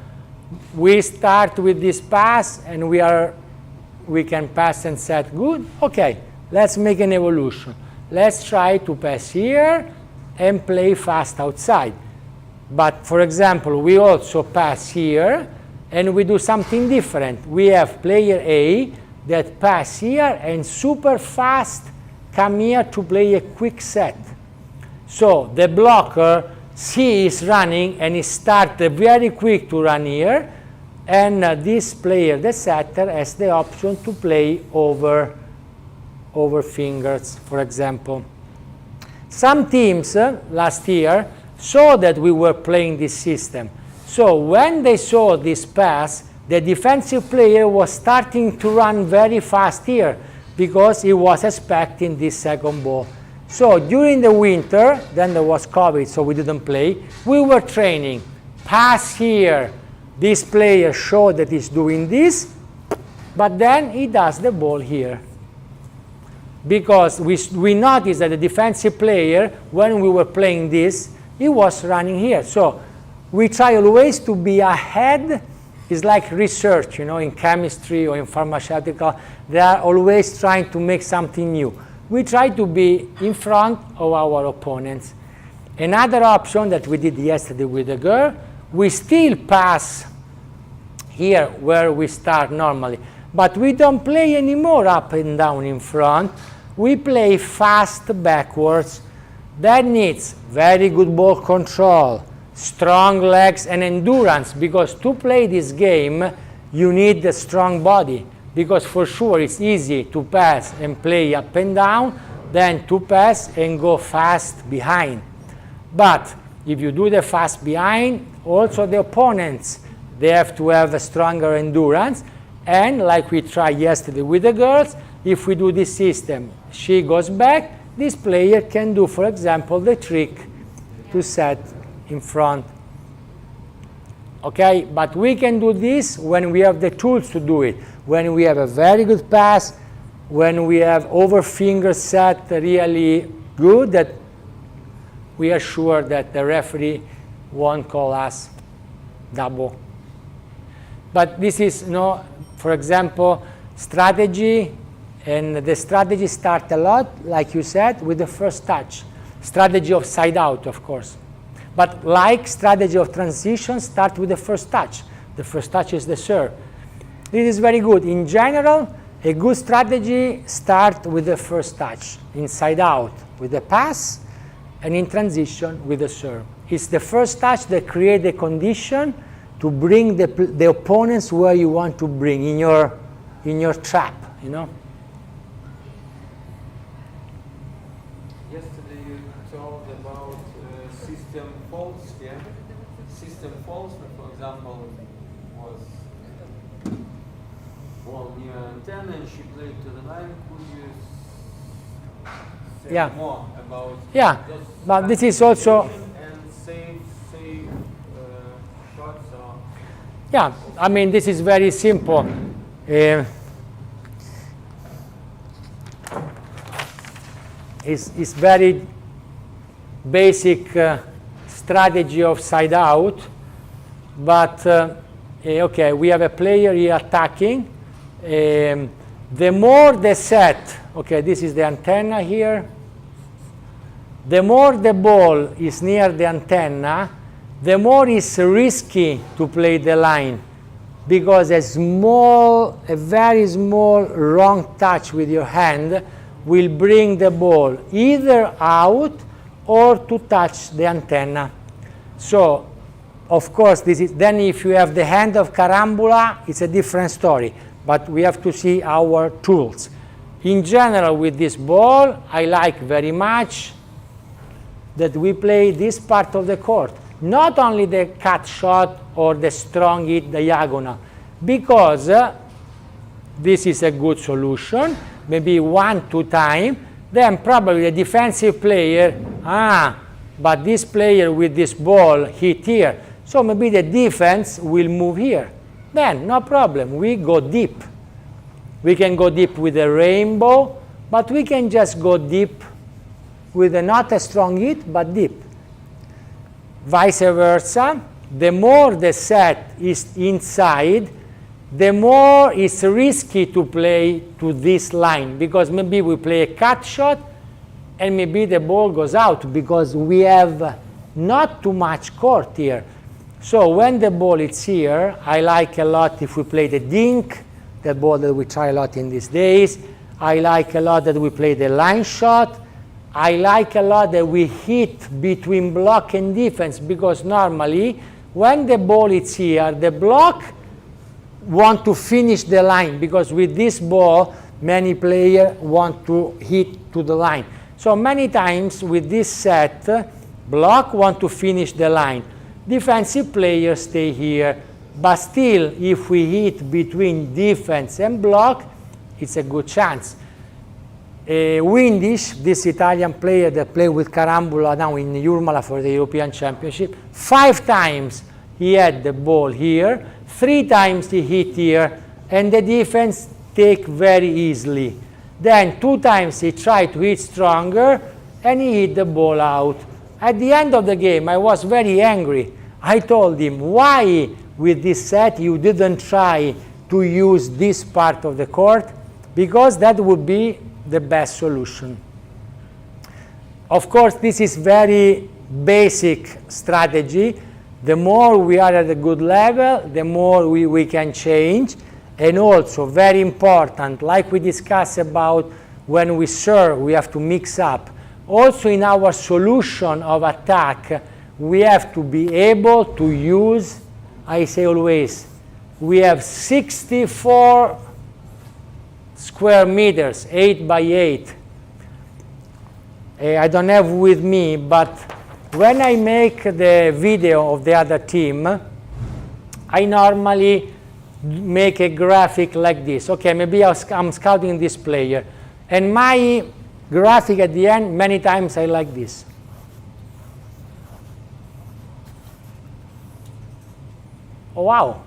we start with this pass, and we can pass and set good. Okay, let's make an evolution. Let's try to pass here and play fast outside. But for example, we also pass here, and we do something different. We have player A that pass here and super fast come here to play a quick set. So the blocker sees running and he starts very quick to run here, and this player, the setter, has the option to play over fingers, for example. Some teams last year saw that we were playing this system. So when they saw this pass, the defensive player was starting to run very fast here because he was expecting this second ball. So during the winter, then there was COVID, so we didn't play. We were training. Pass here. This player showed that he's doing this, but then he does the ball here. Because we noticed that the defensive player, when we were playing this, he was running here. So we try always to be ahead. It's like research, you know, in chemistry or in pharmaceutical. They are always trying to make something new. We try to be in front of our opponents. Another option that we did yesterday with the girl, we still pass here where we start normally, but we don't play anymore up and down in front. We play fast backwards. That needs very good ball control, strong legs and endurance, because to play this game you need a strong body, because for sure it's easy to pass and play up and down than to pass and go fast behind. But if you do the fast behind, also the opponents, they have to have a stronger endurance. And like we tried yesterday with the girls, if we do this system, she goes back, this player can do, for example, the trick to set in front. Okay, but we can do this when we have the tools to do it. When we have a very good pass, when we have over finger set really good, that we are sure that the referee won't call us double. But this is, for example, strategy, and the strategy start a lot, like you said, with the first touch. Strategy of side out, of course. But like strategy of transition, start with the first touch. The first touch is the serve. This is very good. In general, a good strategy starts with the first touch. Inside out with the pass, and in transition with the serve. It's the first touch that creates the condition to bring the opponents where you want to bring, in your trap, you know. Yesterday you talked about system faults, yeah? System faults, for example, was ball near antenna and she played to the line. Could you say Yeah. more about Yeah, those but this is also, and save shots or yeah, I mean, this is very simple. It's very basic strategy of side out, but okay, we have a player here attacking. The more the set, okay, this is the antenna here. The more the ball is near the antenna, the more it's risky to play the line, because a very small wrong touch with your hand will bring the ball either out or to touch the antenna. So, of course, then if you have the hand of carambola, it's a different story, but we have to see our tools. In general, with this ball, I like very much that we play this part of the court, not only the cut shot or the strong hit diagonal, because this is a good solution, maybe 1-2 times, then probably the defensive player, but this player with this ball hit here, so maybe the defense will move here. Then, no problem, we go deep. We can go deep with a rainbow, but we can just go deep with not a strong hit, but deep. Vice versa, the more the set is inside, the more it's risky to play to this line, because maybe we play a cut shot and maybe the ball goes out because we have not too much court here. So when the ball is here, I like a lot if we play the dink, the ball that we try a lot in these days. I like a lot that we play the line shot. I like a lot that we hit between block and defense, because normally when the ball is here, the block want to finish the line, because with this ball many players want to hit to the line. So many times with this set, block want to finish the line. Defensive players stay here, but still if we hit between defense and block, it's a good chance. Windish, this Italian player that played with Carambola now in Jurmala for the European Championship, 5 times he had the ball here, 3 times he hit here, and the defense take very easily. Then 2 times he tried to hit stronger, and he hit the ball out. At the end of the game, I was very angry. I told him, why with this set you didn't try to use this part of the court? Because that would be the best solution. Of course, this is very basic strategy. The more we are at a good level, the more we can change. And also, very important, like we discussed about when we serve, we have to mix up. Also in our solution of attack, we have to be able to use, I say always, we have 64 square meters, 8 by 8. I don't have with me, but when I make the video of the other team, I normally make a graphic like this. Okay, maybe I'm scouting this player, and my graphic at the end, many times I like this. Oh, wow.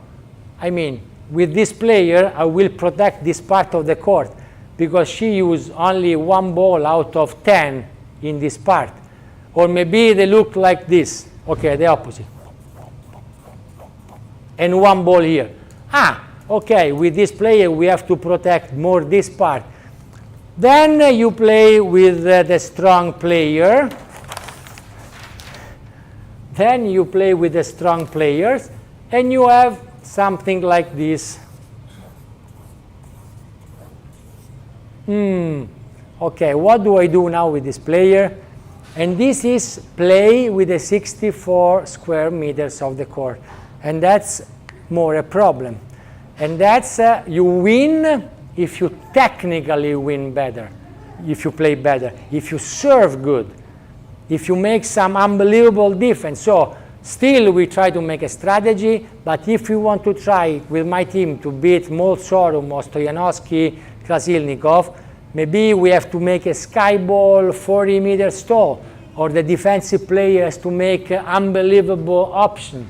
I mean, with this player, I will protect this part of the court, because she used only 1 ball out of 10 in this part. Or maybe they look like this. Okay, the opposite. And 1 ball here. Okay, with this player, we have to protect more this part. Then you play with the strong player. Then you play with the strong players, and you have something like this. Okay, what do I do now with this player? And this is play with the 64 square meters of the court. And that's more a problem. And that's, you win if you technically win better, if you play better, if you serve good, if you make some unbelievable defense. So still we try to make a strategy, but if we want to try with my team to beat Molsorum or Stoyanovsky, Krasilnikov, maybe we have to make a sky ball 40 meters tall, or the defensive player has to make an unbelievable option.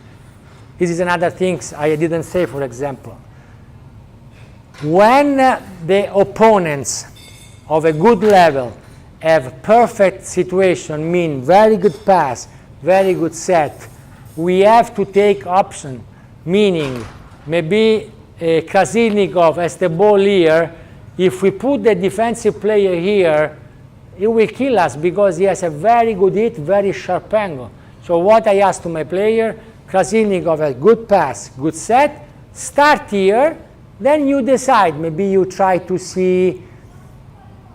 This is another thing I didn't say, for example. When the opponents of a good level have perfect situation, mean very good pass, very good set, we have to take option, meaning maybe Krasilnikov has the ball here. If we put the defensive player here, he will kill us because he has a very good hit, very sharp angle. So what I ask to my player, Krasilnikov has good pass, good set, start here, then you decide. Maybe you try to see,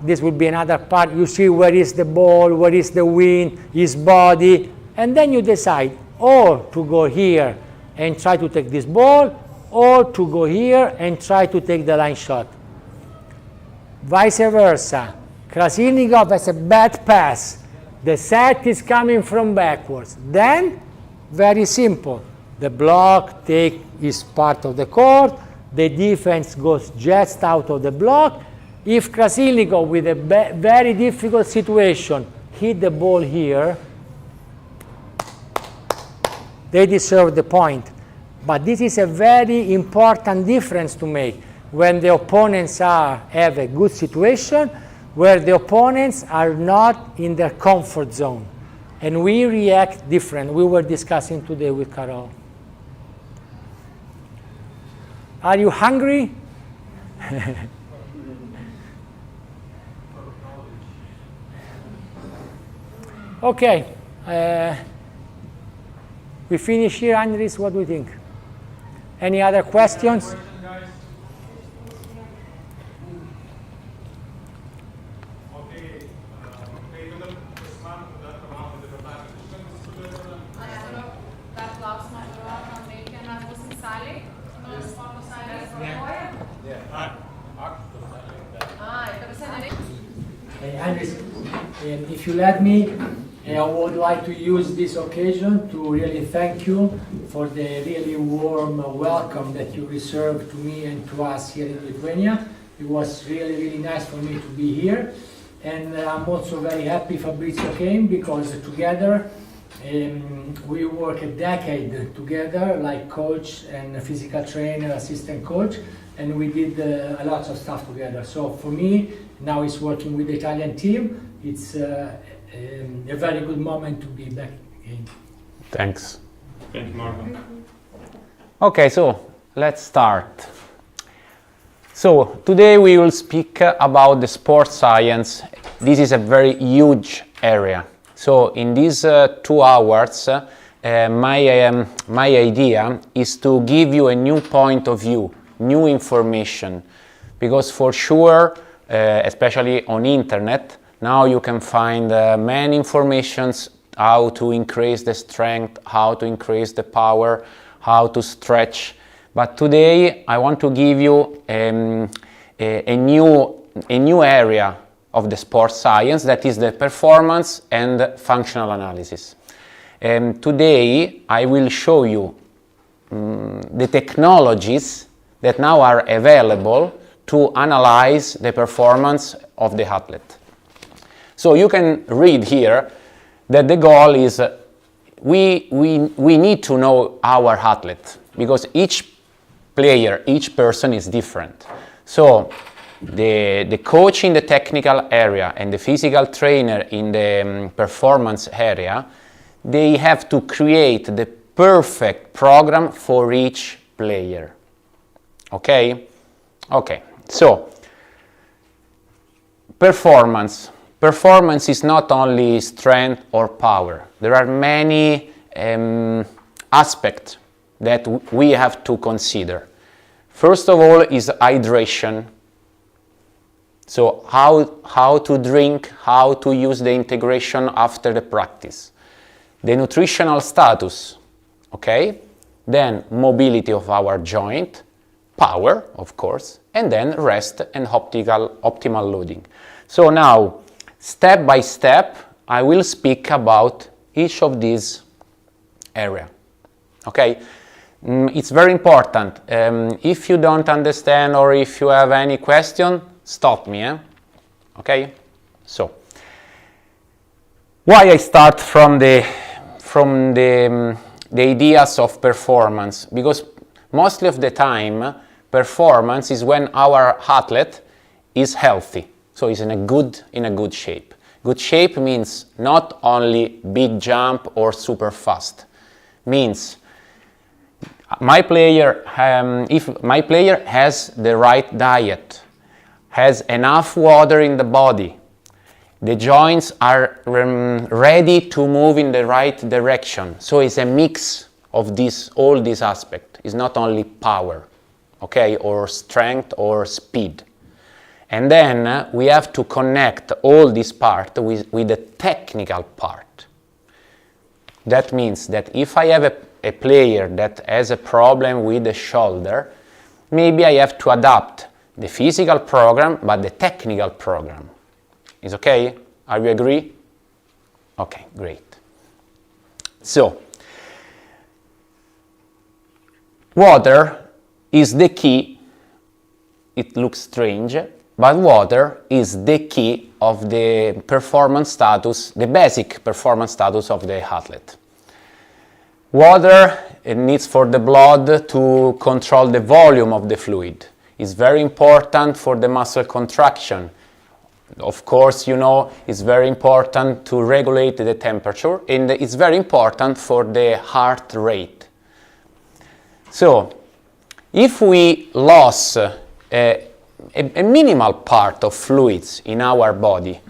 this would be another part, you see where is the ball, where is the wind, his body, and then you decide or to go here and try to take this ball, or to go here and try to take the line shot. Vice versa. Krasilnikov has a bad pass. The set is coming from backwards. Then, very simple. The block is part of the court. The defense goes just out of the block. If Krasilnikov, with a very difficult situation, hit the ball here, they deserve the point. But this is a very important difference to make when the opponents have a good situation, where the opponents are not in their comfort zone. And we react different. We were discussing today with Carol. Are you hungry? Okay. We finish here, Andres. What do you think? Any other questions? Andres, if you let me, I would like to use this occasion to really thank you for the really warm welcome that you reserved to me and to us here in Lithuania. It was really, really nice for me to be here. And I'm also very happy Fabrizio came, because together we work a decade together, like coach and physical trainer, assistant coach, and we did a lot of stuff together. So for me, now he's working with the Italian team. It's a very good moment to be back again. Thanks. Thank you, Marco. Okay, so let's start. So today we will speak about the sports science. This is a very huge area. So in these 2 hours, my idea is to give you a new point of view, new information, because for sure, especially on internet, now you can find many informations, how to increase the strength, how to increase the power, how to stretch. But today I want to give you a new area of the sports science, that is the performance and functional analysis. Today I will show you the technologies that now are available to analyze the performance of the athlete. So you can read here that the goal is we need to know our athlete, because each player, each person is different. So the coach in the technical area and the physical trainer in the performance area, they have to create the perfect program for each player. Okay? Okay, so performance. Performance is not only strength or power. There are many aspects that we have to consider. First of all is hydration. So how to drink, how to use the integration after the practice. The nutritional status, okay? Then mobility of our joint, power, of course, and then rest and optimal loading. So now, step by step, I will speak about each of these areas. Okay? It's very important. If you don't understand or if you have any question, stop me. Okay? So, why I start from the ideas of performance? Because mostly of the time, performance is when our athlete is healthy, so is in a good shape. Good shape means not only big jump or super fast. Means my player, if my player has the right diet, has enough water in the body, the joints are ready to move in the right direction. So it's a mix of all these aspects. It's not only power, okay, or strength or speed. And then we have to connect all this part with the technical part. That means that if I have a player that has a problem with the shoulder, maybe I have to adapt the physical program, but the technical program. Is okay? Are you agree? Okay, great. So, water is the key. It looks strange, but water is the key of the performance status, the basic performance status of the athlete. Water needs for the blood to control the volume of the fluid. It's very important for the muscle contraction. Of course, you know, it's very important to regulate the temperature, and it's very important for the heart rate. So, if we lose a minimal part of fluids in our body,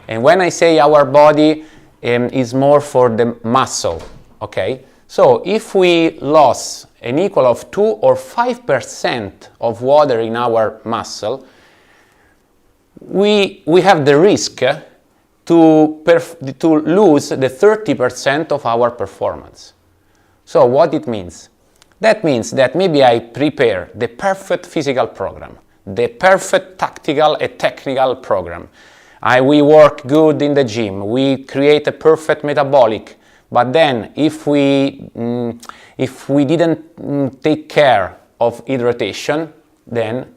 and when I say our body, is more for the muscle, okay? So, if we lose an equal of 2 or 5% of water in our muscle, we have the risk to lose the 30% of our performance. So what it means? That means that maybe I prepare the perfect physical program, the perfect tactical and technical program. We work good in the gym, we create a perfect metabolic, but then if we didn't take care of hydration, then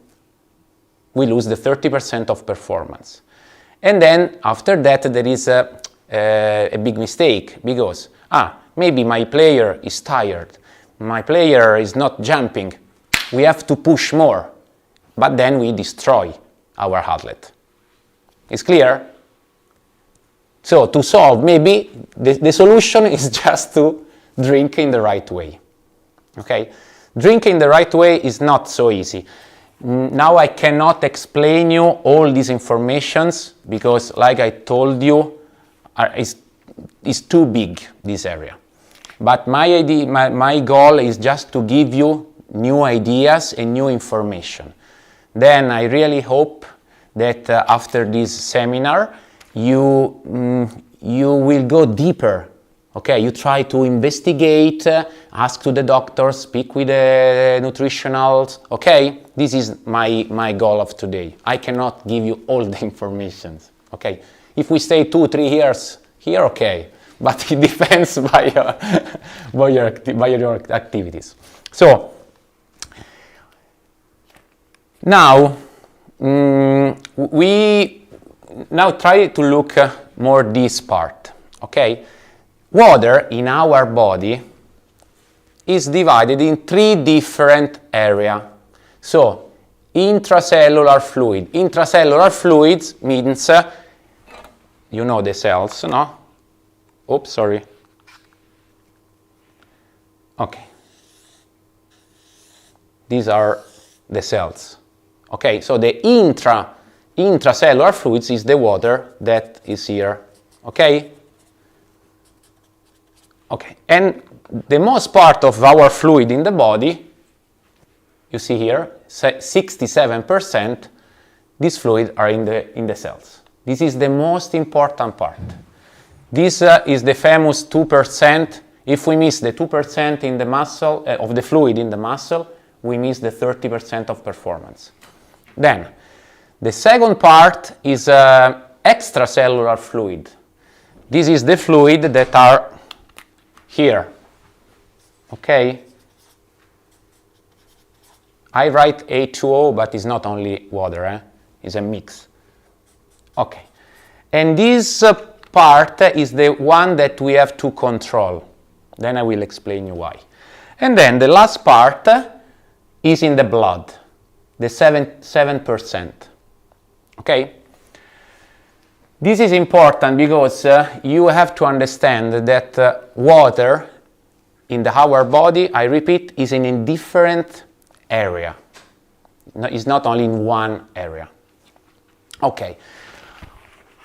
we lose the 30% of performance. And then after that there is a big mistake, because maybe my player is tired, my player is not jumping, we have to push more, but then we destroy our athlete. It's clear? So to solve, maybe the solution is just to drink in the right way. Okay? Drinking the right way is not so easy. Now I cannot explain you all these informations because, like I told you, is too big, this area. But my goal is just to give you new ideas and new information. Then I really hope that after this seminar you will go deeper. Okay, you try to investigate, ask to the doctor, speak with the nutritionals. Okay, this is my goal of today. I cannot give you all the information. Okay, if we stay 2-3 years here, okay, but it depends by your activities. So now we now try to look more this part. Okay. Water in our body is divided in 3 different areas. So, intracellular fluid. Intracellular fluids means, you know the cells, no? Oops, sorry. Okay. These are the cells. Okay, so the intracellular fluids is the water that is here. Okay? Okay, and the most part of our fluid in the body, you see here, 67%, these fluids are in the cells. This is the most important part. This is the famous 2%. If we miss the 2% in the muscle, of the fluid in the muscle, we miss the 30% of performance. Then, the second part is extracellular fluid. This is the fluid that are here, okay? I write H2O, but it's not only water, it's a mix. Okay, and this part is the one that we have to control. Then I will explain you why. And then the last part is in the blood, the 7%. Okay? This is important because you have to understand that water in our body, I repeat, is in a different area. No, it's not only in one area. Okay.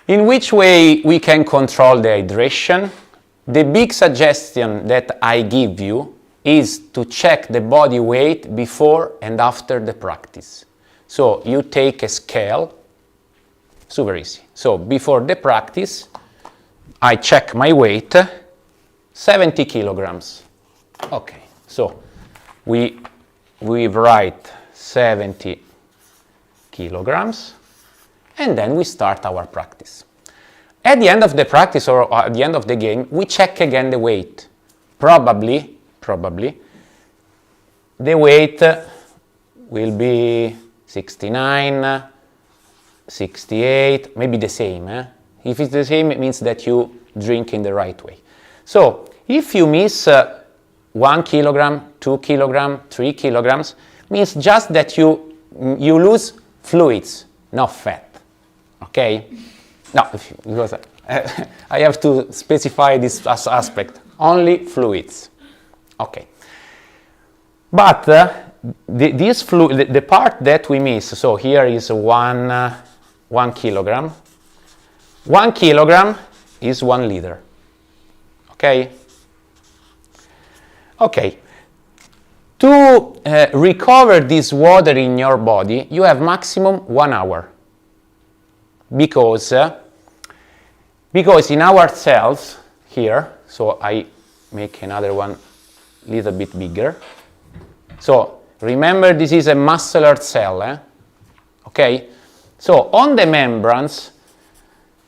In which way we can control the hydration? The big suggestion that I give you is to check the body weight before and after the practice. So you take a scale, super easy. So before the practice, I check my weight, 70 kilograms. Okay, so we write 70 kilograms, and then we start our practice. At the end of the practice or at the end of the game, we check again the weight. Probably, the weight will be 69, 68, maybe the same. If it's the same, it means that you drink in the right way. So, if you miss 1 kilogram, 2 kilogram, 3 kilograms, means just that you lose fluids, not fat. Okay? No, because I have to specify this aspect. Only fluids. Okay. But the part that we miss, so here is 1 kilogram. 1 kilogram is 1 liter. Okay? Okay. To recover this water in your body, you have maximum 1 hour. Because in our cells here, so I make another one a little bit bigger. So remember, this is a muscular cell, okay? So on the membranes,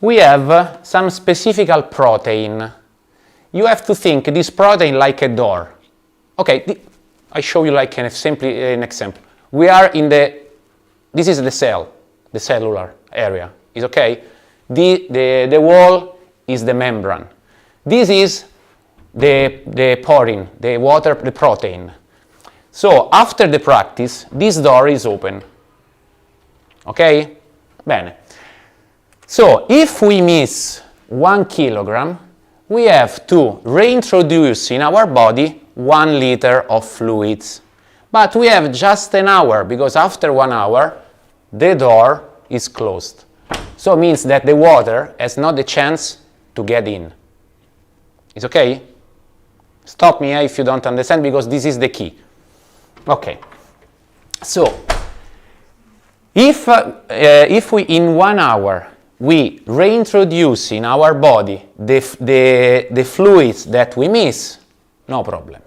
we have some specific protein. You have to think this protein like a door. Okay, I show you like an example. We are in this is the cell, the cellular area. Is okay? The wall is the membrane. This is the porine, the water, the protein. So after the practice, this door is open. Okay? Bene. So if we miss 1 kilogram, we have to reintroduce in our body 1 liter of fluids. But we have just an hour, because after 1 hour, the door is closed. So it means that the water has not the chance to get in. It's okay? Stop me if you don't understand, because this is the key. Okay. So, if we in 1 hour we reintroduce in our body the fluids that we miss, no problem.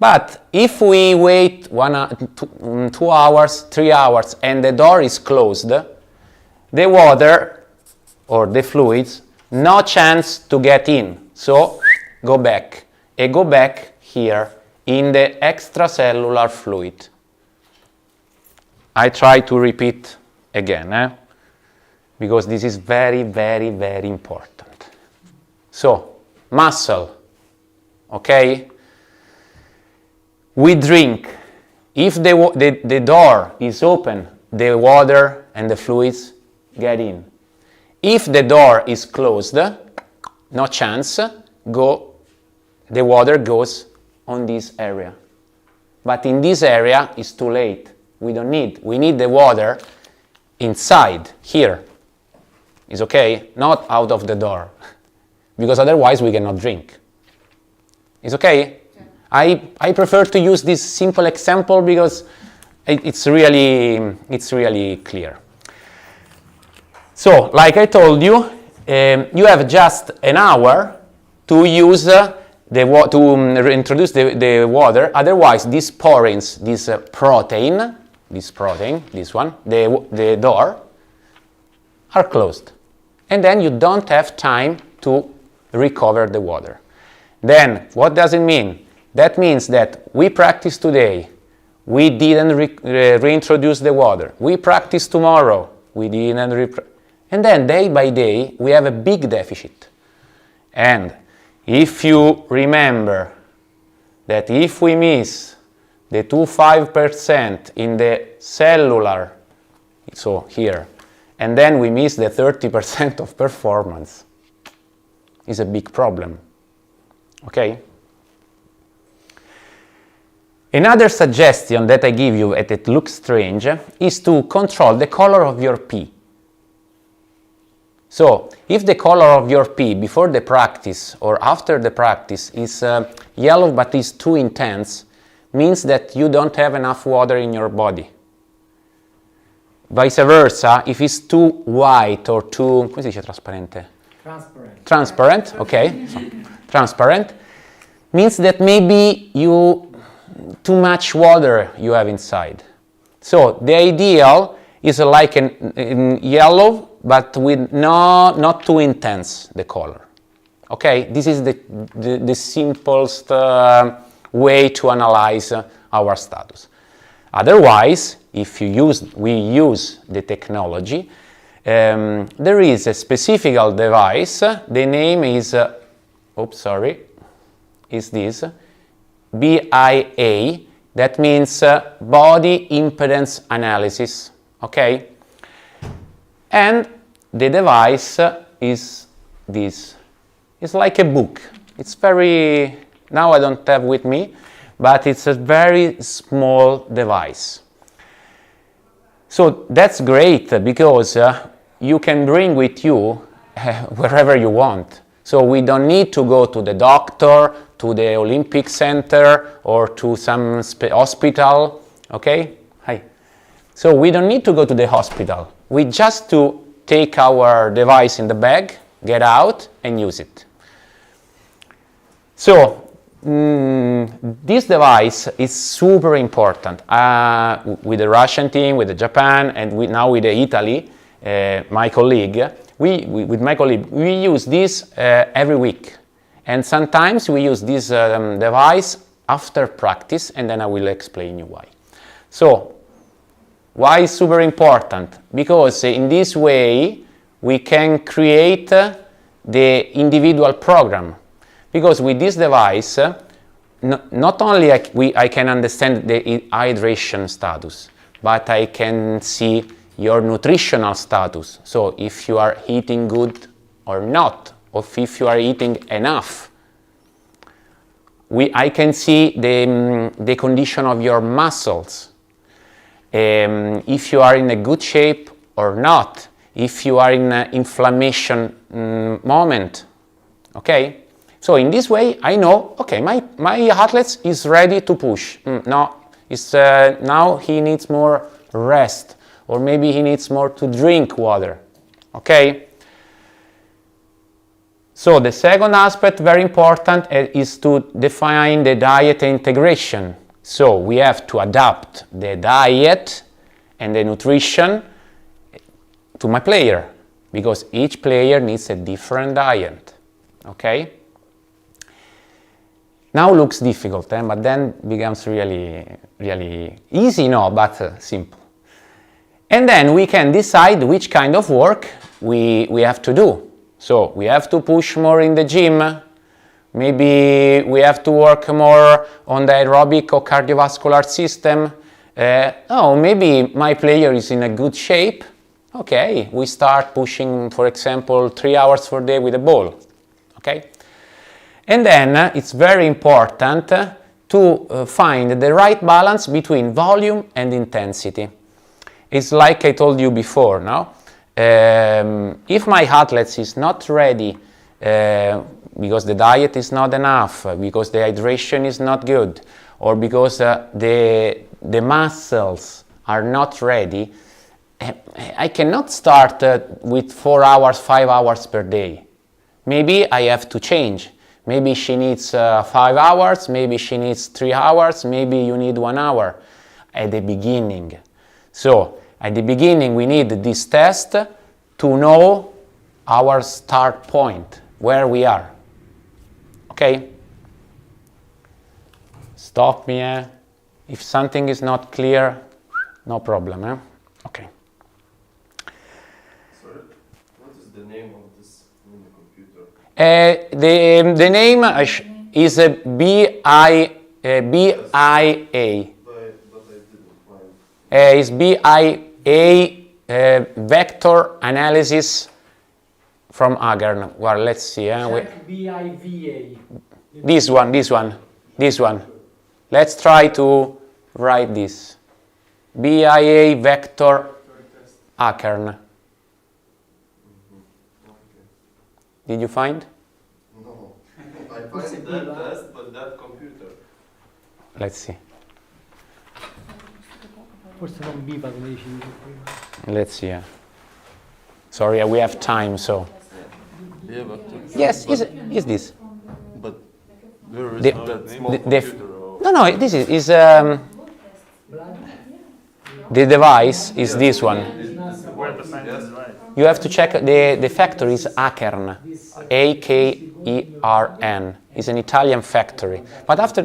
But if we wait 2 hours, 3 hours, and the door is closed, the water or the fluids, no chance to get in. So go back. And go back here in the extracellular fluid. I try to repeat again, because this is very, very, very important. So, muscle, okay? We drink. If the door is open, the water and the fluids get in. If the door is closed, no chance, the water goes on this area. But in this area, it's too late. We need the water inside, here. It's okay? Not out of the door. Because otherwise we cannot drink. It's okay? Yeah. I prefer to use this simple example because it's really clear. So, like I told you, you have just an hour to use reintroduce the water. Otherwise, these porins, this protein, this one, the door, are closed. And then you don't have time to recover the water. Then, what does it mean? That means that we practice today, we didn't reintroduce the water. We practice tomorrow, we didn't and then day by day, we have a big deficit. And if you remember that if we miss the 2-5% in the cellular, so here, and then we miss the 30% of performance, is a big problem. Okay? Another suggestion that I give you, and it looks strange, is to control the color of your pee. So, if the color of your pee before the practice or after the practice is yellow but is too intense, means that you don't have enough water in your body. Vice versa, if it's too white or too, come si dice trasparente? Transparent, okay, so, transparent, means that maybe too much water you have inside. So the ideal is like in yellow, but with not too intense the color. Okay, this is the simplest way to analyze our status. Otherwise, if we use the technology, there is a specific device. The name is, is this BIA. That means body impedance analysis. Okay, and the device is this. It's like a book. It's very, now I don't have with me, but it's a very small device. So that's great because you can bring with you wherever you want. So we don't need to go to the doctor, to the Olympic Center, or to some hospital. Okay? Hi. So we don't need to go to the hospital. We just to take our device in the bag, get out, and use it. So this device is super important with the Russian team, with the Japan, and now with the Italy, my colleague. With my colleague, we use this every week, and sometimes we use this device after practice, and then I will explain you why. So, why is super important? Because in this way we can create the individual program. Because with this device, not only I can understand the hydration status, but I can see your nutritional status. So if you are eating good or not, or if you are eating enough. I can see the condition of your muscles. If you are in a good shape or not. If you are in an inflammation moment. Okay? So in this way, I know, okay, my athlete is ready to push. No, now he needs more rest, or maybe he needs more to drink water. Okay? So the second aspect, very important, is to define the diet integration. So we have to adapt the diet and the nutrition to my player, because each player needs a different diet. Okay? Now looks difficult, but then becomes really easy, no, but simple. And then we can decide which kind of work we have to do. So we have to push more in the gym. Maybe we have to work more on the aerobic or cardiovascular system. Maybe my player is in a good shape. Okay, we start pushing, for example, 3 hours per day with a ball. Okay? And then it's very important to find the right balance between volume and intensity. It's like I told you before, no? If my athlete is not ready because the diet is not enough, because the hydration is not good, or because the muscles are not ready, I cannot start with 4 hours, 5 hours per day. Maybe I have to change. Maybe she needs 5 hours, maybe she needs 3 hours, maybe you need 1 hour at the beginning. So at the beginning we need this test to know our start point, where we are. Okay? Stop me, eh? If something is not clear, no problem, eh? Okay. Sorry, what is the name of this in the computer? The name is BIA. But I didn't find. Is BIA vector analysis from Agern. Well, let's see. BIVA. This one. Let's try to write this. BIA vector Agern. Did you find? No. I find that test, but that computer. Let's see. Forse non viva come dicevi prima. Let's see. Sorry, we have time, so. Yeah, but Yes, is this? but there is The- that small the- computer. Or No, this is the device is this one. You have to check the factory is Akern, Akern. It's an Italian factory. But after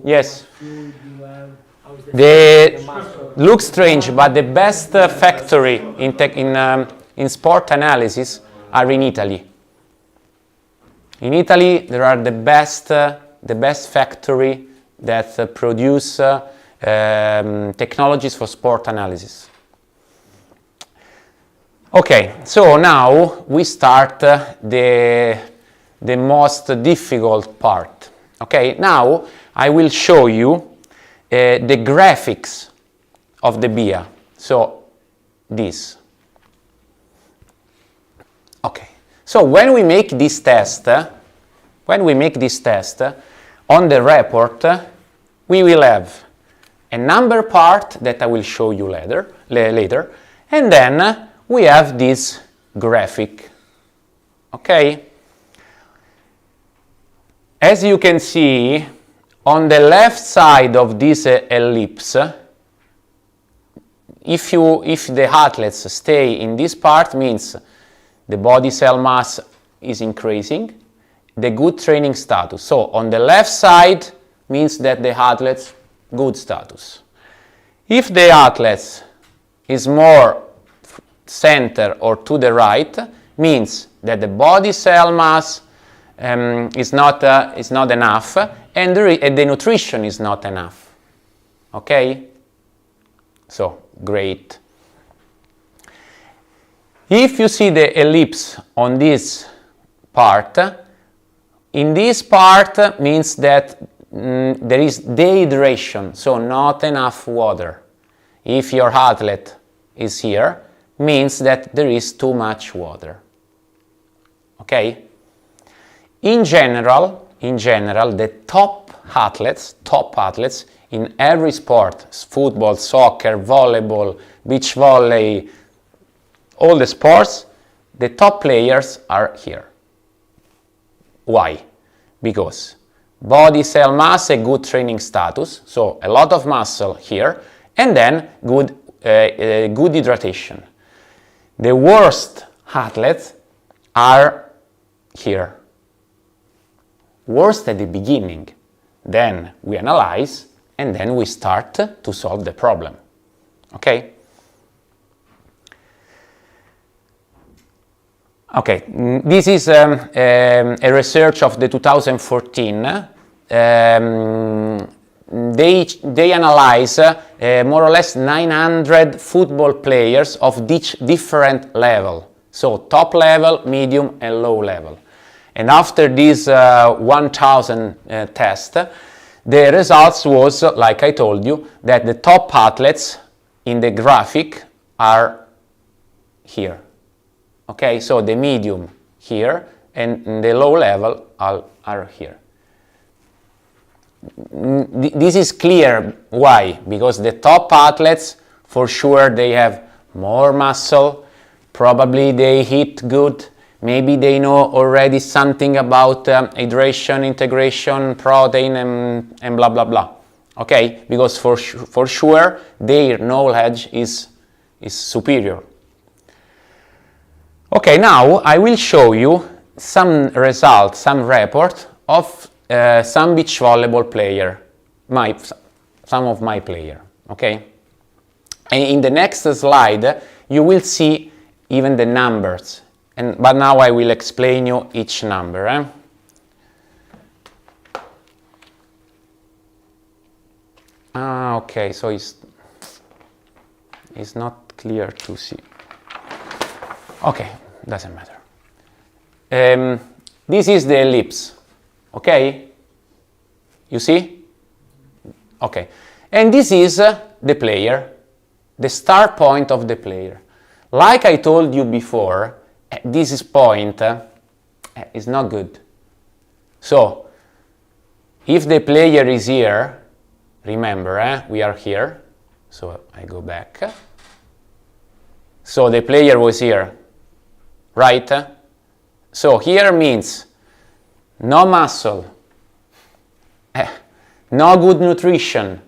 yes, looks strange, but the best factory in sport analysis are in Italy. In Italy, there are the best factory that produce technologies for sport analysis. Okay, so now we start the most difficult part. Okay, now I will show you the graphics of the BIA. So this. Okay, so when we make this test, on the report, we will have a number part that I will show you later, and then we have this graphic. Okay? As you can see, on the left side of this ellipse, if the athletes stay in this part, means the body cell mass is increasing, the good training status. So on the left side means that the athletes good status. If the athletes is more center or to the right, means that the body cell mass is not enough, and the nutrition is not enough. Okay? So, great. If you see the ellipse on this part, in this part means that there is dehydration, so not enough water. If your athlete is here, means that there is too much water. Okay? In general, the top athletes in every sport, football, soccer, volleyball, beach volley, all the sports, the top players are here. Why? Because body cell mass and good training status, so a lot of muscle here, and then good hydration. The worst athletes are here. Worst at the beginning. Then we analyze and then we start to solve the problem. Okay? Okay, this is a research of the 2014. They analyze more or less 900 football players of different level. So top level, medium and low level. And after this 1000 test, the results was, like I told you, that the top athletes in the graphic are here. Okay, so the medium here and the low level are here. This is clear. Why? Because the top athletes, for sure, they have more muscle, probably they eat good, maybe they know already something about hydration, integration, protein, and blah blah blah. Okay, because for sure their knowledge is superior. Okay, now I will show you some results, some report of some beach volleyball player, some of my player. Okay, and in the next slide you will see even the numbers. But now I will explain you each number. Okay, so it's not clear to see. Okay, doesn't matter. This is the ellipse. Okay, you see? Okay, and this is the player, the start point of the player. Like I told you before, this point is not good. So, if the player is here, remember, we are here, so I go back. So the player was here, right? So here means no muscle, no good nutrition,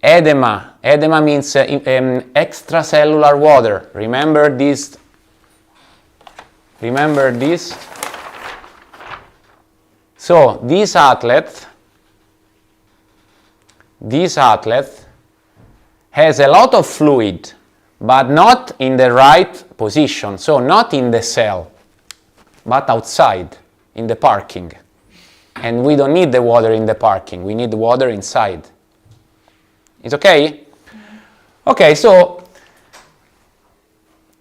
edema. Edema means extracellular water. Remember this? Remember this? So this athlete has a lot of fluid, but not in the right position. So not in the cell, but outside, in the parking. And we don't need the water in the parking. We need the water inside. It's okay? Okay, so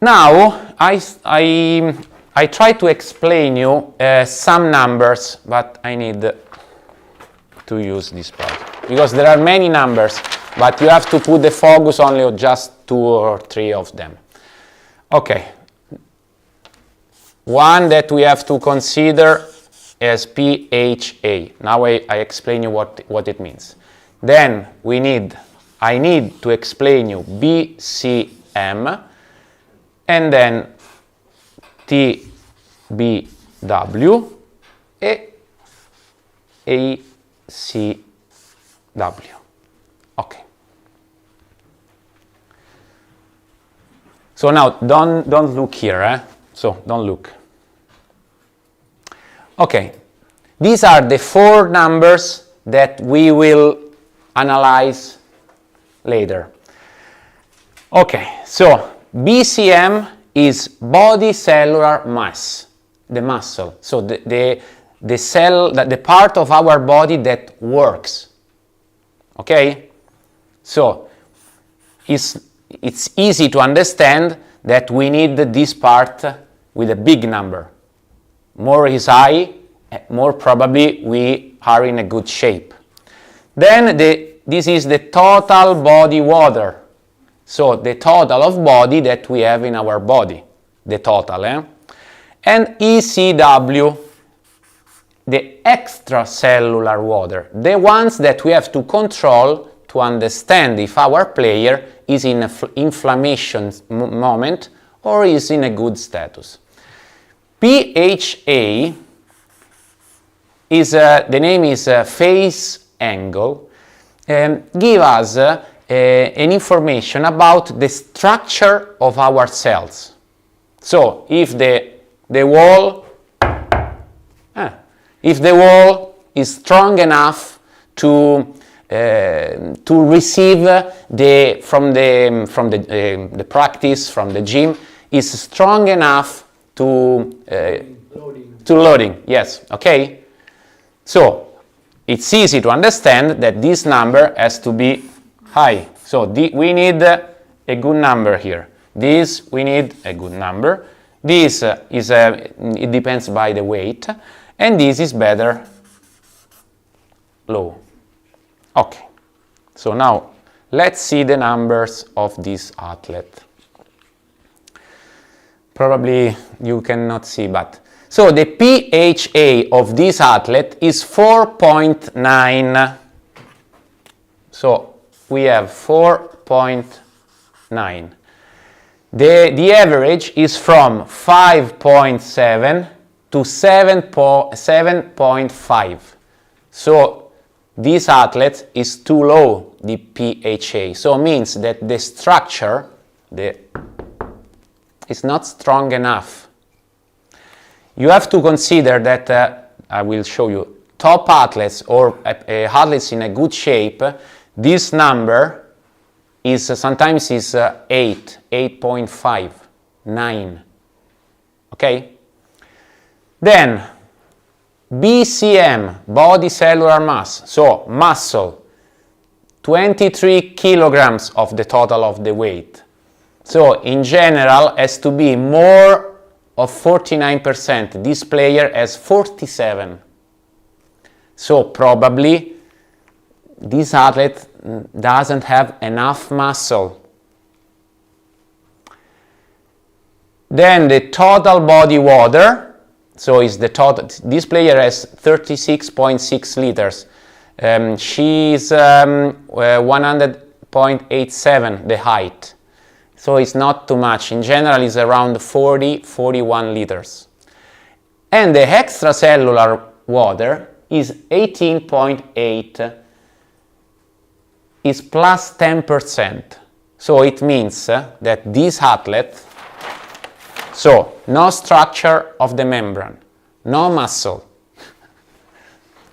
now I try to explain you some numbers, but I need to use this part because there are many numbers, but you have to put the focus only on just 2 or 3 of them. Okay. One that we have to consider is PHA. Now I explain you what it means. Then I need to explain you BCM and then TBW and ACW. Okay. So now don't look here, So don't look. Okay. These are the 4 numbers that we will analyze later. Okay, so BCM is body cellular mass, the muscle. So the cell, the part of our body that works. Okay? So it's easy to understand that we need this part with a big number. More is high, more probably we are in a good shape. Then this is the total body water. So the total of body that we have in our body, the total. And ECW, the extracellular water, the ones that we have to control to understand if our player is in an inflammation moment or is in a good status. PHA is the name is phase angle. Give us an information about the structure of our cells. So if the wall is strong enough to receive from the practice, from the gym, is strong enough to loading. Yes. Okay. So it's easy to understand that this number has to be high. So we need a good number here. This we need a good number. This it depends by the weight, and this is better low. Okay. So now let's see the numbers of this athlete. Probably you cannot see, but so the PHA of this athlete is 4.9. So we have 4.9. the average is from 5.7 to 7.5. So this athlete is too low, the PHA. So it means that the structure is not strong enough. You have to consider that, I will show you, top athletes or athletes in a good shape, this number is sometimes 8, 8.5, 9. Okay? Then BCM, body cellular mass, so muscle, 23 kilograms of the total of the weight. So in general has to be more of 49%. This player has 47. So probably this athlete doesn't have enough muscle. Then the total body water, so is the total, this player has 36.6 liters. She's 100.87 the height. So it's not too much. In general, it's around 40-41 liters. And the extracellular water is 18.8, is plus 10%. So it means that this athlete, so no structure of the membrane, no muscle.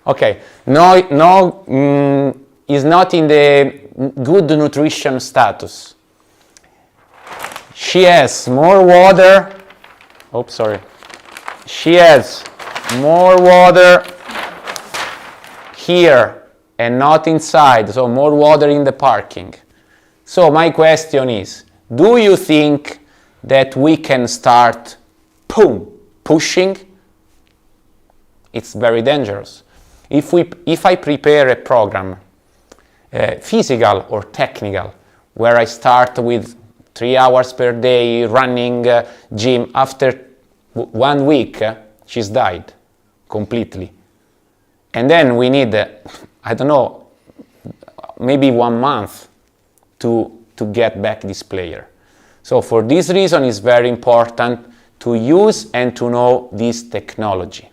Okay, is not in the good nutrition status. She has more water, she has more water here and not inside, so more water in the parking. So my question is, do you think that we can start pushing? It's very dangerous. If I prepare a program, physical or technical, where I start with 3 hours per day running gym, after 1 week she's died completely, and then we need I don't know, maybe 1 month to get back this player. So for this reason it's very important to use and to know this technology.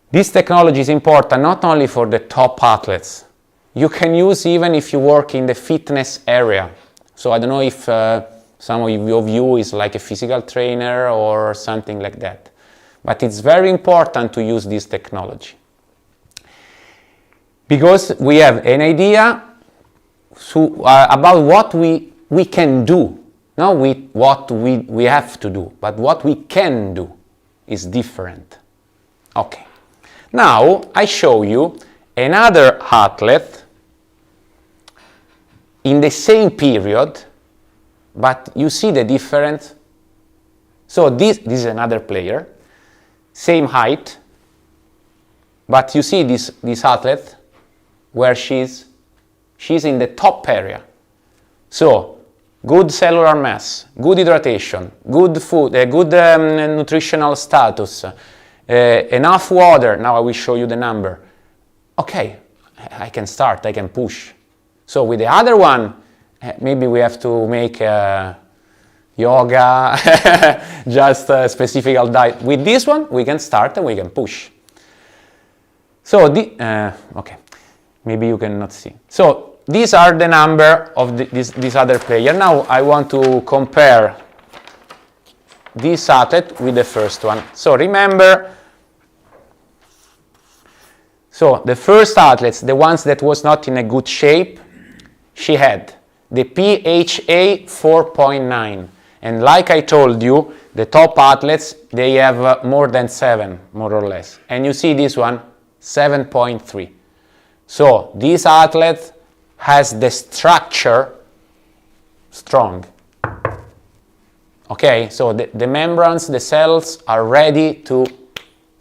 This technology is important not only for the top athletes. You can use even if you work in the fitness area. So I don't know if some of you is like a physical trainer or something like that. But it's very important to use this technology, because we have an idea about what we can do. Not what we have to do, but what we can do is different. Okay. Now I show you another athlete in the same period, but you see the difference. So this is another player, same height, but you see this athlete where she's in the top area. So good cellular mass, good hydration, good food, good nutritional status, enough water. Now I will show you the number. Okay, I can start, I can push. So with the other one, maybe we have to make yoga, just a specific diet. With this one, we can start and we can push. So, okay, maybe you cannot see. So these are the number of this other player. Now I want to compare this athlete with the first one. So remember, so the first athletes, the ones that was not in a good shape, she had the PHA 4.9, and like I told you, the top athletes, they have more than 7, more or less, and you see this one 7.3. So this athlete has the structure strong. Okay, so the membranes, the cells are ready to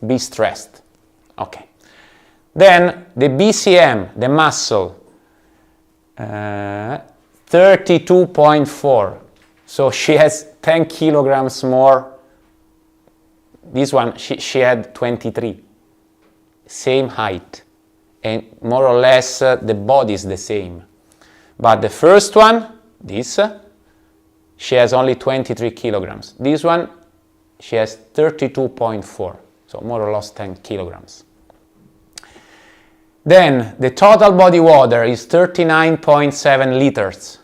be stressed. Okay. Then the BCM, the muscle, 32.4. So she has 10 kilograms more. This one, she had 23. Same height. And more or less the body is the same. But the first one, this, she has only 23 kilograms. This one, she has 32.4, so more or less 10 kilograms. Then the total body water is 39.7 liters.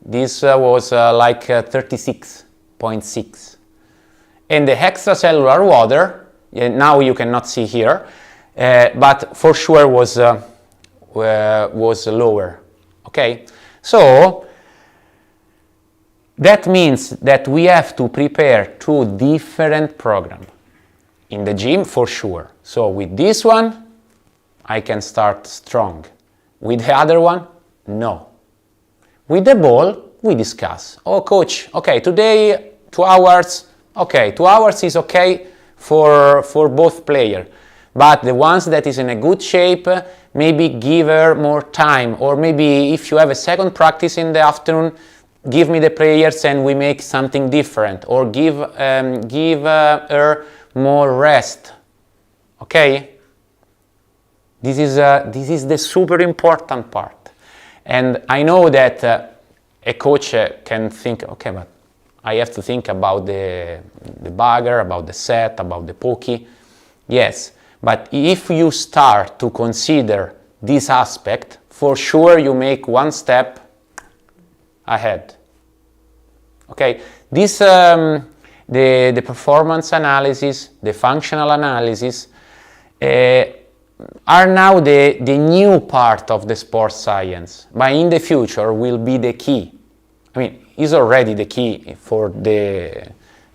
This was like 36.6. And the extracellular water, now you cannot see here, but for sure was lower. Okay, so that means that we have to prepare two different programs. In the gym, for sure. So with this one, I can start strong. With the other one, no. With the ball, we discuss. Oh, coach, okay, today 2 hours. Okay, 2 hours is okay for both players. But the ones that is in a good shape, maybe give her more time. Or maybe if you have a second practice in the afternoon, give me the players and we make something different. Or give her more rest. Okay? This is the super important part. And I know that a coach can think, okay, but I have to think about the bagger, about the set, about the pokey. Yes, but if you start to consider this aspect, for sure you make one step ahead. Okay, this the performance analysis, the functional analysis are now the new part of the sports science, but in the future will be the key. I mean, is already the key for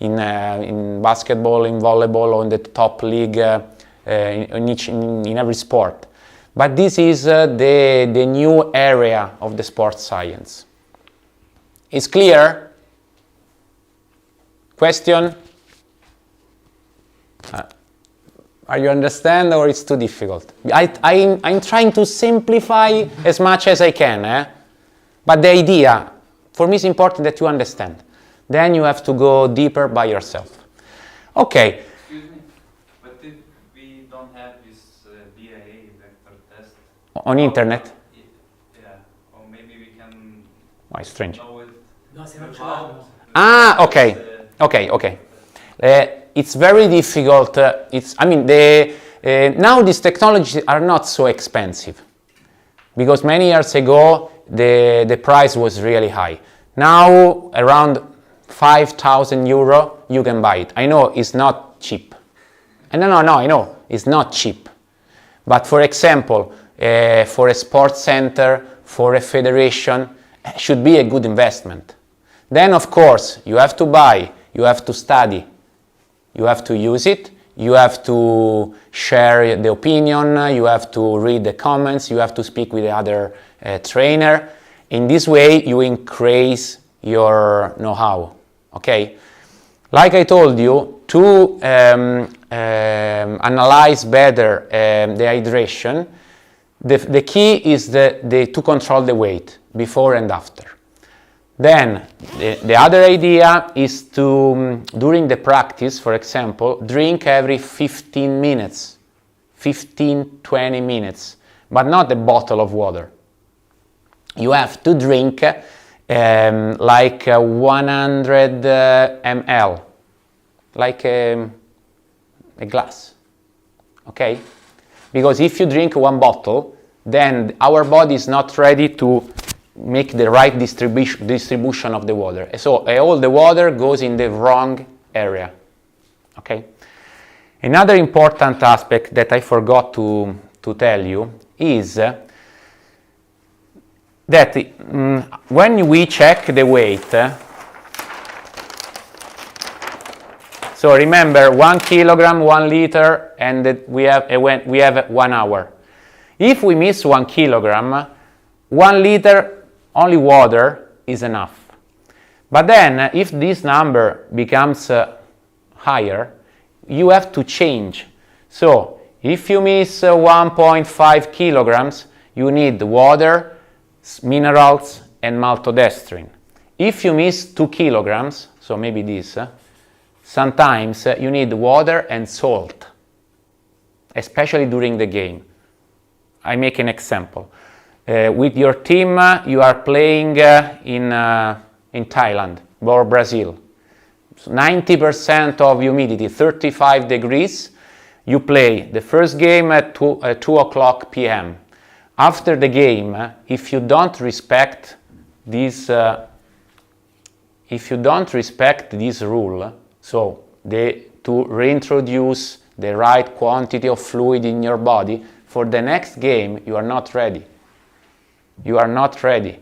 in basketball, in volleyball, or in the top league, in every sport. But this is the new area of the sports science. Is clear? Question? Are you understand or it's too difficult? I'm trying to simplify as much as I can, but the idea, for me, it's important that you understand. Then you have to go deeper by yourself. Okay. Excuse me, but if we don't have this BIA vector test On internet? Yeah, or maybe we can Why strange? know it without. Ah, okay. It's very difficult. Now these technologies are not so expensive, because many years ago the price was really high. Now around 5,000 euro you can buy it. I know it's not cheap. No, I know it's not cheap. But for example, for a sports center, for a federation, it should be a good investment. Then of course you have to buy, you have to study, you have to use it, you have to share the opinion, you have to read the comments, you have to speak with the other trainer. In this way you increase your know-how, okay? Like I told you, to analyze better the hydration, the key is to control the weight before and after. Then the other idea is to, during the practice, for example, drink every 15 minutes, 15-20 minutes, but not a bottle of water. You have to drink like 100 ml, like a glass, okay? Because if you drink one bottle, then our body is not ready to make the right distribution of the water. So all the water goes in the wrong area, okay? Another important aspect that I forgot to tell you is that when we check the weight, so remember 1 kilogram, 1 liter, and that we have 1 hour. If we miss 1 kilogram, 1 liter only water is enough. But then if this number becomes higher, you have to change. So if you miss 1.5 kilograms, you need water, minerals, and maltodextrin. If you miss 2 kilograms, so maybe this, sometimes you need water and salt, especially during the game. I make an example. With your team, you are playing in Thailand. or Brazil. 90% of humidity, 35 degrees. You play the first game at 2 o'clock p.m. After the game, if you don't respect this rule, so to reintroduce the right quantity of fluid in your body, for the next game you are not ready. You are not ready.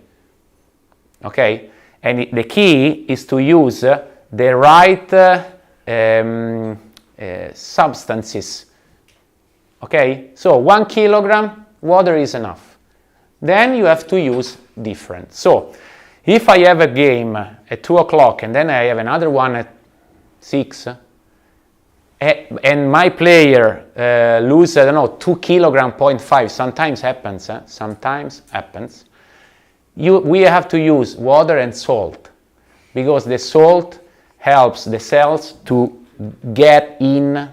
Okay? And the key is to use the right substances. Okay? So 1 kilogram water is enough. Then you have to use different. So if I have a game at 2 o'clock and then I have another one at 6, and my player lose, I don't know, 2 kilogram, 0.5, sometimes happens, we have to use water and salt, because the salt helps the cells to get in,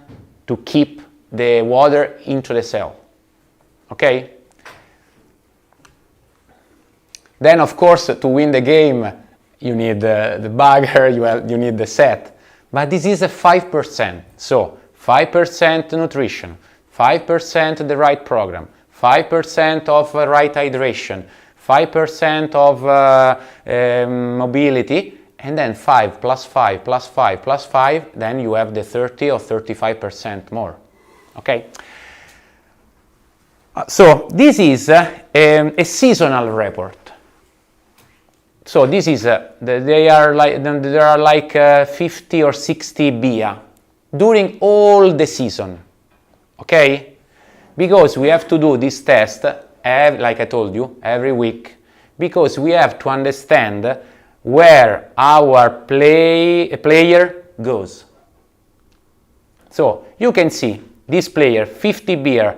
to keep the water into the cell. Okay? Then, of course, to win the game, you need the bagger, you need the set. But this is a 5%. So 5% nutrition, 5% the right program, 5% of right hydration, 5% of mobility, and then 5 plus 5 plus 5 plus 5, then you have the 30 or 35% more. Okay? So this is a seasonal report. So this is there are like 50 or 60 BIA during all the season. Okay? Because we have to do this test, like I told you, every week, because we have to understand where our player goes. So you can see this player 50 BIA.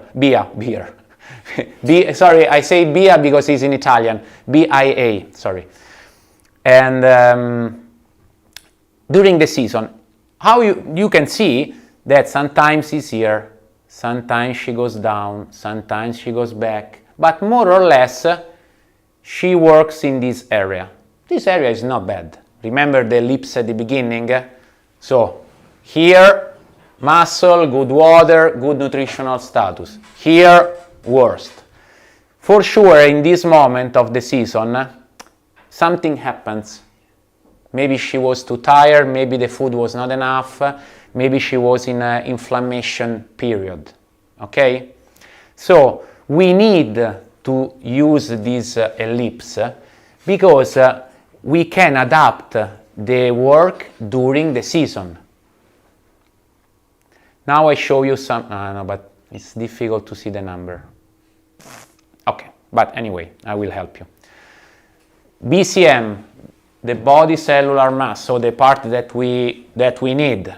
Sorry, I say BIA because it's in Italian. BIA, sorry. And during the season, how you can see that sometimes he's here, sometimes she goes down, sometimes she goes back, but more or less she works in this area. This area is not bad. Remember the ellipse at the beginning? So here, muscle, good water, good nutritional status. Here, worst. For sure, in this moment of the season, something happens. Maybe she was too tired, maybe the food was not enough, maybe she was in an inflammation period. Okay? So we need to use this ellipse because we can adapt the work during the season. Now I show you some, no, but it's difficult to see the number. Okay, but anyway, I will help you. BCM, the body cellular mass, so the part that we need.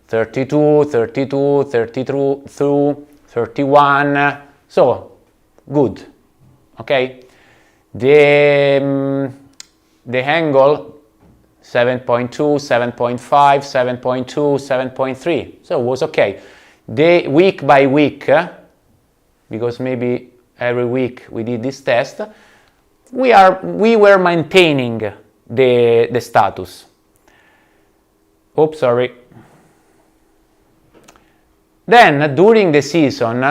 32, 32, 32, 31, so good. Okay? The angle 7.2, 7.5, 7.2, 7.3, so it was okay. The week by week, because maybe every week we did this test, we were maintaining the status. Oops, sorry. Then during the season,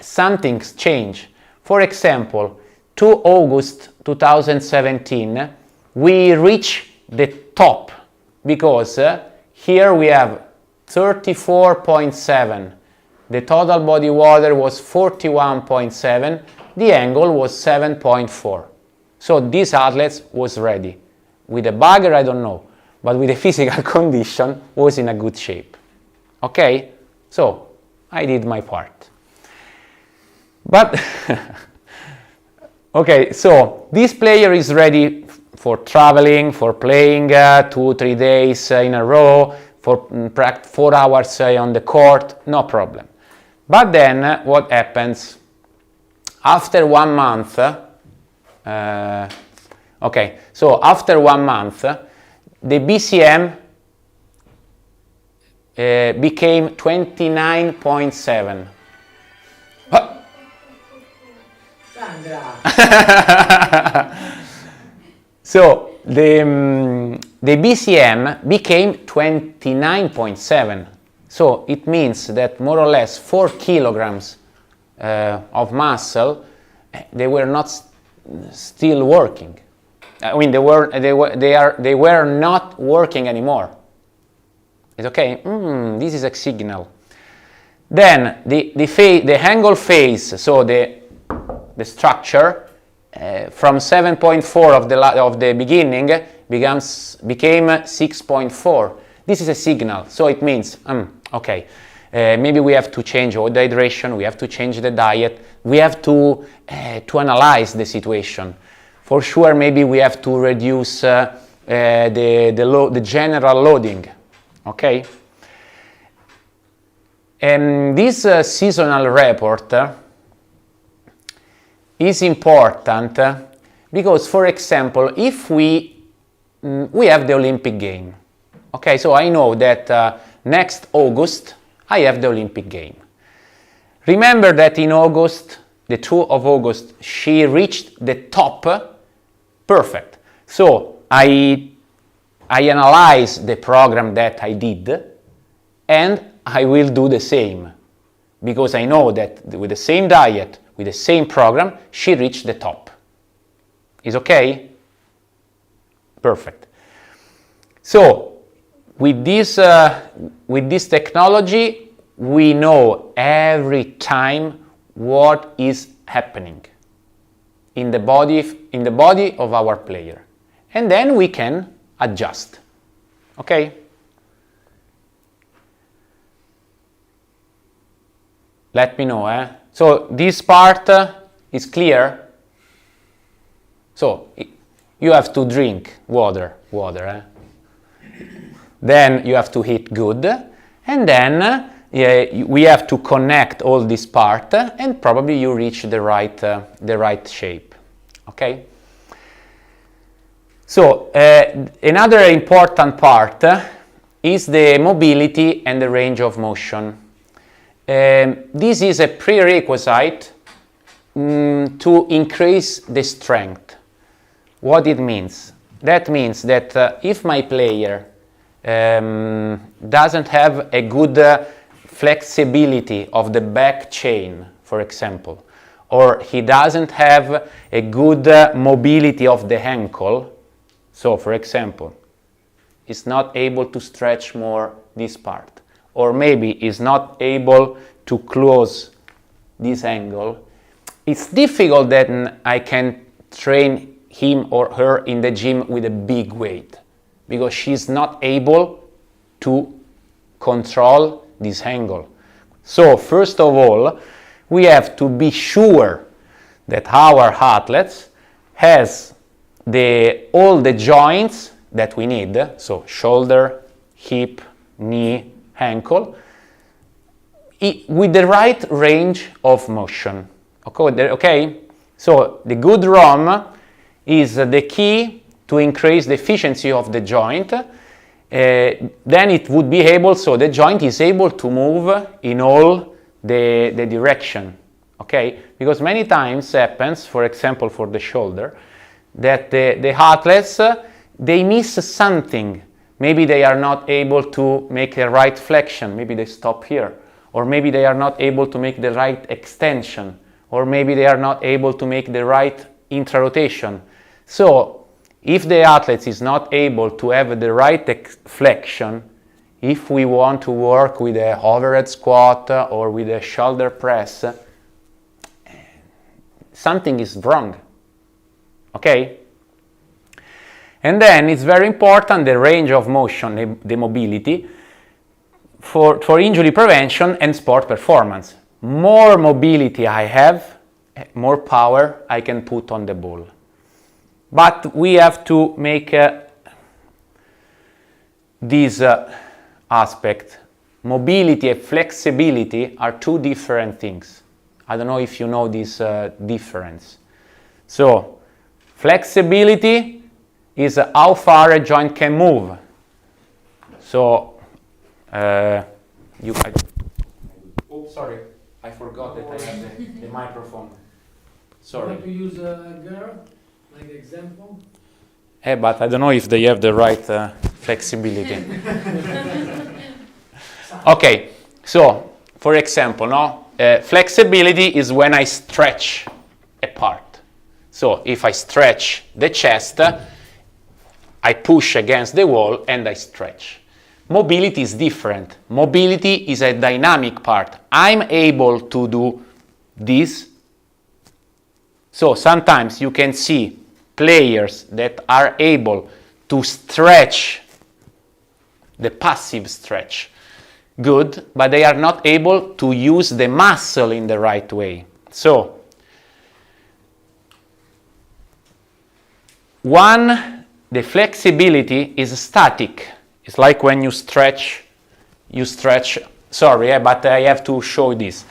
something's changed. For example, 2 August 2017, we reach the top because here we have 34.7. The total body water was 41.7. The angle was 7.4. So this athlete was ready. With a bagger, I don't know, but with the physical condition, was in a good shape. Okay? So I did my part. But okay, so this player is ready for traveling, for playing 2-3 days in a row, for 4 hours on the court, no problem. But then what happens? After 1 month, okay, so after 1 month, the BCM became 29.7. So the BCM became 29.7. So it means that more or less 4 kilograms of muscle, they were not still working. I mean, they were not working anymore. It's okay. This is a signal. Then the angle phase, so the structure from 7.4 of the beginning became 6.4. This is a signal. So it means okay. Maybe we have to change the hydration. We have to change the diet. We have to analyze the situation. For sure, maybe we have to reduce the general loading. Okay. And this seasonal report is important because, for example, if we have the Olympic game. Okay, so I know that next August I have the Olympic game. Remember that in August, the 2 of August, she reached the top. Perfect. So I analyze the program that I did, and I will do the same, because I know that with the same diet, with the same program, she reached the top. Is okay? Perfect. So with this technology, we know every time what is happening in the body of our player, and then we can adjust. Okay? Let me know. So this part is clear. So you have to drink water. Then you have to eat good, and then we have to connect all this part, and probably you reach the right shape. Okay. So another important part is the mobility and the range of motion. This is a prerequisite to increase the strength. What it means? That means that if my player doesn't have a good flexibility of the back chain, for example, or he doesn't have a good mobility of the ankle, so for example, he's not able to stretch more this part, or maybe is not able to close this angle, it's difficult that I can train him or her in the gym with a big weight, because she's not able to control this angle. So first of all, we have to be sure that our athletes has all the joints that we need, so shoulder, hip, knee, ankle, with the right range of motion. Okay? So the good ROM is the key to increase the efficiency of the joint. Then it would be able, so the joint is able to move in all the direction. Okay? Because many times happens, for example, for the shoulder, that the athletes, they miss something. Maybe they are not able to make the right flexion, maybe they stop here, or maybe they are not able to make the right extension, or maybe they are not able to make the right intra-rotation. So if the athlete is not able to have the right flexion, if we want to work with a overhead squat or with a shoulder press, something is wrong. Okay? And then it's very important the range of motion, the mobility, for injury prevention and sport performance. More mobility I have, more power I can put on the ball. But we have to make this aspect. Mobility and flexibility are two different things. I don't know if you know this difference. So, flexibility is how far a joint can move. So, sorry, I forgot that I have the microphone. Sorry. I want to use a girl, like example. But I don't know if they have the right flexibility. Okay, so for example, no, flexibility is when I stretch a part. So if I stretch the chest, I push against the wall and I stretch. Mobility is different. Mobility is a dynamic part. I'm able to do this. So sometimes you can see players that are able to stretch, the passive stretch, good, but they are not able to use the muscle in the right way. So, the flexibility is static. It's like when you stretch, sorry, but I have to show this.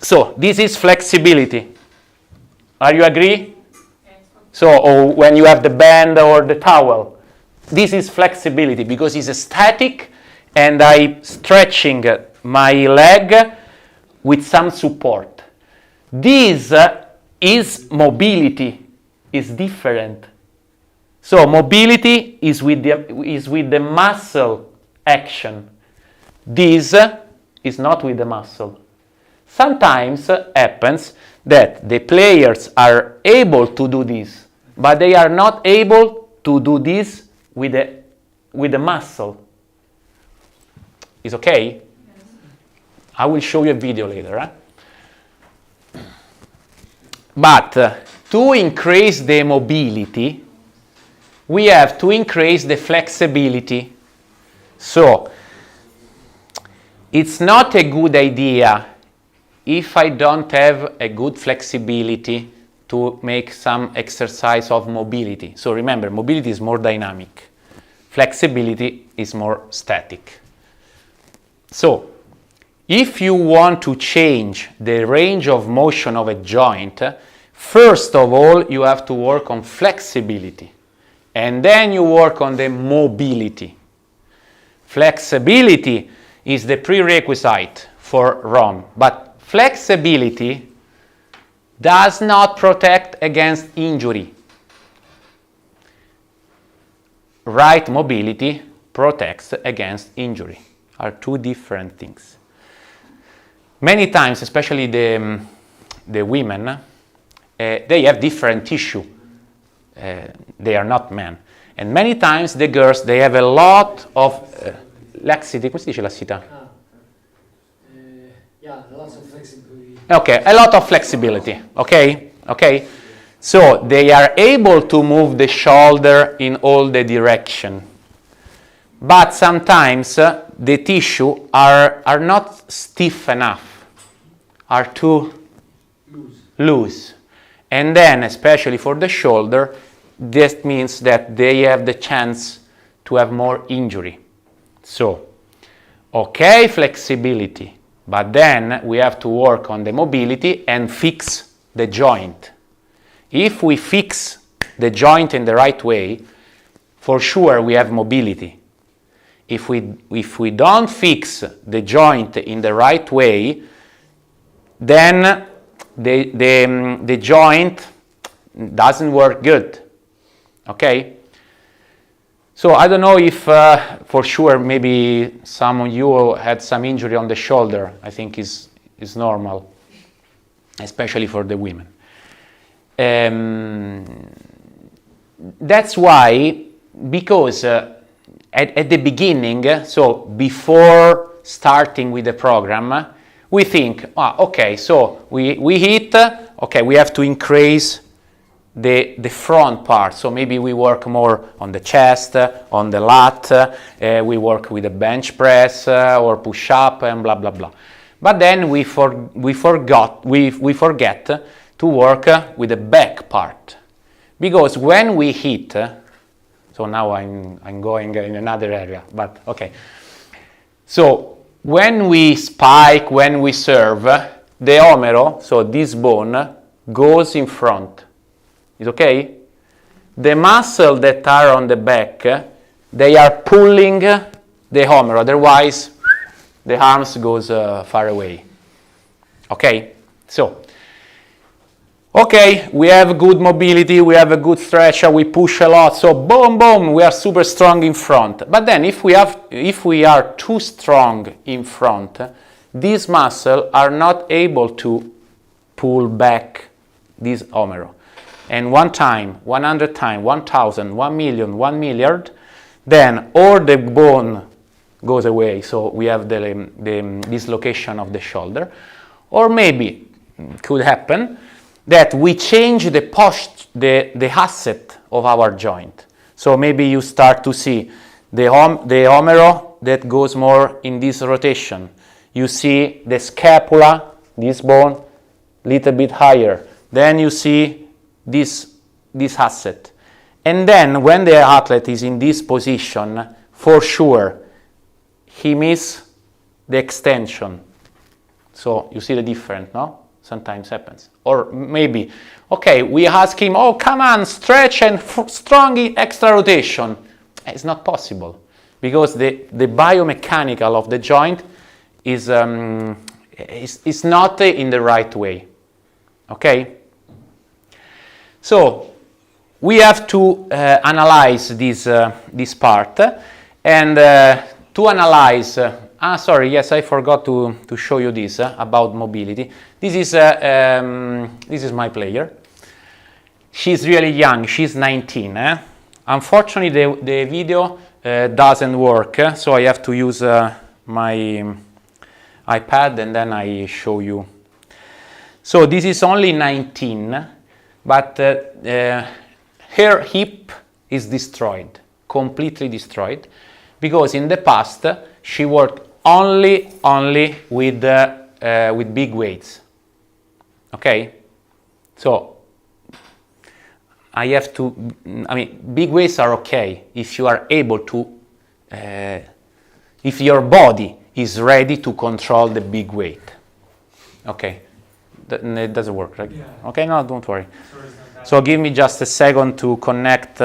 So, this is flexibility. Are you agree? So, or when you have the band or the towel, this is flexibility because it's static and I'm stretching my leg with some support. This is mobility, is different. So mobility is with the muscle action. This is not with the muscle. Sometimes happens that the players are able to do this, but they are not able to do this with the muscle. Is okay? Yes. I will show you a video later. But to increase the mobility, we have to increase the flexibility. So, it's not a good idea if I don't have a good flexibility to make some exercise of mobility. So remember, mobility is more dynamic. Flexibility is more static. So, if you want to change the range of motion of a joint, first of all, you have to work on flexibility. And then you work on the mobility. Flexibility is the prerequisite for ROM, but flexibility does not protect against injury. Right mobility protects against injury. Are two different things. Many times, especially the women, they have different tissue. They are not men. And many times the girls, they have a lot of laxity. Come si dice lassità? Yeah, lots of flexibility. Okay, a lot of flexibility. Okay. So they are able to move the shoulder in all the direction. But sometimes the tissue are not stiff enough, are too loose. And then, especially for the shoulder, this means that they have the chance to have more injury. So, okay, flexibility, but then we have to work on the mobility and fix the joint. If we fix the joint in the right way, for sure we have mobility. If we don't fix the joint in the right way, then the joint doesn't work good. Okay? So I don't know if for sure maybe some of you had some injury on the shoulder. I think is normal, especially for the women. That's why, because at the beginning, so before starting with the program, we think, okay, so we hit, okay, we have to increase the front part. So maybe we work more on the chest, on the lat, we work with a bench press or push up and blah, blah, blah. But then we forget to work with the back part. Because when we hit, so now I'm going in another area, but okay. So when we spike, when we serve, the omero, so this bone, goes in front. Is okay? The muscles that are on the back, they are pulling the omero, otherwise the arms goes far away. Okay? So, Okay, we have good mobility, we have a good stretch, we push a lot, so boom, boom, we are super strong in front. But then if we are too strong in front, these muscles are not able to pull back this omero. And one time, 100 times, 1,000, 1 million, 1 milliard, then all the bone goes away, so we have the dislocation of the shoulder. Or maybe, could happen, that we change the asset of our joint. So maybe you start to see the omero that goes more in this rotation. You see the scapula, this bone, little bit higher. Then you see this asset. And then when the athlete is in this position, for sure, he misses the extension. So you see the difference, no? Sometimes happens. Or maybe, okay, we ask him, oh, come on, stretch and strong extra rotation. It's not possible because the biomechanical of the joint is not in the right way. Okay? So we have to analyze this part, and to analyze. Sorry, yes, I forgot to show you this about mobility. This is my player. She's really young. She's 19. Unfortunately, the video doesn't work, so I have to use my iPad and then I show you. So this is only 19, but her hip is destroyed, completely destroyed, because in the past she worked only with big weights. Okay, so big weights are okay if you are able to, if your body is ready to control the big weight. Okay, it doesn't work, right? Yeah. Okay, no, don't worry. So give me just a second to connect.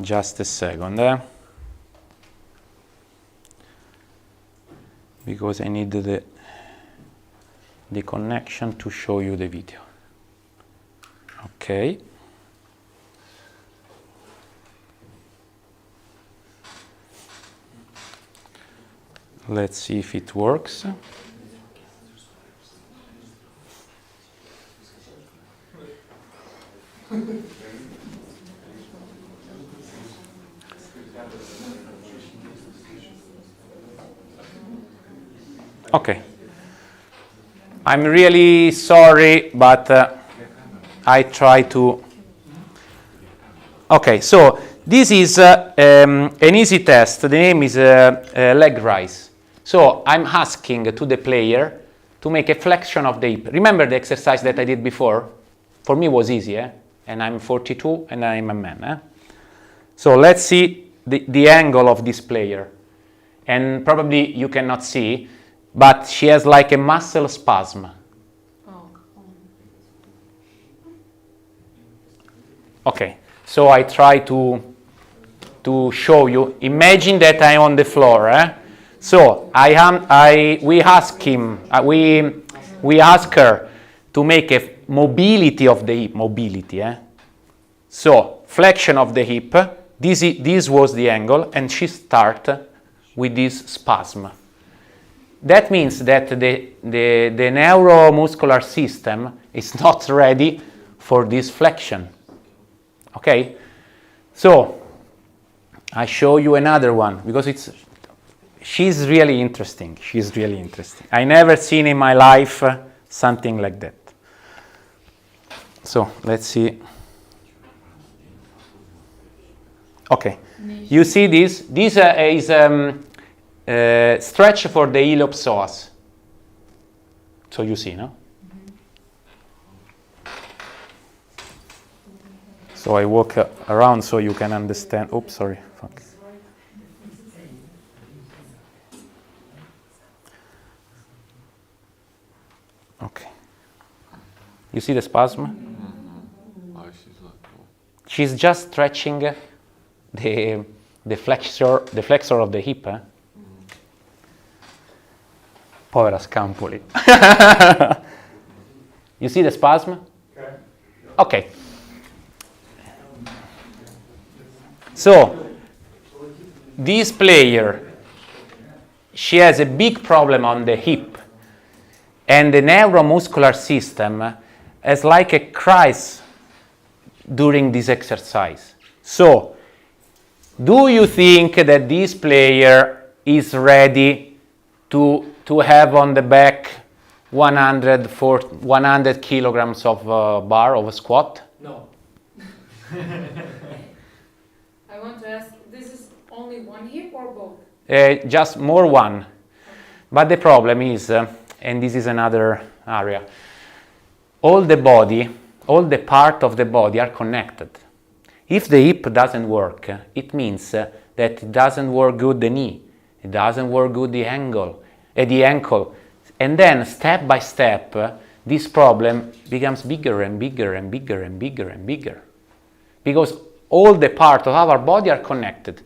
Just a second, because I need the connection to show you the video. Okay. Let's see if it works. Okay. I'm really sorry, but I try to. Okay, so this is an easy test. The name is leg rise. So I'm asking to the player to make a flexion of the hip. Remember the exercise that I did before? For me it was easy, and I'm 42 and I'm a man. So let's see the angle of this player. And probably you cannot see, but she has like a muscle spasm. Okay, so I try to show you. Imagine that I'm on the floor. So we ask her to make a mobility of the hip. Mobility. So flexion of the hip. This was the angle, and she start with this spasm. That means that the neuromuscular system is not ready for this flexion. Okay? So I show you another one because she's really interesting. She's really interesting. I never seen in my life something like that. So let's see. Okay. You see this? This is stretch for the iliopsoas. So you see, no? So I walk around so you can understand. Oops, sorry. Fuck. Okay. You see the spasm? She's just stretching the flexor of the hip. Povera Scampoli. You see the spasm? Okay. So, this player, she has a big problem on the hip, and the neuromuscular system has like a crisis during this exercise. So, do you think that this player is ready to have on the back 100 kilograms of bar of a squat? No. I want to ask, this is only one hip or both? Just more one. But the problem is, and this is another area, all the body, all the part of the body are connected. If the hip doesn't work, it means that it doesn't work good the knee, it doesn't work good the ankle, and then step by step, this problem becomes bigger and bigger and bigger and bigger and bigger, because all the parts of our body are connected.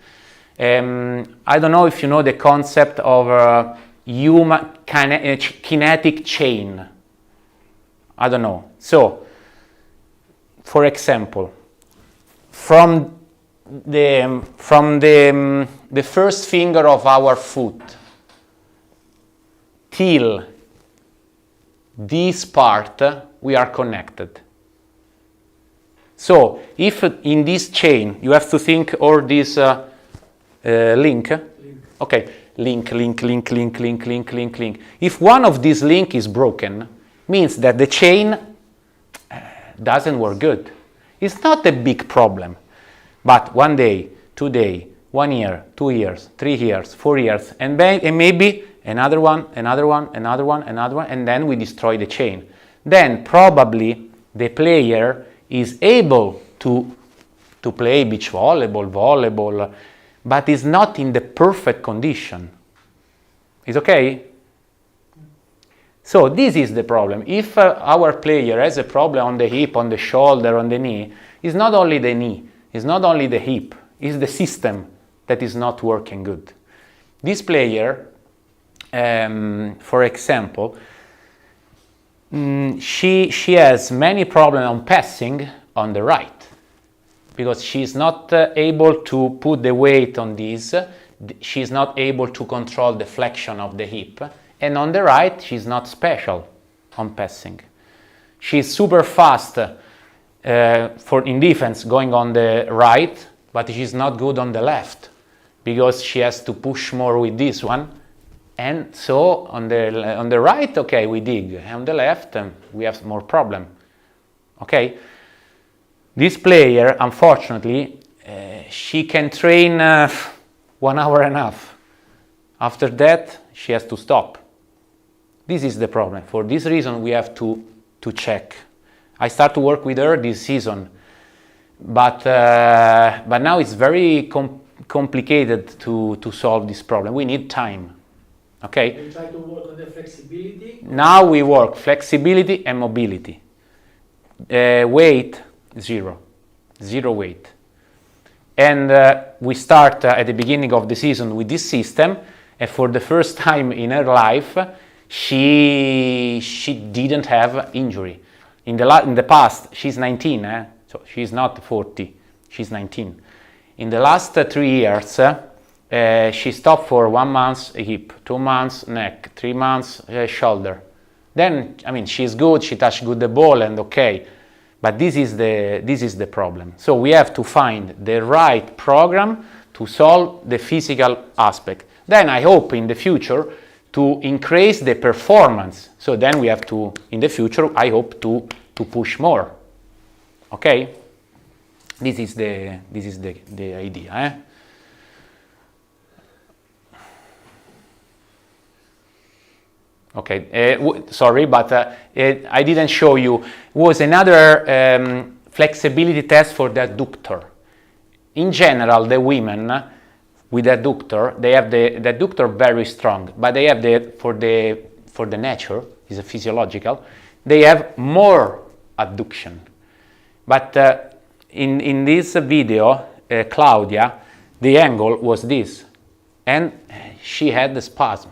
I don't know if you know the concept of human kinetic chain. I don't know. So, for example, from the first finger of our foot till this part, we are connected. So, if in this chain, you have to think all this link. Okay, link. If one of these links is broken, means that the chain doesn't work good. It's not a big problem, but one day, 2 days, 1 year, 2 years, 3 years, 4 years, and maybe another one, and then we destroy the chain. Then probably the player is able to play beach volleyball, but is not in the perfect condition. Is okay? So this is the problem. If our player has a problem on the hip, on the shoulder, on the knee, it's not only the knee, it's not only the hip, it's the system that is not working good. This player, for example, she has many problems on passing on the right, because she's not able to put the weight on this, she's not able to control the flexion of the hip, and on the right she's not special on passing. She's super fast in defense going on the right, but she's not good on the left, because she has to push more with this one. And so on the right, okay, we dig. On the left, we have more problem. Okay? This player, unfortunately, she can train 1 hour and a half. After that, she has to stop. This is the problem. For this reason, we have to check. I start to work with her this season, but now it's very complicated to solve this problem. We need time. Okay? You try to work on the flexibility? Now we work flexibility and mobility. Weight, zero weight. And we start at the beginning of the season with this system, and for the first time in her life, she didn't have injury. In the past, she's 19, so she's not 40, she's 19. In the last 3 years, she stopped for 1 month hip, 2 months neck, 3 months shoulder. Then, I mean, she's good, she touched good the ball and okay, but this is the problem. So we have to find the right program to solve the physical aspect. Then I hope in the future to increase the performance. So then we have to, in the future, I hope to push more. Okay? This is the idea. Okay, sorry, but I didn't show you. It was another flexibility test for the adductor. In general, the women with adductor, they have the adductor very strong, but they have for the nature, is a physiological, they have more adduction. But in this video, Claudia, the angle was this, and she had the spasm.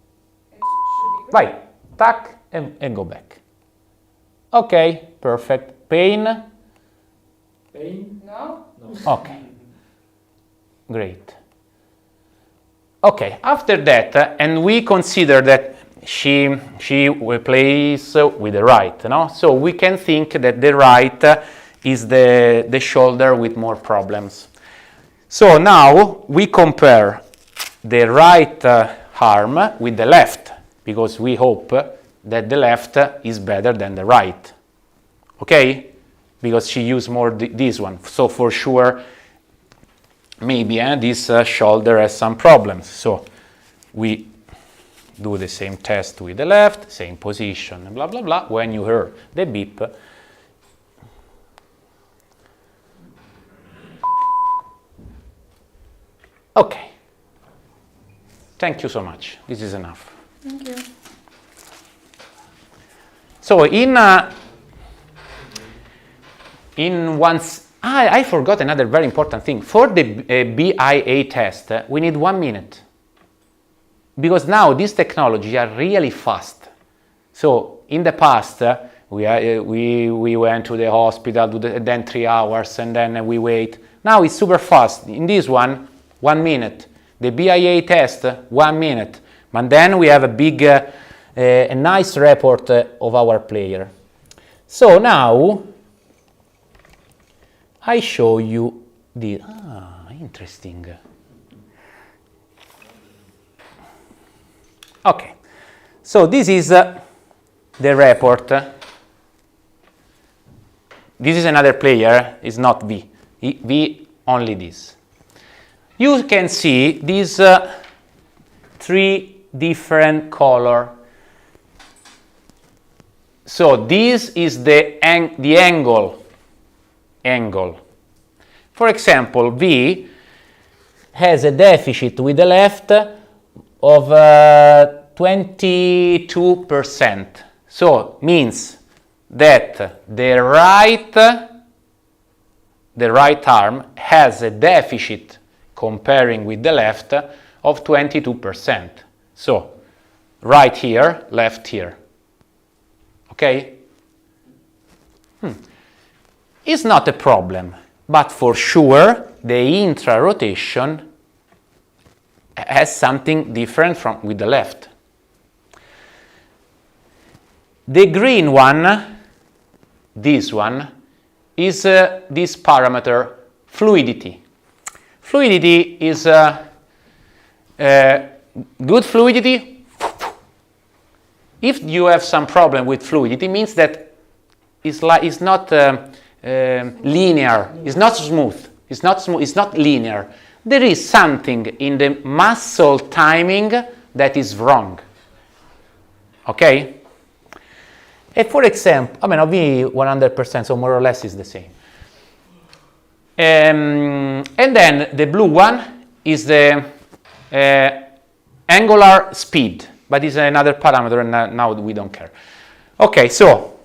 Vai, tac, and go back. Okay, perfect. Pain? Pain? No? Okay. Great. Okay, after that, and we consider that she plays with the right, no? So we can think that the right is the shoulder with more problems. So now we compare the right arm with the left, because we hope that the left is better than the right. Okay? Because she used more this one. So for sure, maybe this shoulder has some problems. So we do the same test with the left, same position, blah, blah, blah. When you hear the beep, okay. Thank you so much. This is enough. Thank you. So in once, I forgot another very important thing. For the BIA test, we need 1 minute. Because now these technologies are really fast. So in the past, we went to the hospital, then 3 hours, and then we wait. Now it's super fast. In this one, 1 minute. The BIA test, 1 minute. But then we have a big, a nice report of our player. So now I show you the, interesting. Okay, so this is the report. This is another player, it's not V. V only this. You can see these 3 different color. So this is the angle. For example, V has a deficit with the left of 22%. So means that the right arm has a deficit comparing with the left of 22%. So right here, left here. Okay? It's not a problem, but for sure the intra-rotation has something different from with the left. The green one, this one, is this parameter fluidity. Fluidity is good fluidity. If you have some problem with fluidity, it means that it's not linear, it's not smooth, it's not linear. There is something in the muscle timing that is wrong. Okay? And for example, I mean, V 100%, so more or less is the same. And then the blue one is the angular speed, but it's another parameter, and now we don't care. Okay, so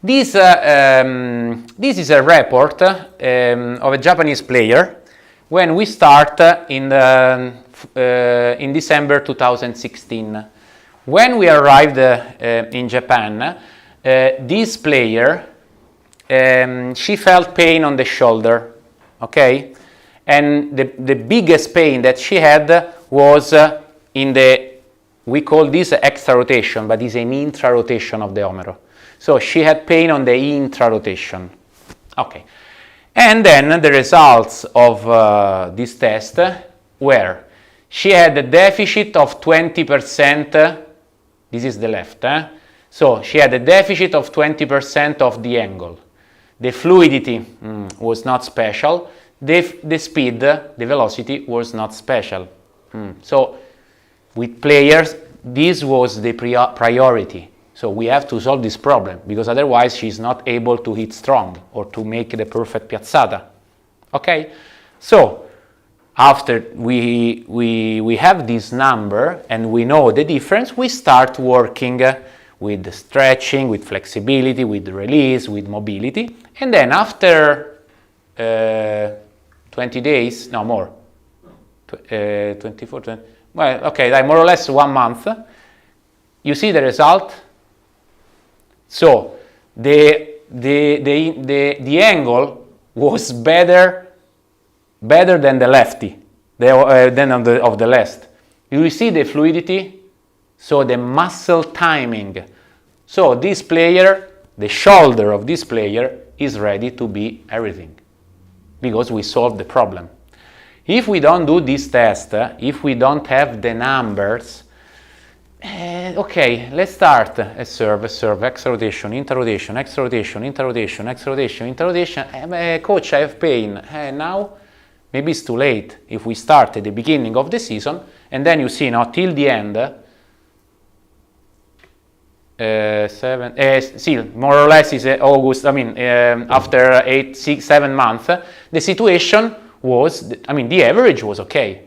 this is a report of a Japanese player when we start in December 2016. When we arrived in Japan, this player, she felt pain on the shoulder, okay? And the biggest pain that she had was in the, we call this extra rotation, but it's an intra-rotation of the omero. So she had pain on the intra-rotation. Okay. And then the results of this test were she had a deficit of 20%. This is the left. So she had a deficit of 20% of the angle. The fluidity was not special. The speed, the velocity was not special. So with players, this was the priority. So we have to solve this problem, because otherwise she's not able to hit strong or to make the perfect piazzata. Okay? So after we have this number and we know the difference, we start working with stretching, with flexibility, with release, with mobility. And then after 20 days, no more, 24, 20, well, okay, like more or less 1 month, You see the result? So the angle was better than the lefty, than of the left. You see the fluidity, so the muscle timing. So this player, the shoulder of this player is ready to be everything, because we solved the problem. If we don't do this test, if we don't have the numbers, okay, let's start a serve, X rotation, inter rotation, X rotation, inter rotation, X rotation, inter rotation. Coach, I have pain. Now, maybe it's too late. If we start at the beginning of the season, and then you see now till the end, see, more or less is August, after 8, 6, 7 months, the situation was, the average was okay.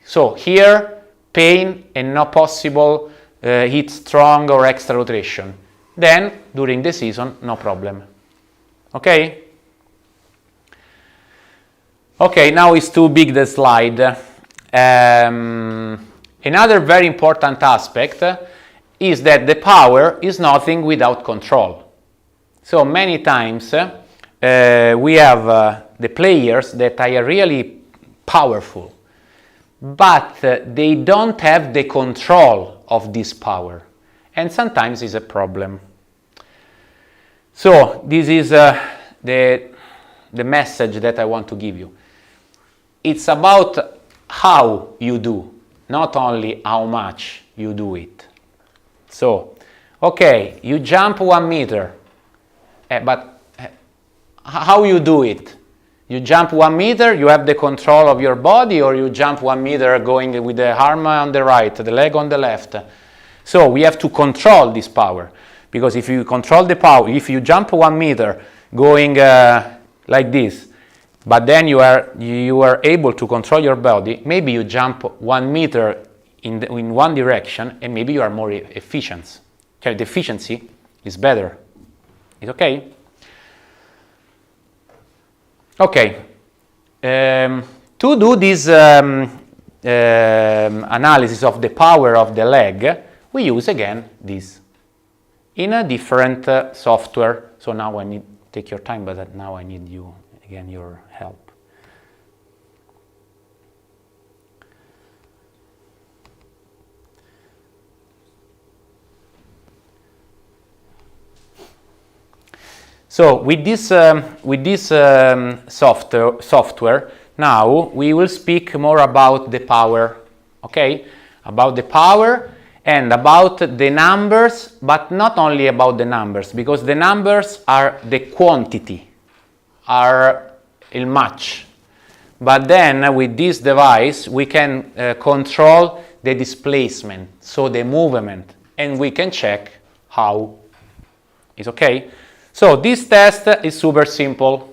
So here, pain and not possible hit strong or extra rotation. Then, during the season, no problem. Okay? Okay, now it's too big the slide. Another very important aspect is that the power is nothing without control. So many times we have the players that are really powerful, but they don't have the control of this power, and sometimes it's a problem. So this is the message that I want to give you. It's about how you do, not only how much you do it. So, okay, you jump 1 meter, but how you do it? You jump 1 meter, you have the control of your body, or you jump 1 meter going with the arm on the right, the leg on the left. So we have to control this power, because if you control the power, if you jump 1 meter going like this, but then you are able to control your body, maybe you jump 1 meter in one direction, and maybe you are more efficient. Okay, the efficiency is better. Is okay? Okay. To do this analysis of the power of the leg, we use again this in a different software. So now I need take your time, but now I need you again your help. So with this software, now we will speak more about the power, okay? About the power and about the numbers, but not only about the numbers, because the numbers are the quantity, are il much. But then with this device, we can control the displacement, so the movement, and we can check how. Is okay? So this test is super simple.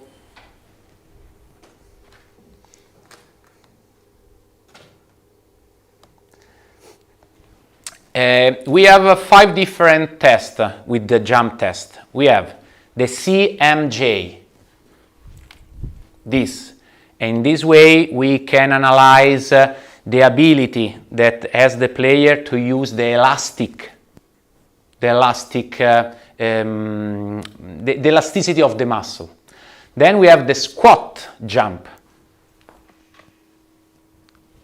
We have 5 different tests with the jump test. We have the CMJ, this. In this way, we can analyze the ability that has the player to use the elasticity of the muscle. Then we have the squat jump.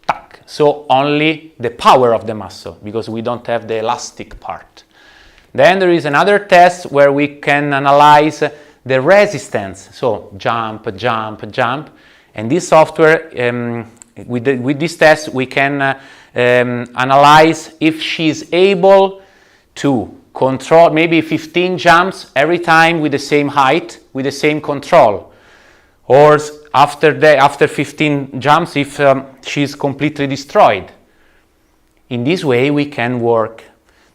Tac. So only the power of the muscle, because we don't have the elastic part. Then there is another test where we can analyze the resistance. So jump, jump, jump. And this software, with this test, we can analyze if she's able to control maybe 15 jumps every time with the same height, with the same control. Or after 15 jumps, if she's completely destroyed. In this way, we can work.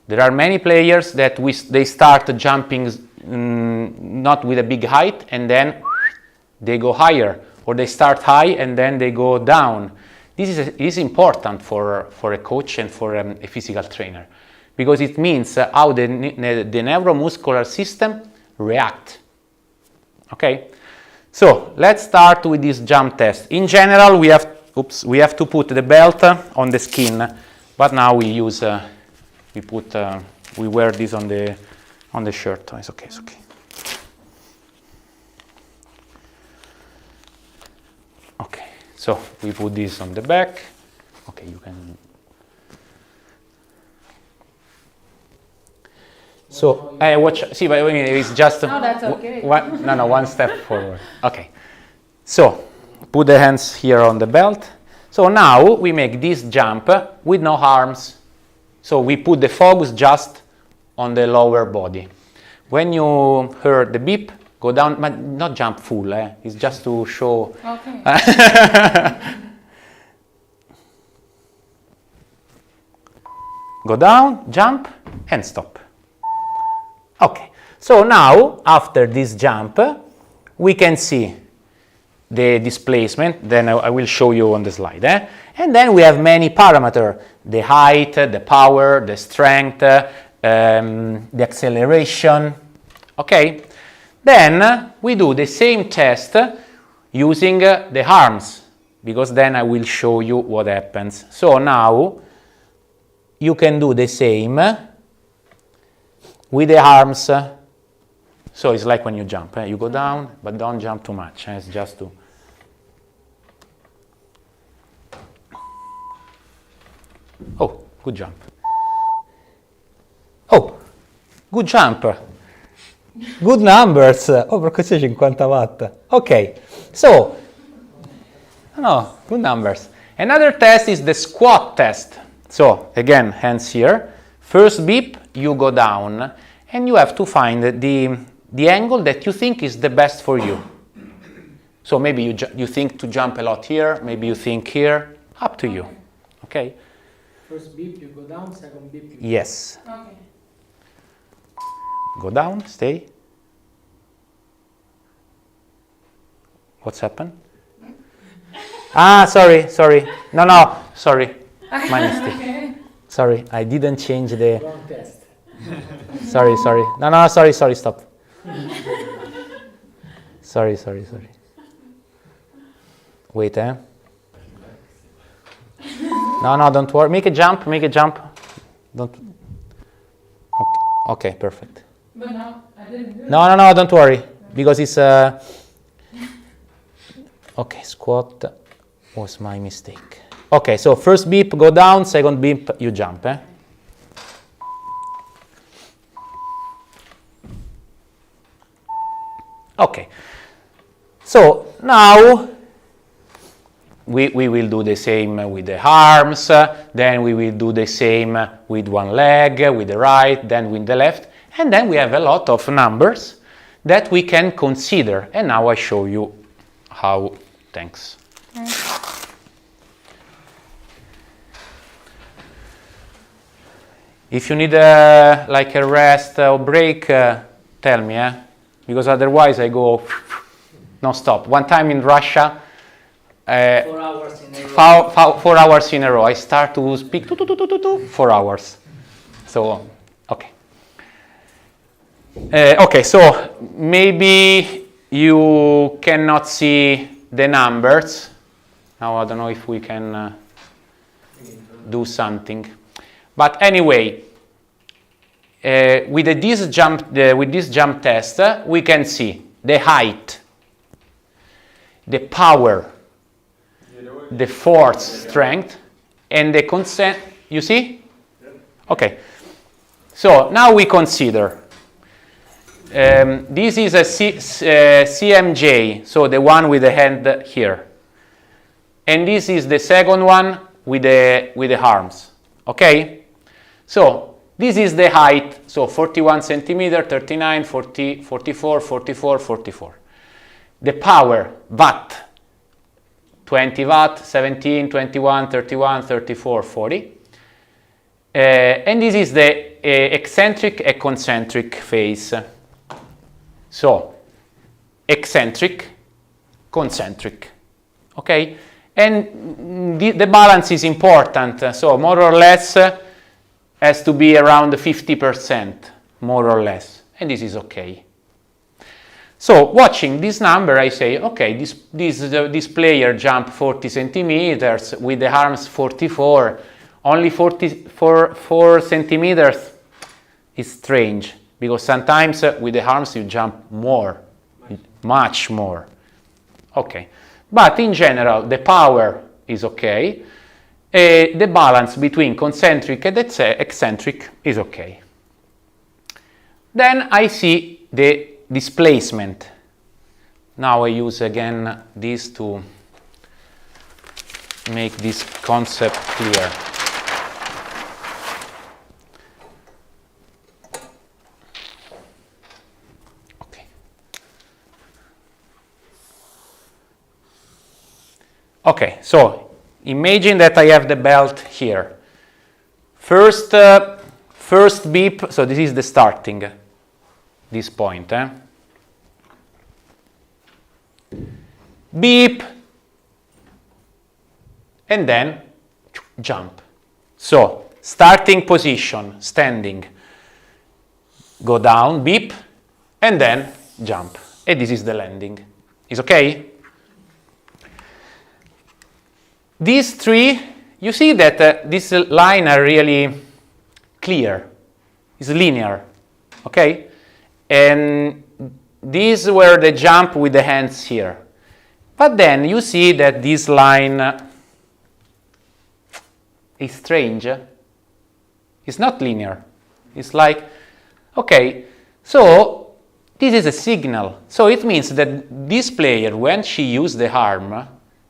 There are many players that they start jumping not with a big height, and then they go higher. Or they start high and then they go down. This is important for a coach and for a physical trainer, because it means how the neuromuscular system reacts. Okay, so let's start with this jump test. In general, we have to put the belt on the skin, but now we use we wear this on the shirt. Oh, it's okay, it's okay. Okay, so we put this on the back. Okay, you can. So watch. See, but I mean, it's just that's okay. one step forward. Okay. So put the hands here on the belt. So now we make this jump with no arms. So we put the focus just on the lower body. When you hear the beep, go down, but not jump full. It's just to show. Okay. Go down, jump, and stop. Okay, so now, after this jump, we can see the displacement, then I will show you on the slide. And then we have many parameters, the height, the power, the strength, the acceleration. Okay, then we do the same test using the arms, because then I will show you what happens. So now, you can do the same with the arms. So it's like when you jump, you go down, but don't jump too much. It's just to. Oh, good jump. Oh, good jump. Good numbers. Oh, perché c'è 50 watt. Okay, so, no, good numbers. Another test is the squat test. So, again, hands here. First beep, you go down, and you have to find the angle that you think is the best for you. So maybe you think to jump a lot here, maybe you think here, up to you. Okay? First beep, you go down, second beep, you Yes. Okay. Go down, stay. What's happened? Ah, sorry. No, sorry. My mistake. Okay. Sorry, I didn't change the. wrong test. Sorry. No, sorry, stop. Sorry. Wait, No, don't worry. Make a jump. Don't. Okay, perfect. But no, I didn't do it. No, don't worry. Because it's Okay, squat was my mistake. Okay, so first beep, go down, second beep, you jump. Okay, so now we will do the same with the arms, then we will do the same with one leg, with the right, then with the left, and then we have a lot of numbers that we can consider. And now I show you how. Thanks. If you need like a rest or break, tell me, because otherwise I go non-stop. One time in Russia, 4 hours in a row. 4 hours in a row. I start to speak 4 hours. So, okay. Okay, so maybe you cannot see the numbers. Now I don't know if we can do something. But anyway, with this jump test, we can see the height, the power, the force, strength, and the consent. You see? Okay. So now we consider. This is a CMJ, so the one with the hand here, and this is the second one with the arms. Okay. So this is the height, so 41 centimeter, 39, 40, 44, 44, 44. The power, watt, 20 watt, 17, 21, 31, 34, 40. And this is the eccentric and concentric phase. So, eccentric, concentric, okay? And the balance is important, so more or less has to be around 50%, more or less, and this is okay. So, watching this number, I say, okay, this player jumped 40 centimeters, with the arms 44, Only 4 centimeters is strange, because sometimes with the arms you jump more, much more. Okay, but in general the power is okay. The balance between concentric and eccentric is okay. Then I see the displacement. Now I use again this to make this concept clear. Okay. Okay, so imagine that I have the belt here. First beep, so this is the starting, this point. Beep, and then jump. So, starting position, standing, go down, beep, and then jump. And this is the landing. Is okay? These three, you see that this line are really clear. It's linear. Okay? And these were the jump with the hands here. But then you see that this line is strange. It's not linear. It's like, okay, so this is a signal. So it means that this player, when she used the arm,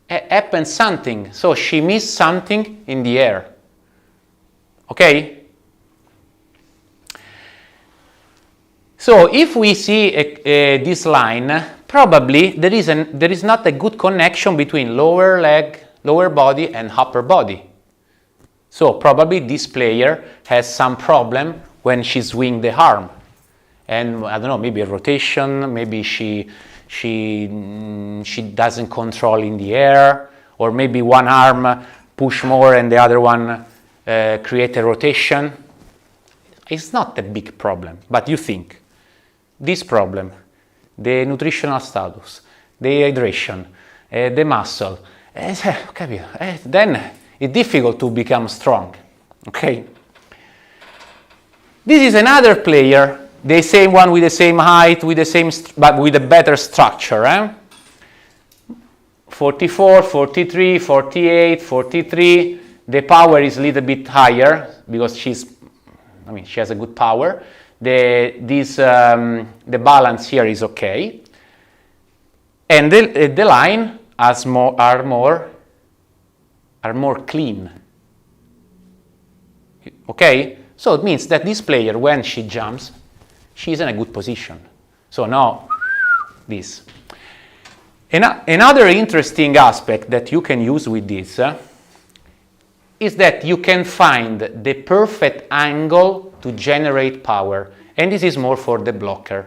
happened something. So she missed something in the air. Okay? So if we see this line, probably there is not a good connection between lower leg, lower body and upper body. So probably this player has some problem when she swings the arm. And I don't know, maybe a rotation, maybe she doesn't control in the air, or maybe one arm push more and the other one create a rotation. It's not a big problem, but you think. This problem, the nutritional status, the hydration, the muscle, then it's difficult to become strong. Okay? This is another player, the same one with the same height, with the same but with a better structure. 44, 43, 48, 43. The power is a little bit higher because she has a good power. The balance here is okay, and the line are more clean. Okay, so it means that this player, when she jumps, she's in a good position. So now this. Another interesting aspect that you can use with this is that you can find the perfect angle to generate power, and this is more for the blocker.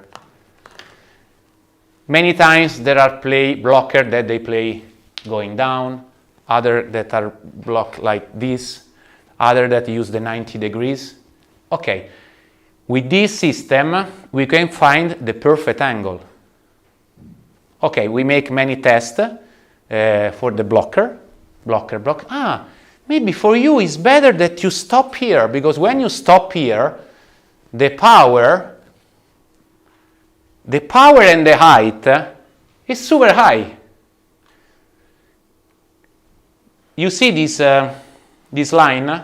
Many times there are blockers that they play going down, other that are blocked like this, other that use the 90 degrees. Okay, with this system we can find the perfect angle. Okay, we make many tests for the blocker. Maybe for you it's better that you stop here, because when you stop here, the power and the height is super high. You see this line?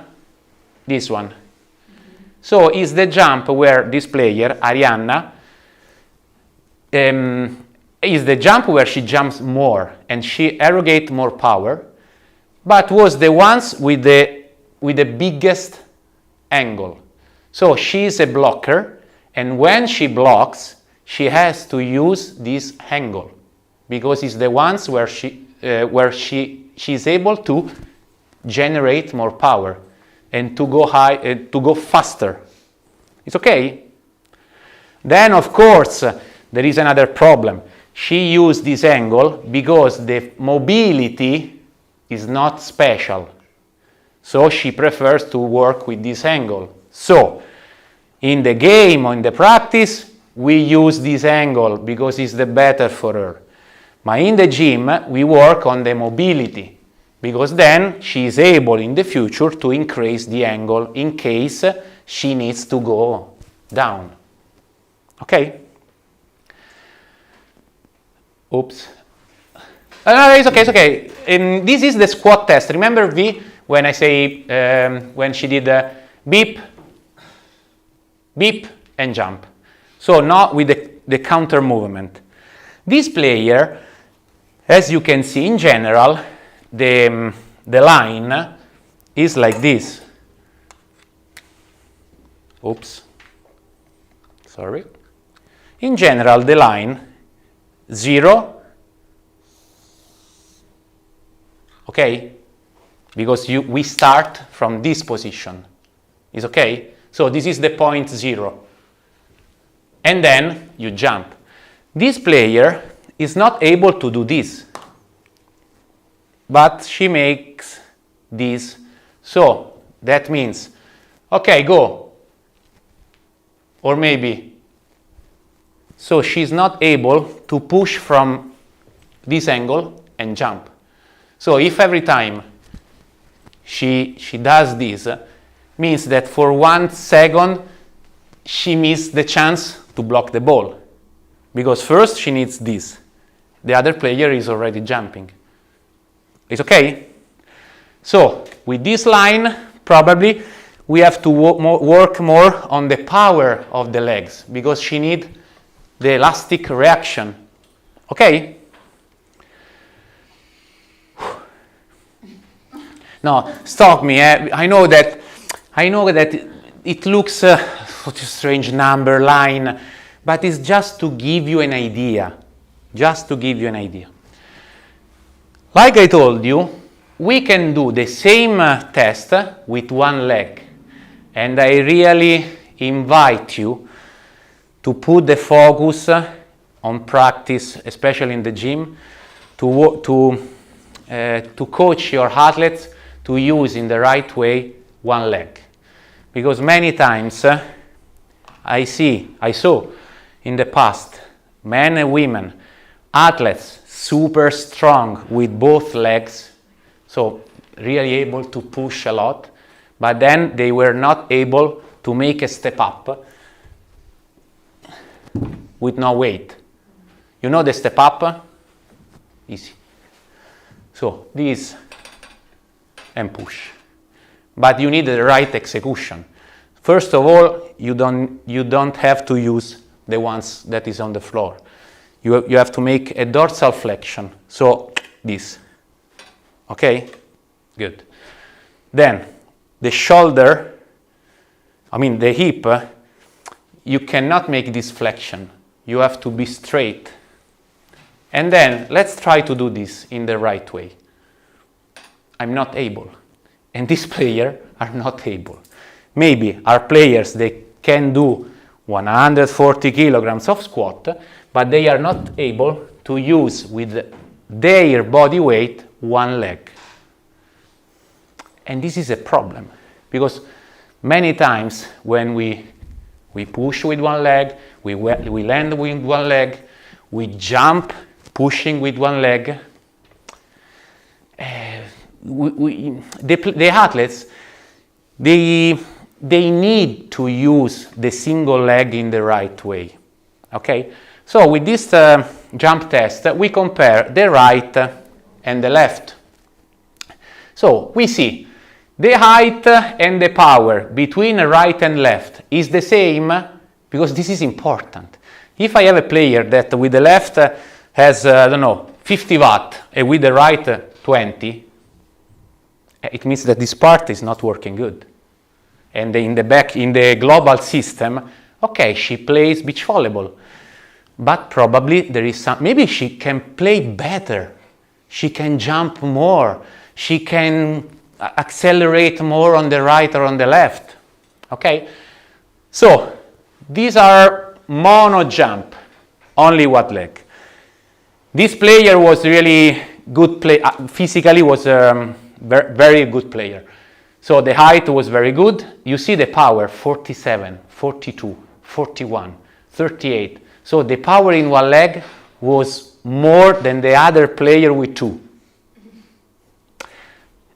This one. So is the jump where this player, Arianna, is the jump where she jumps more and she arrogates more power, but was the ones with the biggest angle. So she is a blocker, and when she blocks, she has to use this angle, because it's the ones where she is able to generate more power and to go high, to go faster. It's okay? Then of course there is another problem. She used this angle because the mobility is not special, so she prefers to work with this angle. So in the game or in the practice we use this angle because it's the better for her. But in the gym we work on the mobility, because then she is able in the future to increase the angle in case she needs to go down. Okay? Oops. No, it's okay, it's okay. This is the squat test. Remember V, when I say, when she did beep, beep, and jump. So not with the counter movement. This player, as you can see in general, the line is like this. Oops. Sorry. In general, the line 0, okay? Because we start from this position. Is okay? So this is the point 0. And then you jump. This player is not able to do this, but she makes this. So that means, okay, go. Or maybe, so she's not able to push from this angle and jump. So if every time she does this, means that for 1 second she missed the chance to block the ball. Because first she needs this. The other player is already jumping. It's okay? So with this line, probably we have to work more on the power of the legs, because she needs the elastic reaction. Okay? No, stop me. I know that it looks such a strange number line, but it's just to give you an idea. Just to give you an idea. Like I told you, we can do the same test with one leg. And I really invite you to put the focus on practice, especially in the gym, to coach your athletes to use in the right way one leg. Because many times I saw in the past men and women, athletes super strong with both legs, so really able to push a lot, but then they were not able to make a step up with no weight. You know the step up? Easy. So this and push. But you need the right execution. First of all, you don't have to use the ones that is on the floor. You have to make a dorsal flexion. So this. Okay? Good. Then the shoulder, the hip, you cannot make this flexion. You have to be straight. And then let's try to do this in the right way. I'm not able. And these players are not able. Maybe our players, they can do 140 kilograms of squat, but they are not able to use with their body weight one leg. And this is a problem, because many times when we push with one leg, we land with one leg, we jump pushing with one leg, the athletes, they need to use the single leg in the right way. Okay? So with this jump test, we compare the right and the left. So we see the height and the power between right and left is the same, because this is important. If I have a player that with the left has, 50 watt and with the right 20, it means that this part is not working good. And in the global system, okay, she plays beach volleyball, but probably there is maybe she can play better. She can jump more. She can accelerate more on the right or on the left. Okay? So, these are mono jump, only one leg. This player was really good physically was very good player. So the height was very good. You see the power, 47, 42, 41, 38. So the power in one leg was more than the other player with two.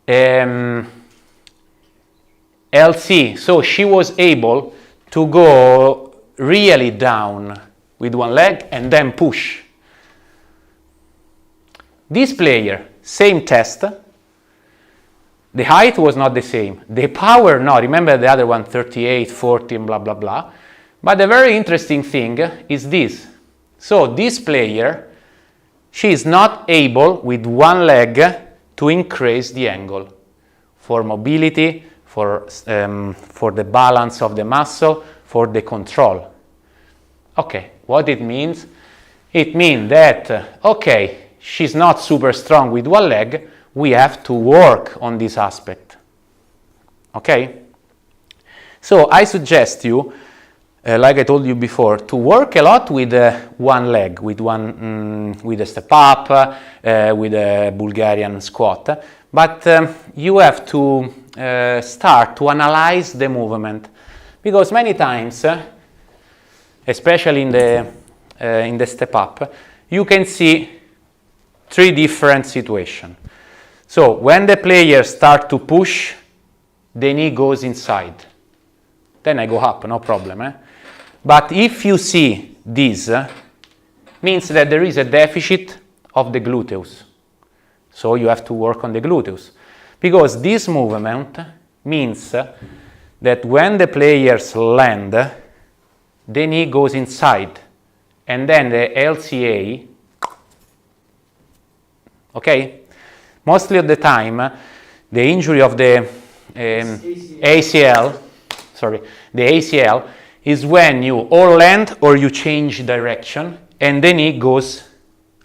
LC, so she was able to go really down with one leg and then push. This player, same test. The height was not the same. The power, no. Remember the other one, 38, 40, and blah, blah, blah. But the very interesting thing is this. So this player, she is not able with one leg to increase the angle for mobility, for the balance of the muscle, for the control. Okay, what it means? It means that, okay, she's not super strong with one leg, we have to work on this aspect. Okay? So I suggest you, like I told you before, to work a lot with one leg, with a step up, with a Bulgarian squat, but you have to start to analyze the movement, because many times, especially in the step up, you can see three different situations. So when the players start to push, the knee goes inside. Then I go up, no problem. But if you see this, means that there is a deficit of the gluteus. So you have to work on the gluteus. Because this movement means that when the players land, the knee goes inside. And then the LCA, okay? Mostly of the time, the injury of the ACL, the ACL is when you or land or you change direction and the knee goes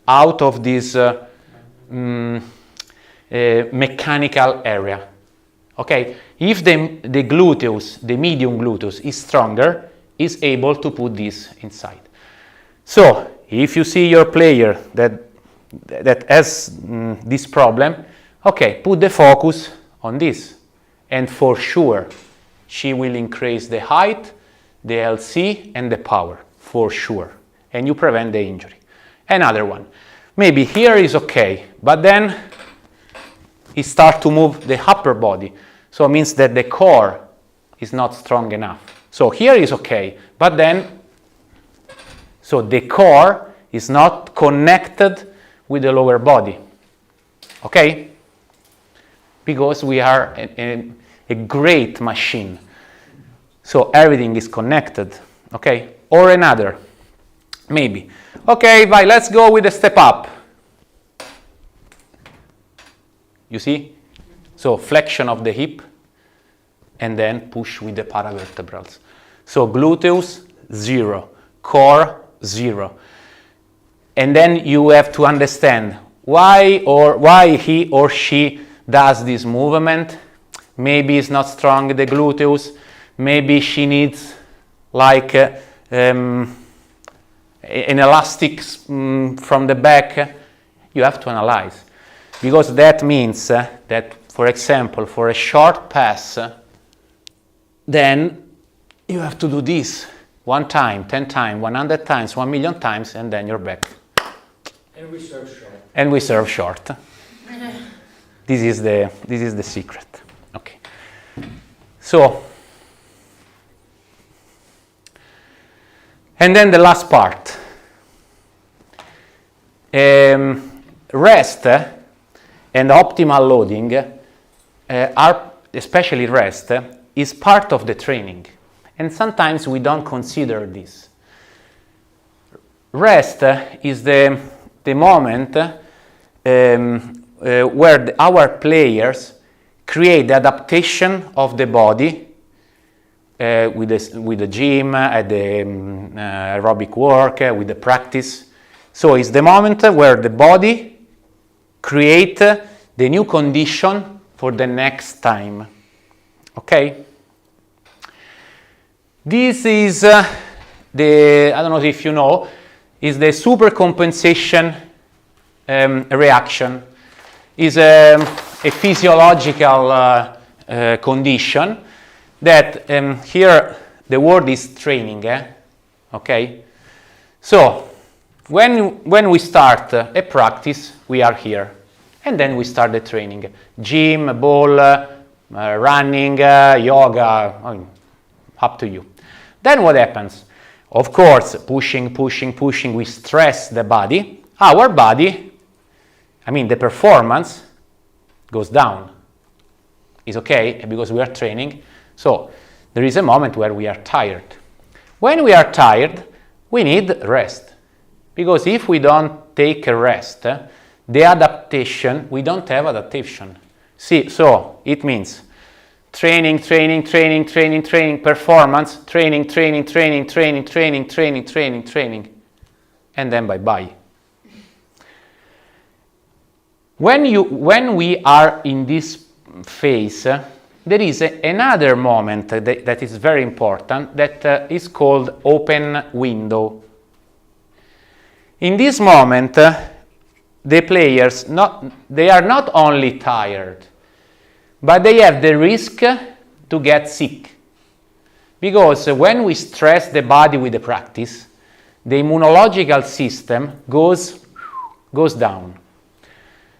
out of this mechanical area. Okay, if the gluteus, the medium gluteus is stronger, is able to put this inside. So if you see your player that has this problem, okay, put the focus on this, and for sure she will increase the height, the LC, and the power, for sure, and you prevent the injury. Another one, maybe here is okay, but then he start to move the upper body, so it means that the core is not strong enough. So here is okay, but then, so the core is not connected with the lower body, okay? Because we are a great machine, so everything is connected, okay? Or another, maybe. Okay, bye, let's go with the step up. You see? So flexion of the hip, and then push with the paravertebrals. So gluteus, 0, core, 0. And then you have to understand why he or she does this movement. Maybe it's not strong the gluteus. Maybe she needs like an elastic from the back. You have to analyze, because that means that, for example, for a short pass, then you have to do this 1 time, 10 times, 100 times, 1 million times, and then you're back. And we serve short. And we serve short. This is the secret. Okay. So, and then the last part. Rest and optimal loading are, especially rest, is part of the training. And sometimes we don't consider this. Rest is the moment where our players create the adaptation of the body with the gym, at the aerobic work, with the practice. So it's the moment where the body create the new condition for the next time. Okay? This is I don't know if you know, is the supercompensation reaction. Is a physiological condition that here the word is training. Okay, so when we start a practice, we are here. And then we start the training. Gym, ball, running, yoga, I mean, up to you. Then what happens? Of course, pushing, we stress the body. Our body, I mean the performance, goes down. It's okay because we are training. So there is a moment where we are tired. When we are tired, we need rest. Because if we don't take a rest, the adaptation, we don't have adaptation. See, so it means training, performance, training, and then bye-bye. When we are in this phase, there is another moment that is very important that is called open window. In this moment, the players, they are not only tired, but they have the risk to get sick. Because when we stress the body with the practice, the immunological system goes down.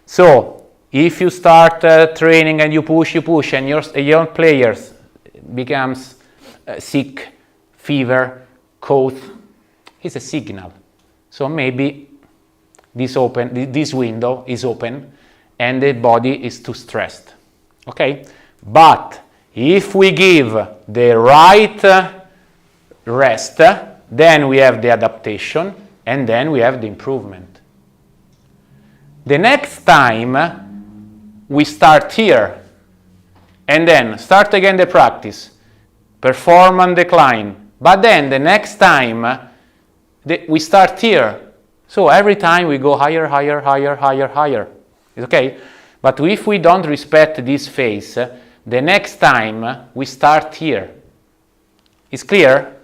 So if you start training and you push, and your players becomes sick, fever, cough, it's a signal. So maybe this window is open and the body is too stressed. Okay? But if we give the right rest, then we have the adaptation and then we have the improvement. The next time we start here and then start again the practice, perform and decline. But then the next time we start here. So every time we go higher. It's okay? But if we don't respect this phase, the next time we start here. It's clear?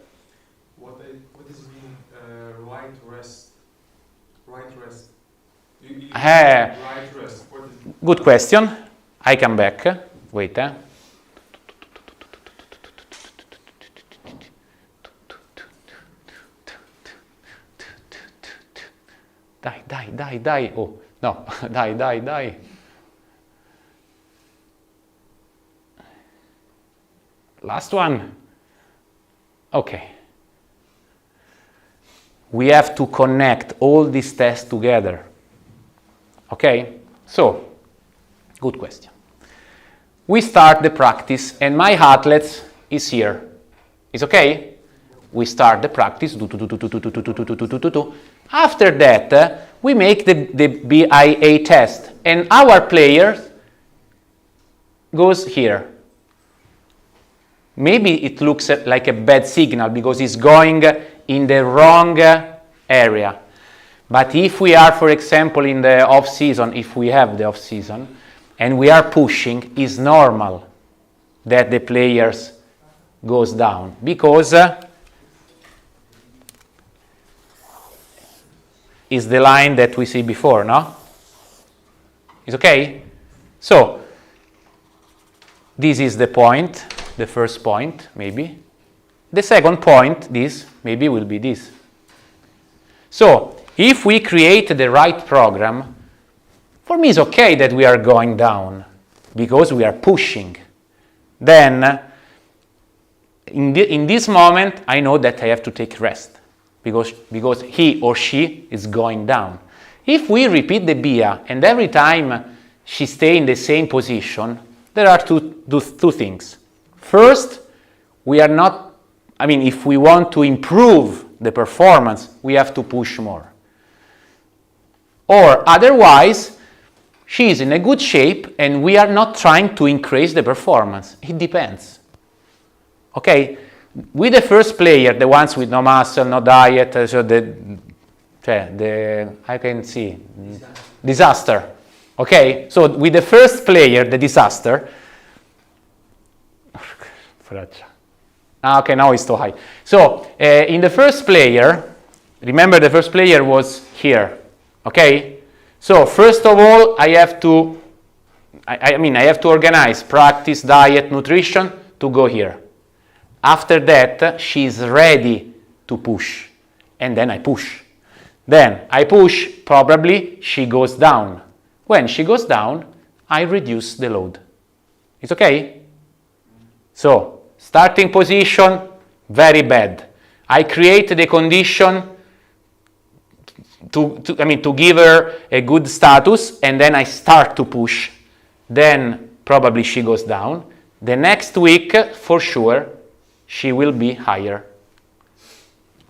What does it mean, right rest? Right rest. Right rest. Good question. I come back. Wait. Die. Oh, no. Die. Last one. Okay. We have to connect all these tests together. Okay? So, good question. We start the practice and my athletes is here. It's okay? We start the practice. After that, we make the BIA test and our player goes here. Maybe it looks like a bad signal because it's going in the wrong area. But if we are, for example, in the off-season, if we have the off-season, and we are pushing, it's normal that the players goes down because is the line that we see before, no? It's okay? So, this is the point, the first point, maybe. The second point, this, maybe will be this. So, if we create the right program, for me it's okay that we are going down, because we are pushing. Then, in this moment, I know that I have to take rest. Because he or she is going down. If we repeat the BIA and every time she stays in the same position, there are two things. First, we are not, if we want to improve the performance, we have to push more. Or otherwise, she is in a good shape and we are not trying to increase the performance. It depends. Okay? With the first player, the ones with no muscle, no diet, so I can see, disaster. Okay, so with the first player, the disaster. Okay, now it's too high. So in the first player, remember the first player was here. Okay, so first of all, I have to organize practice, diet, nutrition to go here. After that, she is ready to push, and then I push. Then I push, probably she goes down. When she goes down, I reduce the load. It's okay? So, starting position, very bad. I create the condition to give her a good status, and then I start to push. Then probably she goes down. The next week, for sure, she will be higher.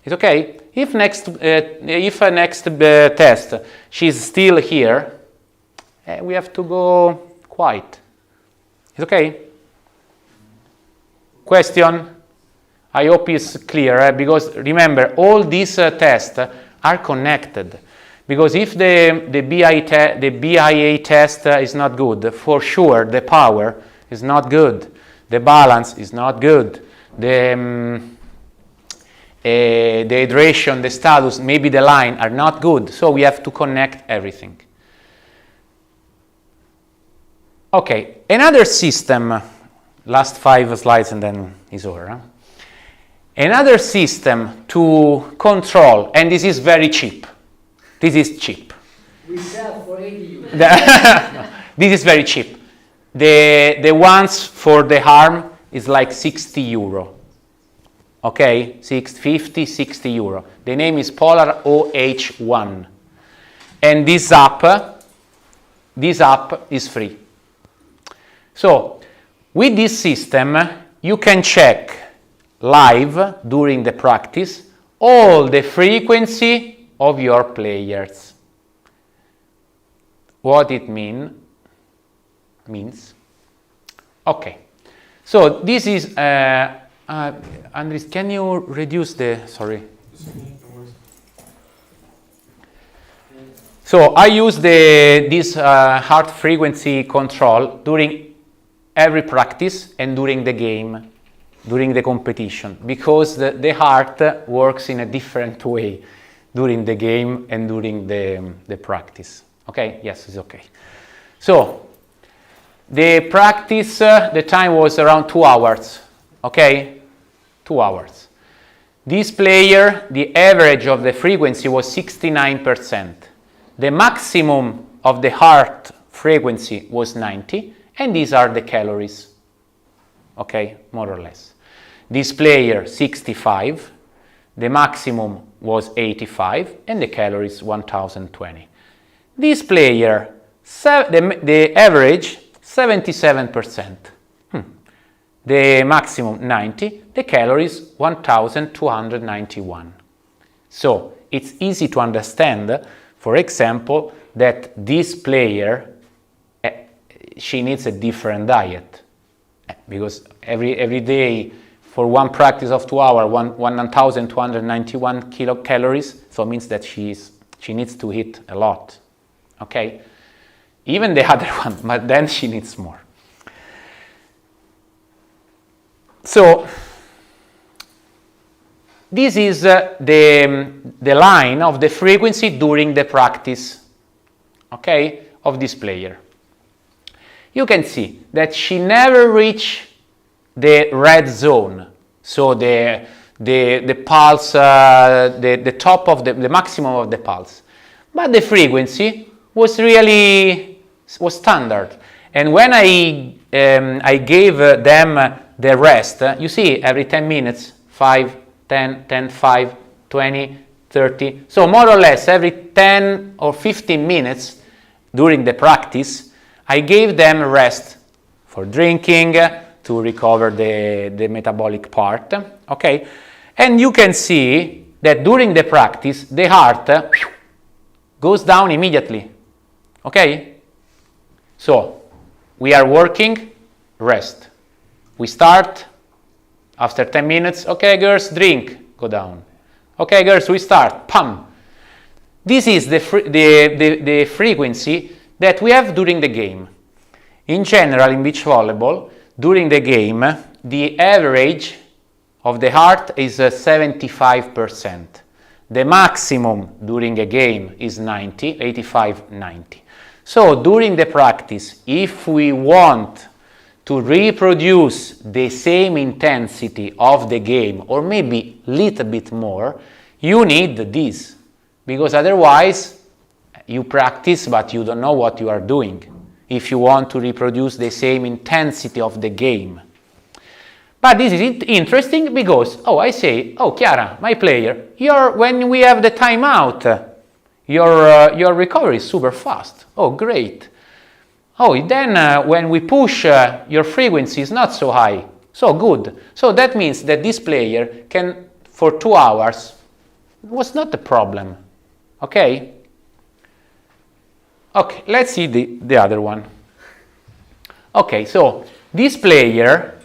It's okay? If next test she's still here, we have to go quiet. It's okay? Question? I hope it's clear, because remember, all these tests are connected. Because if the BIA test is not good, for sure the power is not good, the balance is not good, the hydration, the status, maybe the line are not good. So we have to connect everything. Okay, another system, last 5 slides and then it's over. Huh? Another system to control, and this is very cheap. This is cheap. We sell for 80 euros. No, this is very cheap. The ones for the arm is like 60 euro. Okay, 50, 60 euro. The name is Polar OH1. And this app is free. So, with this system, you can check live during the practice all the frequency of your players. What it means. Okay. So this is Andres, can you reduce the, sorry. So I use this heart frequency control during every practice and during the game, during the competition, because the heart works in a different way during the game and during the practice. Okay? Yes, it's okay. So the practice, the time was around 2 hours. Okay? 2 hours. This player, the average of the frequency was 69%. The maximum of the heart frequency was 90, and these are the calories. Okay, more or less. This player 65, the maximum was 85, and the calories 1020. This player, the average 77%. The maximum 90, the calories 1291. So it's easy to understand, for example, that this player, she needs a different diet, because every day for one practice of 2 hours, 1291 kilocalories, so it means that she needs to eat a lot. Okay, even the other one, but then she needs more. So this is the line of the frequency during the practice, okay, of this player. You can see that she never reached the red zone, so the pulse, the top of the maximum of the pulse, but the frequency was standard. And when I gave them the rest, you see, every 10 minutes, 5, 10, 10, 5, 20, 30. So more or less every 10 or 15 minutes during the practice, I gave them rest for drinking, to recover the metabolic part. Okay, and you can see that during the practice, the heart goes down immediately. Okay, so we are working, rest. We start, after 10 minutes, okay girls, drink, go down. Okay girls, we start, pam. This is the frequency that we have during the game. In general, in beach volleyball, during the game, the average of the heart is 75%. The maximum during a game is 90, 85, 90. So during the practice, if we want to reproduce the same intensity of the game, or maybe a little bit more, you need this, because otherwise you practice, but you don't know what you are doing if you want to reproduce the same intensity of the game. But this is interesting because, I say, Chiara, my player, when we have the timeout, your recovery is super fast. Oh, great. Then when we push, your frequency is not so high. So good. So that means that this player can, for 2 hours, was not a problem. Okay? Okay, let's see the other one. Okay, so this player,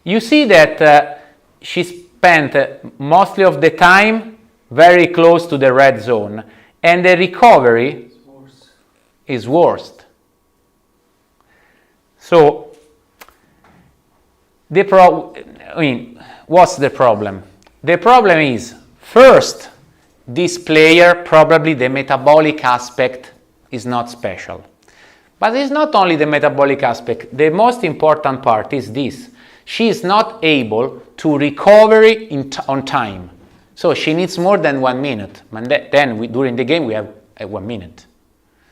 you see that she spent mostly of the time very close to the red zone, and the recovery is worst. So, what's the problem? The problem is, first, this player, probably the metabolic aspect is not special. But it's not only the metabolic aspect. The most important part is this. She is not able to recover on time. So she needs more than 1 minute. And then during the game we have 1 minute.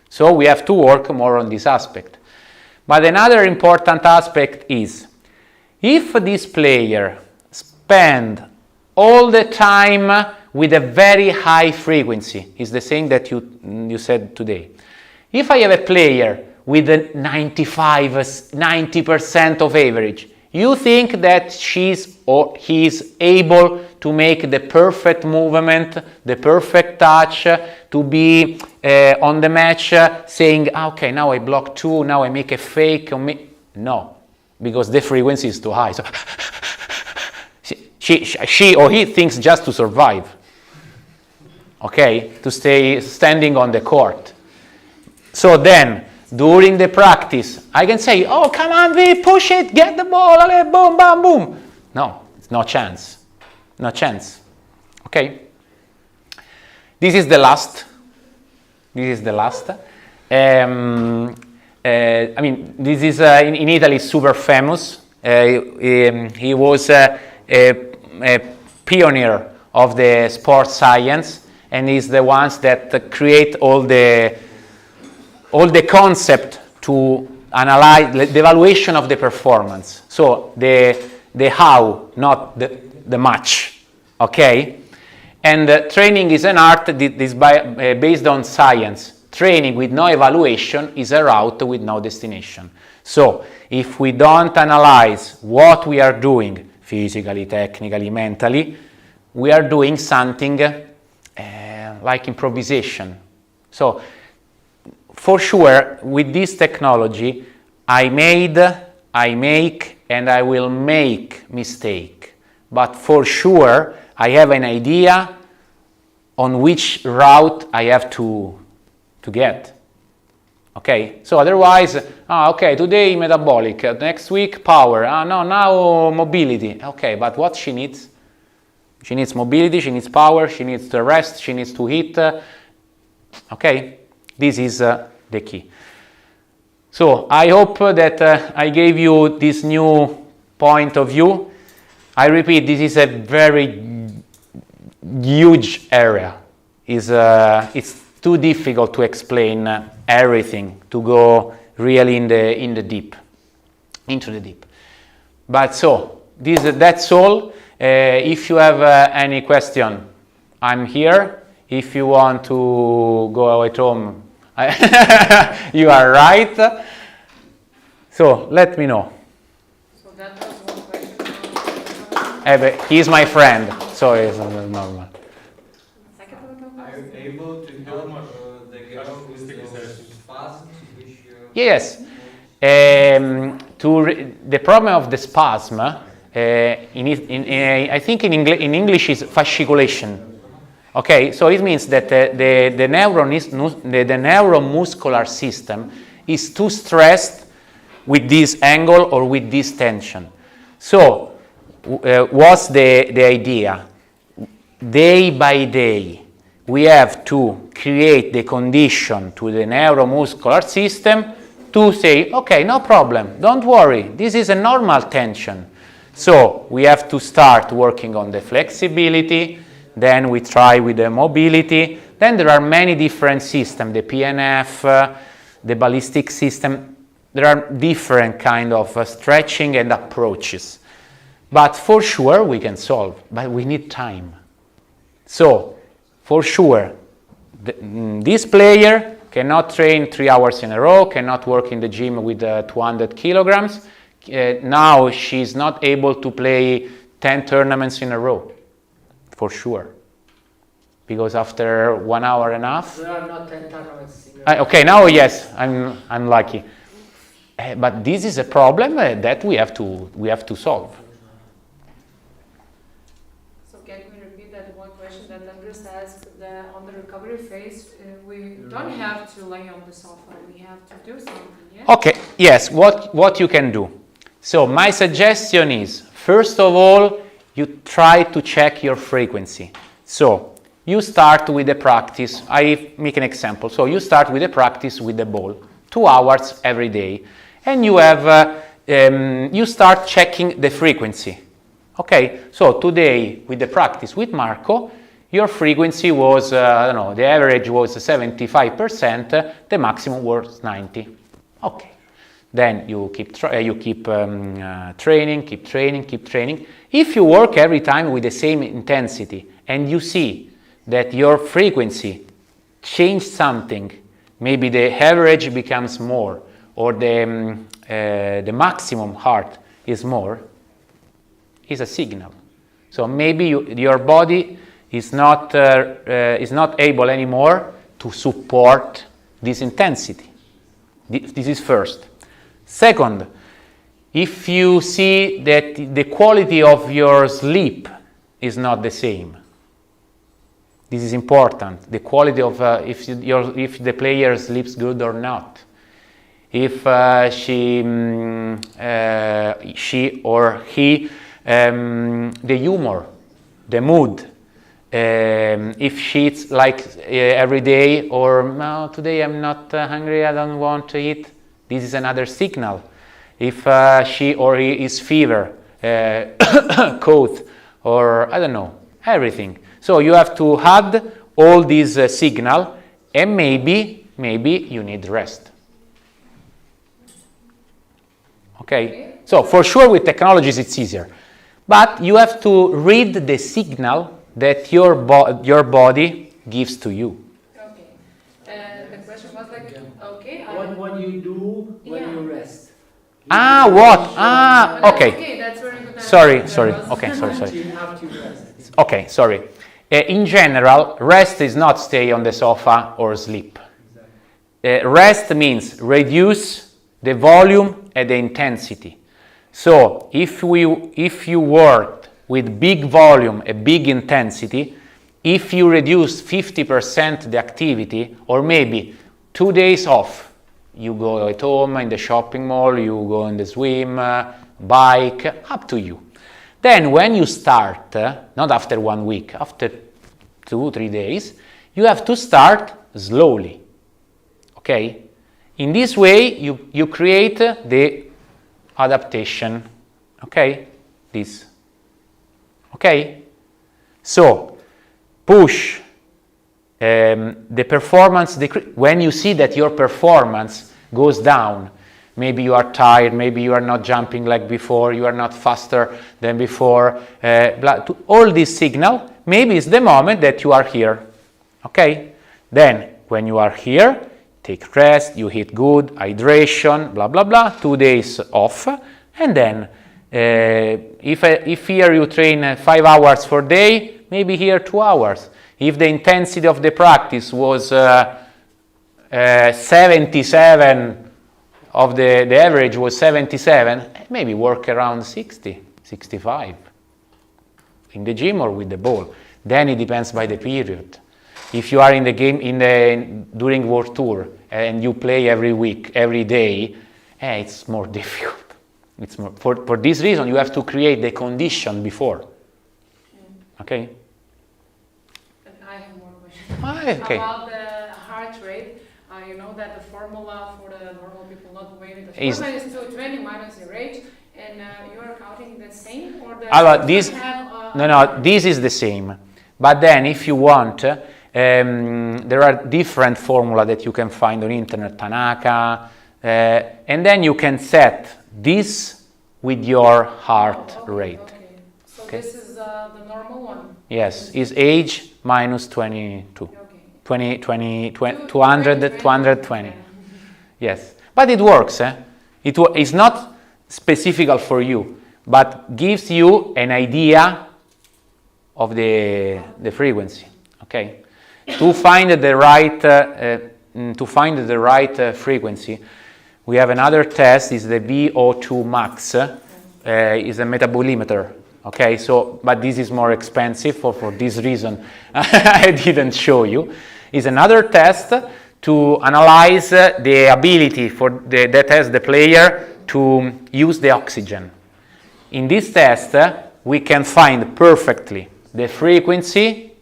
So we have to work more on this aspect. But another important aspect is, if this player spend all the time with a very high frequency, is the thing that you said today. If I have a player with a 90% of average, you think that she's or he is able to make the perfect movement, the perfect touch, to be on the match saying, okay, now I block 2, now I make a fake. No, because the frequency is too high. So she or he thinks just to survive, okay, to stay standing on the court. So then, during the practice, I can say, oh, come on, V, push it, get the ball, boom, bam, boom. No, it's no chance. No chance. Okay? This is the last. This is the last. I mean, this is, in Italy, super famous. He was a pioneer of the sports science, and he's the ones that create all the concept to analyze the evaluation of the performance. So the how, not the much, okay? And training is an art that is based on science. Training with no evaluation is a route with no destination. So if we don't analyze what we are doing, physically, technically, mentally, we are doing something like improvisation. So for sure, with this technology, I make, and I will make mistake. But for sure, I have an idea on which route I have to get. Okay, so otherwise, okay, today metabolic, next week power, no, now mobility. Okay, but what she needs? She needs mobility, she needs power, she needs to rest, she needs to hit. Okay, this is the key. So I hope that I gave you this new point of view. I repeat, this is a very huge area. It's too difficult to explain everything, to go really into the deep. But so that's all. If you have any question, I'm here. If you want to go at home, you are right. So let me know. So that was one question. He's my friend, so it's normal. Second one. Are you able to help the girl with those spasms which Yes. The problem of the spasm, I think in English is fasciculation. Okay, so it means that the neuromuscular system is too stressed with this angle or with this tension. So, what's the idea? Day by day, we have to create the condition to the neuromuscular system to say, okay, no problem, don't worry, this is a normal tension. So, we have to start working on the flexibility. Then we try with the mobility, Then there are many different systems, the PNF, the ballistic system. There are different kind of stretching and approaches. But for sure we can solve, but we need time. So, for sure, this player cannot train 3 hours in a row, cannot work in the gym with 200 kilograms. Now she's not able to play 10 tournaments in a row, for sure. Because after 1 hour and a half... There are not 10 tournaments in a row. Okay, now yes, I'm lucky. But this is a problem that we have to solve. So can we repeat that one question that Andres asked, that on the recovery phase, we don't have to lay on the sofa, we have to do something, yes? Okay, yes, what you can do. So my suggestion is, first of all, you try to check your frequency. So you start with the practice. I make an example. So you start with the practice with the ball, 2 hours every day, and you have you start checking the frequency. Okay, so today with the practice with Marco, your frequency was I don't know, the average was 75%, the maximum was 90. Okay, then you keep training. If you work every time with the same intensity and you see that your frequency changed something, maybe the average becomes more or the maximum heart is more, is a signal. So maybe your body is not able anymore to support this intensity. This is first. Second, if you see that the quality of your sleep is not the same, this is important. The quality of if the player sleeps good or not. If she or he, the humor, the mood. If she eats like every day, or no, today I'm not hungry, I don't want to eat. This is another signal. If she or he is fever, cold, or I don't know, everything. So you have to add all these signal, and maybe you need rest. Okay? So for sure with technologies it's easier, but you have to read the signal that your body gives to you. Okay. The question was like, okay. What you do when you rest. Okay. Okay, that's very good. Sorry. Okay, sorry. After you rest. Okay, sorry. In general, rest is not stay on the sofa or sleep. Rest means reduce the volume and the intensity. So if you worked with big volume and big intensity, if you reduce 50% the activity, or maybe 2 days off, you go at home, in the shopping mall, you go in the swim, bike, up to you. Then when you start, not after 1 week, after 2-3 days, you have to start slowly. Okay? In this way, you create the adaptation. Okay? This. Okay? So, push the performance. When you see that your performance goes down, maybe you are tired, maybe you are not jumping like before, you are not faster than before, all this signal, maybe it's the moment that you are here. Okay? Then, when you are here, take rest, you eat good, hydration, blah, blah, blah, 2 days off, and then if here you train 5 hours per day, maybe here 2 hours. If the intensity of the practice was 77, of the average was 77, maybe work around 60, 65 in the gym or with the ball. Then it depends by the period. If you are in the game during World Tour and you play every week, every day, it's more difficult. It's more, for this reason, you have to create the condition before. Okay? I have more questions. Okay. About the heart rate, you know that the formula for the normal people not weighing the formula is 220 minus your age, and you are counting the same, or the this is the same. But then if you want, There are different formula that you can find on internet, Tanaka, and then you can set this with your heart rate. Okay. So Okay. this is the normal one? Yes, is age minus 22. Okay. 200, 220. Yes, but it works. It's not specific for you, but gives you an idea of the frequency. Okay, to find the right frequency, we have another test. Is the VO2 max. Is a metabolimeter. Okay, so but this is more expensive for this reason. I didn't show you. Is another test to analyze the ability that has the player to use the oxygen. In this test, we can find perfectly the frequency,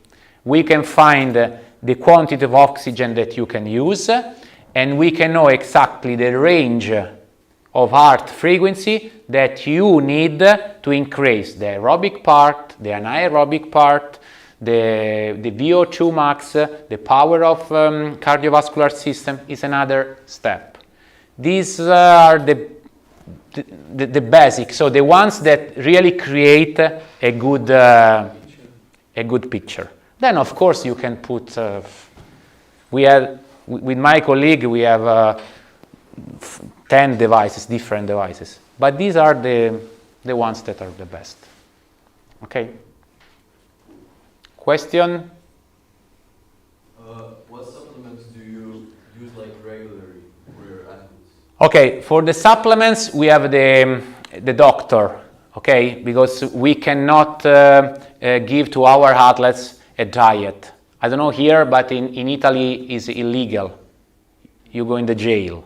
we can find the quantity of oxygen that you can use, and we can know exactly the range of heart frequency that you need to increase the aerobic part, the anaerobic part, the VO2 max, the power of cardiovascular system is another step. These are the basics, so the ones that really create a good picture. Then of course you can put, with my colleague we have 10 devices, different devices, but these are the ones that are the best. Okay? Question? What supplements do you use regularly for your athletes? Okay, for the supplements we have the doctor, okay, because we cannot give to our athletes a diet. I don't know here, but in Italy it's illegal. You go in the jail.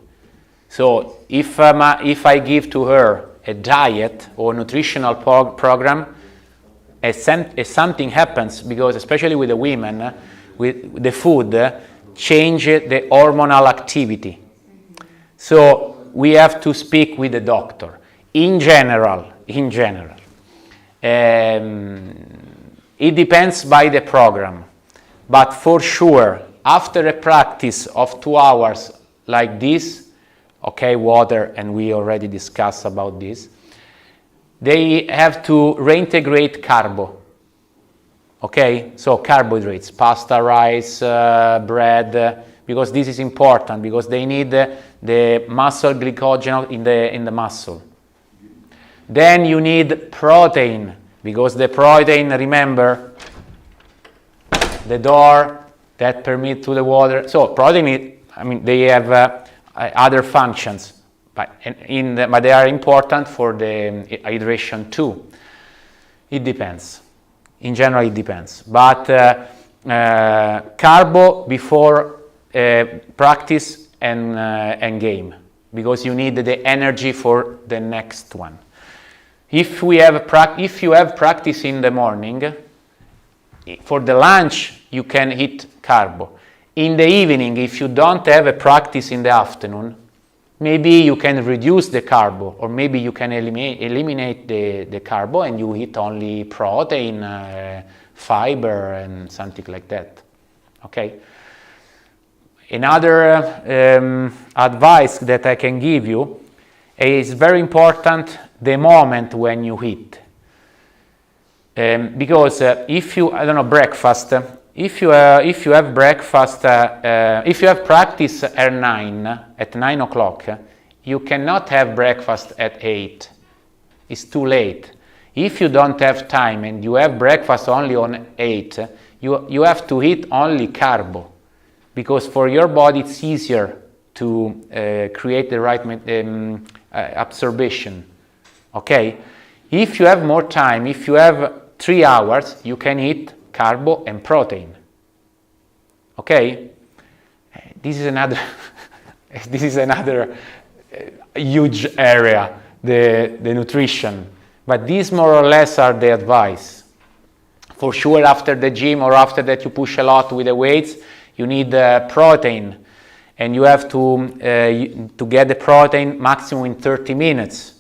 So if I give to her a diet or nutritional program, as something happens, because especially with the women, with the food, change the hormonal activity. So we have to speak with the doctor. In general, it depends by the program, but for sure, after a practice of 2 hours like this, okay, water, and we already discussed about this, they have to reintegrate carbo. Okay, so carbohydrates, pasta, rice, bread, because this is important, because they need the muscle glycogen in the muscle. Then you need protein, because the protein, remember, the door that permit to the water. So protein, they have other functions, but they are important for the hydration too. It depends. In general, it depends. But carbo before practice and game, because you need the energy for the next one. If you have practice in the morning, for the lunch you can eat carbo. In the evening, if you don't have a practice in the afternoon, maybe you can reduce the carbo, or maybe you can eliminate the carbo and you eat only protein, fiber, and something like that. Okay. Another advice that I can give you is very important: the moment when you eat. Because if you, breakfast. If you have breakfast, if you have practice at 9 o'clock, you cannot have breakfast at 8. It's too late. If you don't have time and you have breakfast only on 8, you have to eat only carbo, because for your body it's easier to create the right absorption. Okay? If you have more time, if you have 3 hours, you can eat carbo and protein. Okay, this is another huge area, the nutrition. But these more or less are the advice. For sure, after the gym or after that you push a lot with the weights, you need protein, and you have to get the protein maximum in 30 minutes,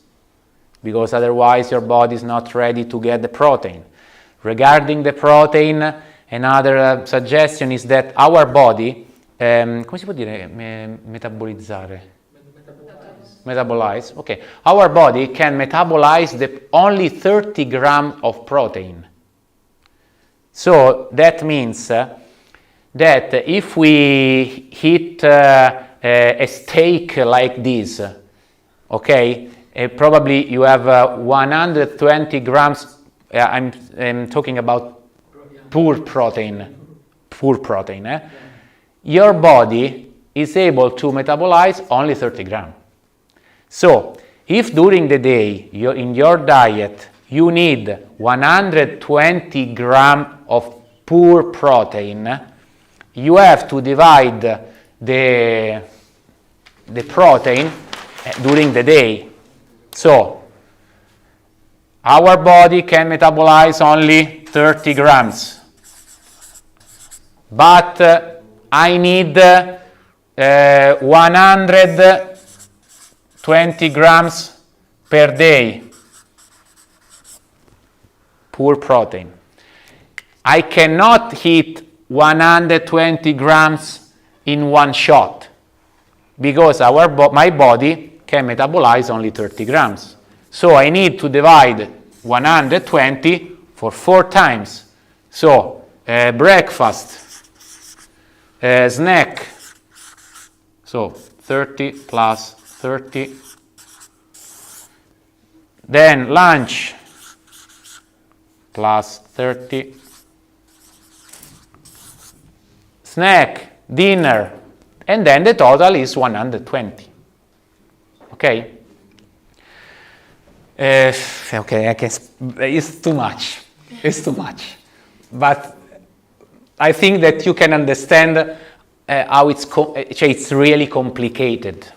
because otherwise your body is not ready to get the protein. Regarding the protein, Another suggestion is that our body, come si può dire metabolizzare? Metabolize. Okay, our body can metabolize only 30 grams of protein. So that means that if we eat a steak like this, okay, probably you have 120 grams. I'm talking about poor protein. Your body is able to metabolize only 30 grams. So, if during the day, in your diet, you need 120 grams of poor protein, you have to divide the protein during the day. So, our body can metabolize only 30 grams. But I need 120 grams per day, poor protein. I cannot eat 120 grams in one shot because my body can metabolize only 30 grams. So I need to divide 120 for 4 times. So breakfast, snack, so 30 plus 30, then lunch plus 30, snack, dinner, and then the total is 120. Okay? Okay, it's too much. It's too much. But I think that you can understand how it's really complicated.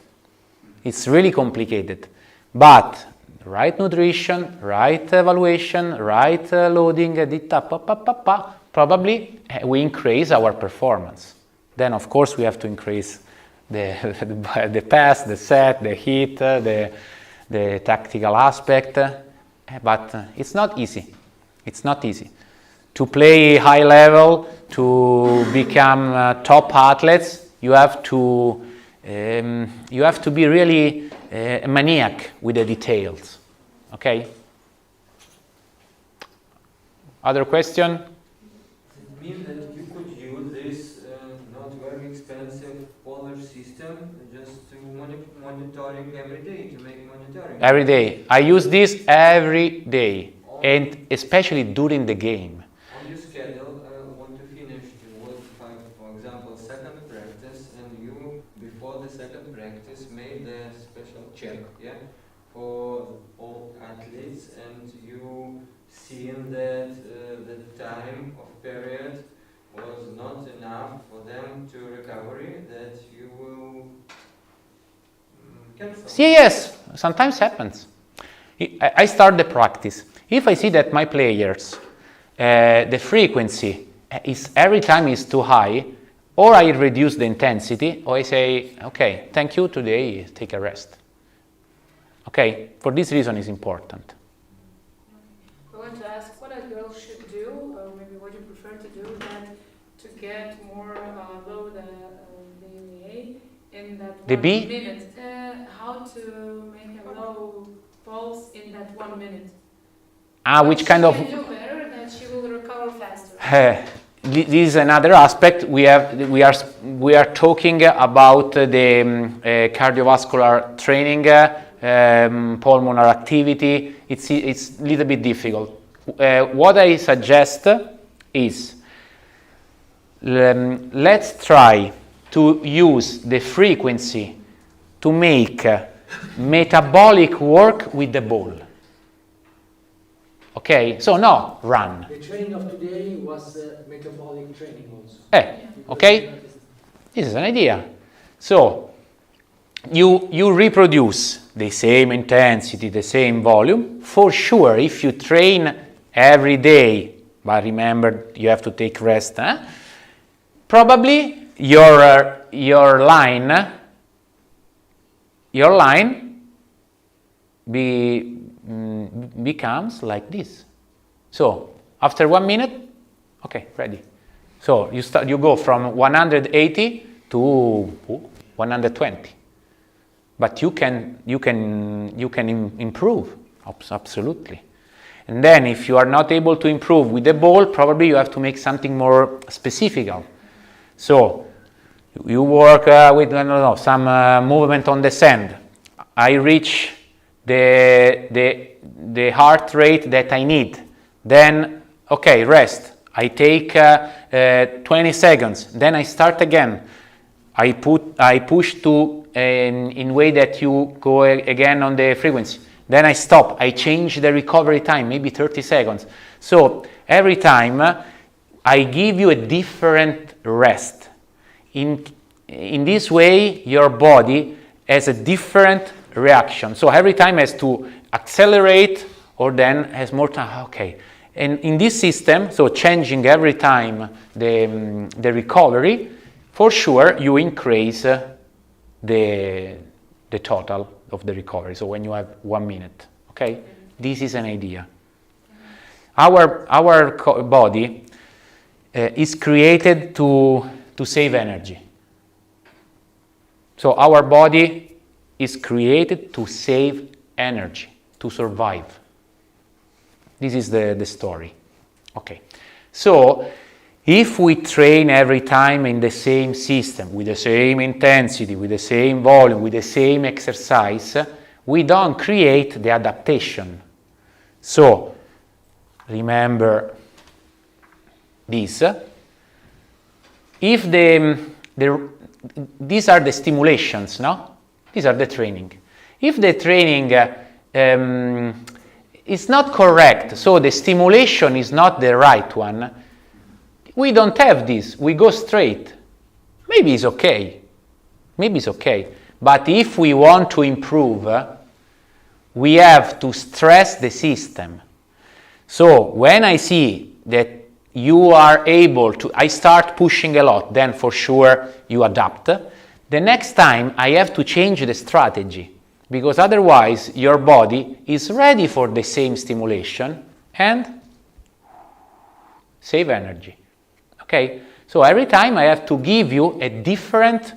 It's really complicated. But right nutrition, right evaluation, right loading, probably we increase our performance. Then, of course, we have to increase the pass, the set, the heat, the tactical aspect. But it's not easy. It's not easy. To play high level, to become top athletes, you have to be really a maniac with the details. Okay? Other question? Does it mean that you could use this not very expensive polar system just to monitoring every day, to make monitoring? Every day. I use this every day, and especially during the game. On your schedule, I want to finish the World 5, for example, second practice, and you, before the second practice, made a special check, yeah, for all athletes, and you seen that the time of period was not enough for them to recovery, that you will cancel. Yes, sometimes happens. I start the practice. If I see that my players, the frequency is every time is too high, or I reduce the intensity, or I say, okay, thank you, today take a rest. Okay, for this reason is important. I want to ask what a girl should do, or maybe what you prefer to do, then to get more low the BMEA in that The 1 B? minute. How to make a low pulse in that 1 minute. Which kind of? She can do better, that she will recover faster. This is another aspect. We are talking about the cardiovascular training, pulmonary activity. It's a little bit difficult. What I suggest is let's try to use the frequency to make metabolic work with the ball. Okay, so no, run. The training of today was metabolic training also. Okay, this is an idea. So you reproduce the same intensity, the same volume. For sure, if you train every day, but remember you have to take rest, probably your line becomes like this. So after 1 minute, okay, ready. So you go from 180 to 120. But you can improve, absolutely. And then if you are not able to improve with the ball, probably you have to make something more specific. So you work with some movement on the sand. I reach the heart rate that I need. Then, okay, rest. I take 20 seconds. Then I start again. I push to in way that you go again on the frequency. Then I stop. I change the recovery time, maybe 30 seconds. So every time I give you a different rest. In this way, your body has a different reaction. So every time has to accelerate or then has more time. Okay. And in this system, so changing every time the recovery, for sure you increase the total of the recovery. So when you have 1 minute, okay, this is an idea. Our body is created to save energy. So our body is created to save energy, to survive. This is the story. Okay. So if we train every time in the same system, with the same intensity, with the same volume, with the same exercise, we don't create the adaptation. So remember this. If these are the stimulations, no? These are the training. If the training is not correct, so the stimulation is not the right one, we don't have this. We go straight. Maybe it's okay. Maybe it's okay. But if we want to improve, we have to stress the system. So when I see that you are able to, I start pushing a lot, then for sure you adapt. The next time I have to change the strategy, because otherwise your body is ready for the same stimulation and save energy. Okay? So every time I have to give you a different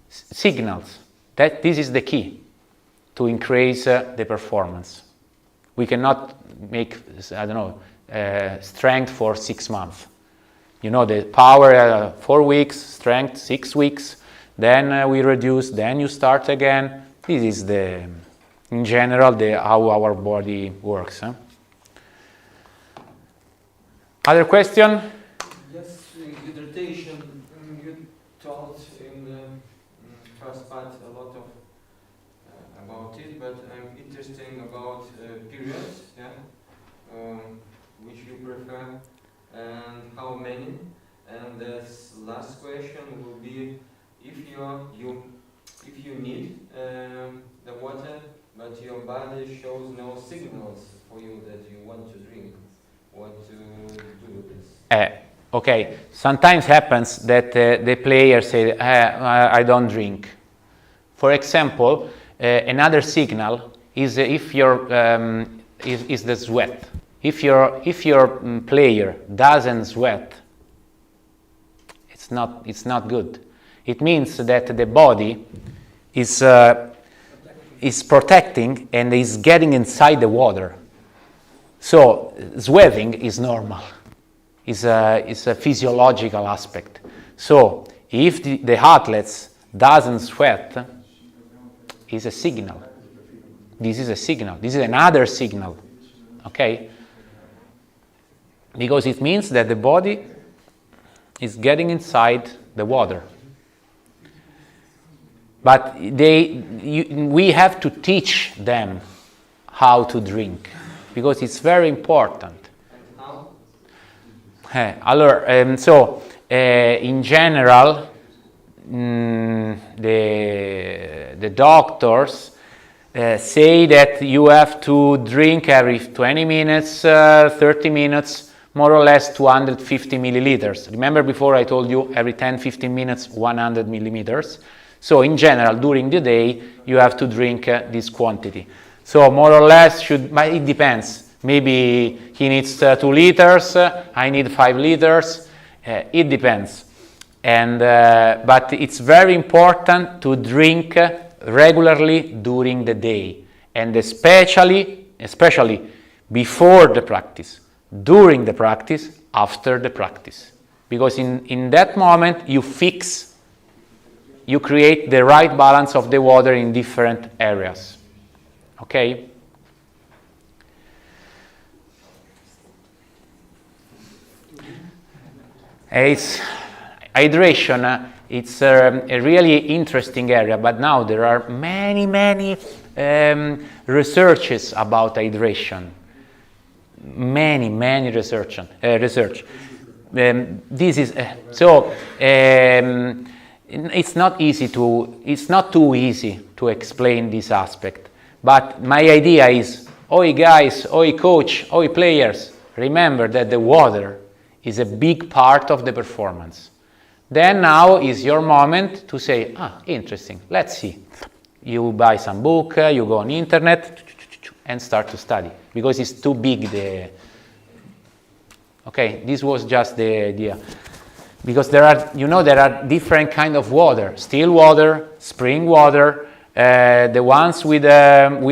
signals. This is the key to increase the performance. We cannot make, strength for 6 months. You know, the power 4 weeks, strength 6 weeks, then we reduce, then you start again. This is in general, how our body works. Other question? Yes, hydration. You taught in the first part a lot of about it, but I'm interested about periods, which you prefer, and how many. And the last question will be, if you need the water, but your body shows no signals for you that you want to drink, what to do with this? Okay, sometimes happens that the player say, I don't drink. For example, another signal is if is the sweat. If your player doesn't sweat, it's not good. It means that the body is protecting and is getting inside the water. So sweating is normal. It's a physiological aspect. So if the athletes doesn't sweat, it's a signal. This is a signal. This is another signal. Okay? Because it means that the body is getting inside the water. But we have to teach them how to drink, because it's very important. So, in general, the doctors say that you have to drink every 20 minutes, 30 minutes, more or less 250 milliliters. Remember before I told you every 10-15 minutes, 100 milliliters. So in general, during the day, you have to drink this quantity. So more or less but it depends. Maybe he needs 2 liters, I need 5 liters. It depends. And, but it's very important to drink regularly during the day, and especially before the practice, during the practice, after the practice. Because in that moment you create the right balance of the water in different areas. Okay? Hydration, it's a really interesting area, but now there are many researches about hydration. Many research. This is it's not too easy to explain this aspect. But my idea is, oi guys, oi coach, oi players, remember that the water is a big part of the performance. Then now is your moment to say, interesting, let's see. You buy some book, you go on internet, and start to study, because it's too big. Okay, this was just the idea. Because there are different kind of water: still water, spring water, the ones with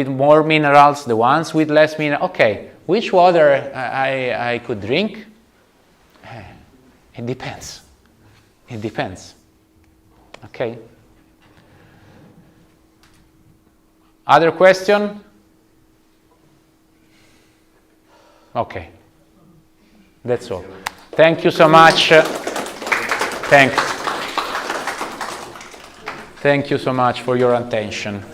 more minerals, the ones with less minerals. Okay, which water I could drink? It depends. It depends. Okay. Other question? Okay. That's all. Thank you so much. Thanks. Thank you so much for your attention.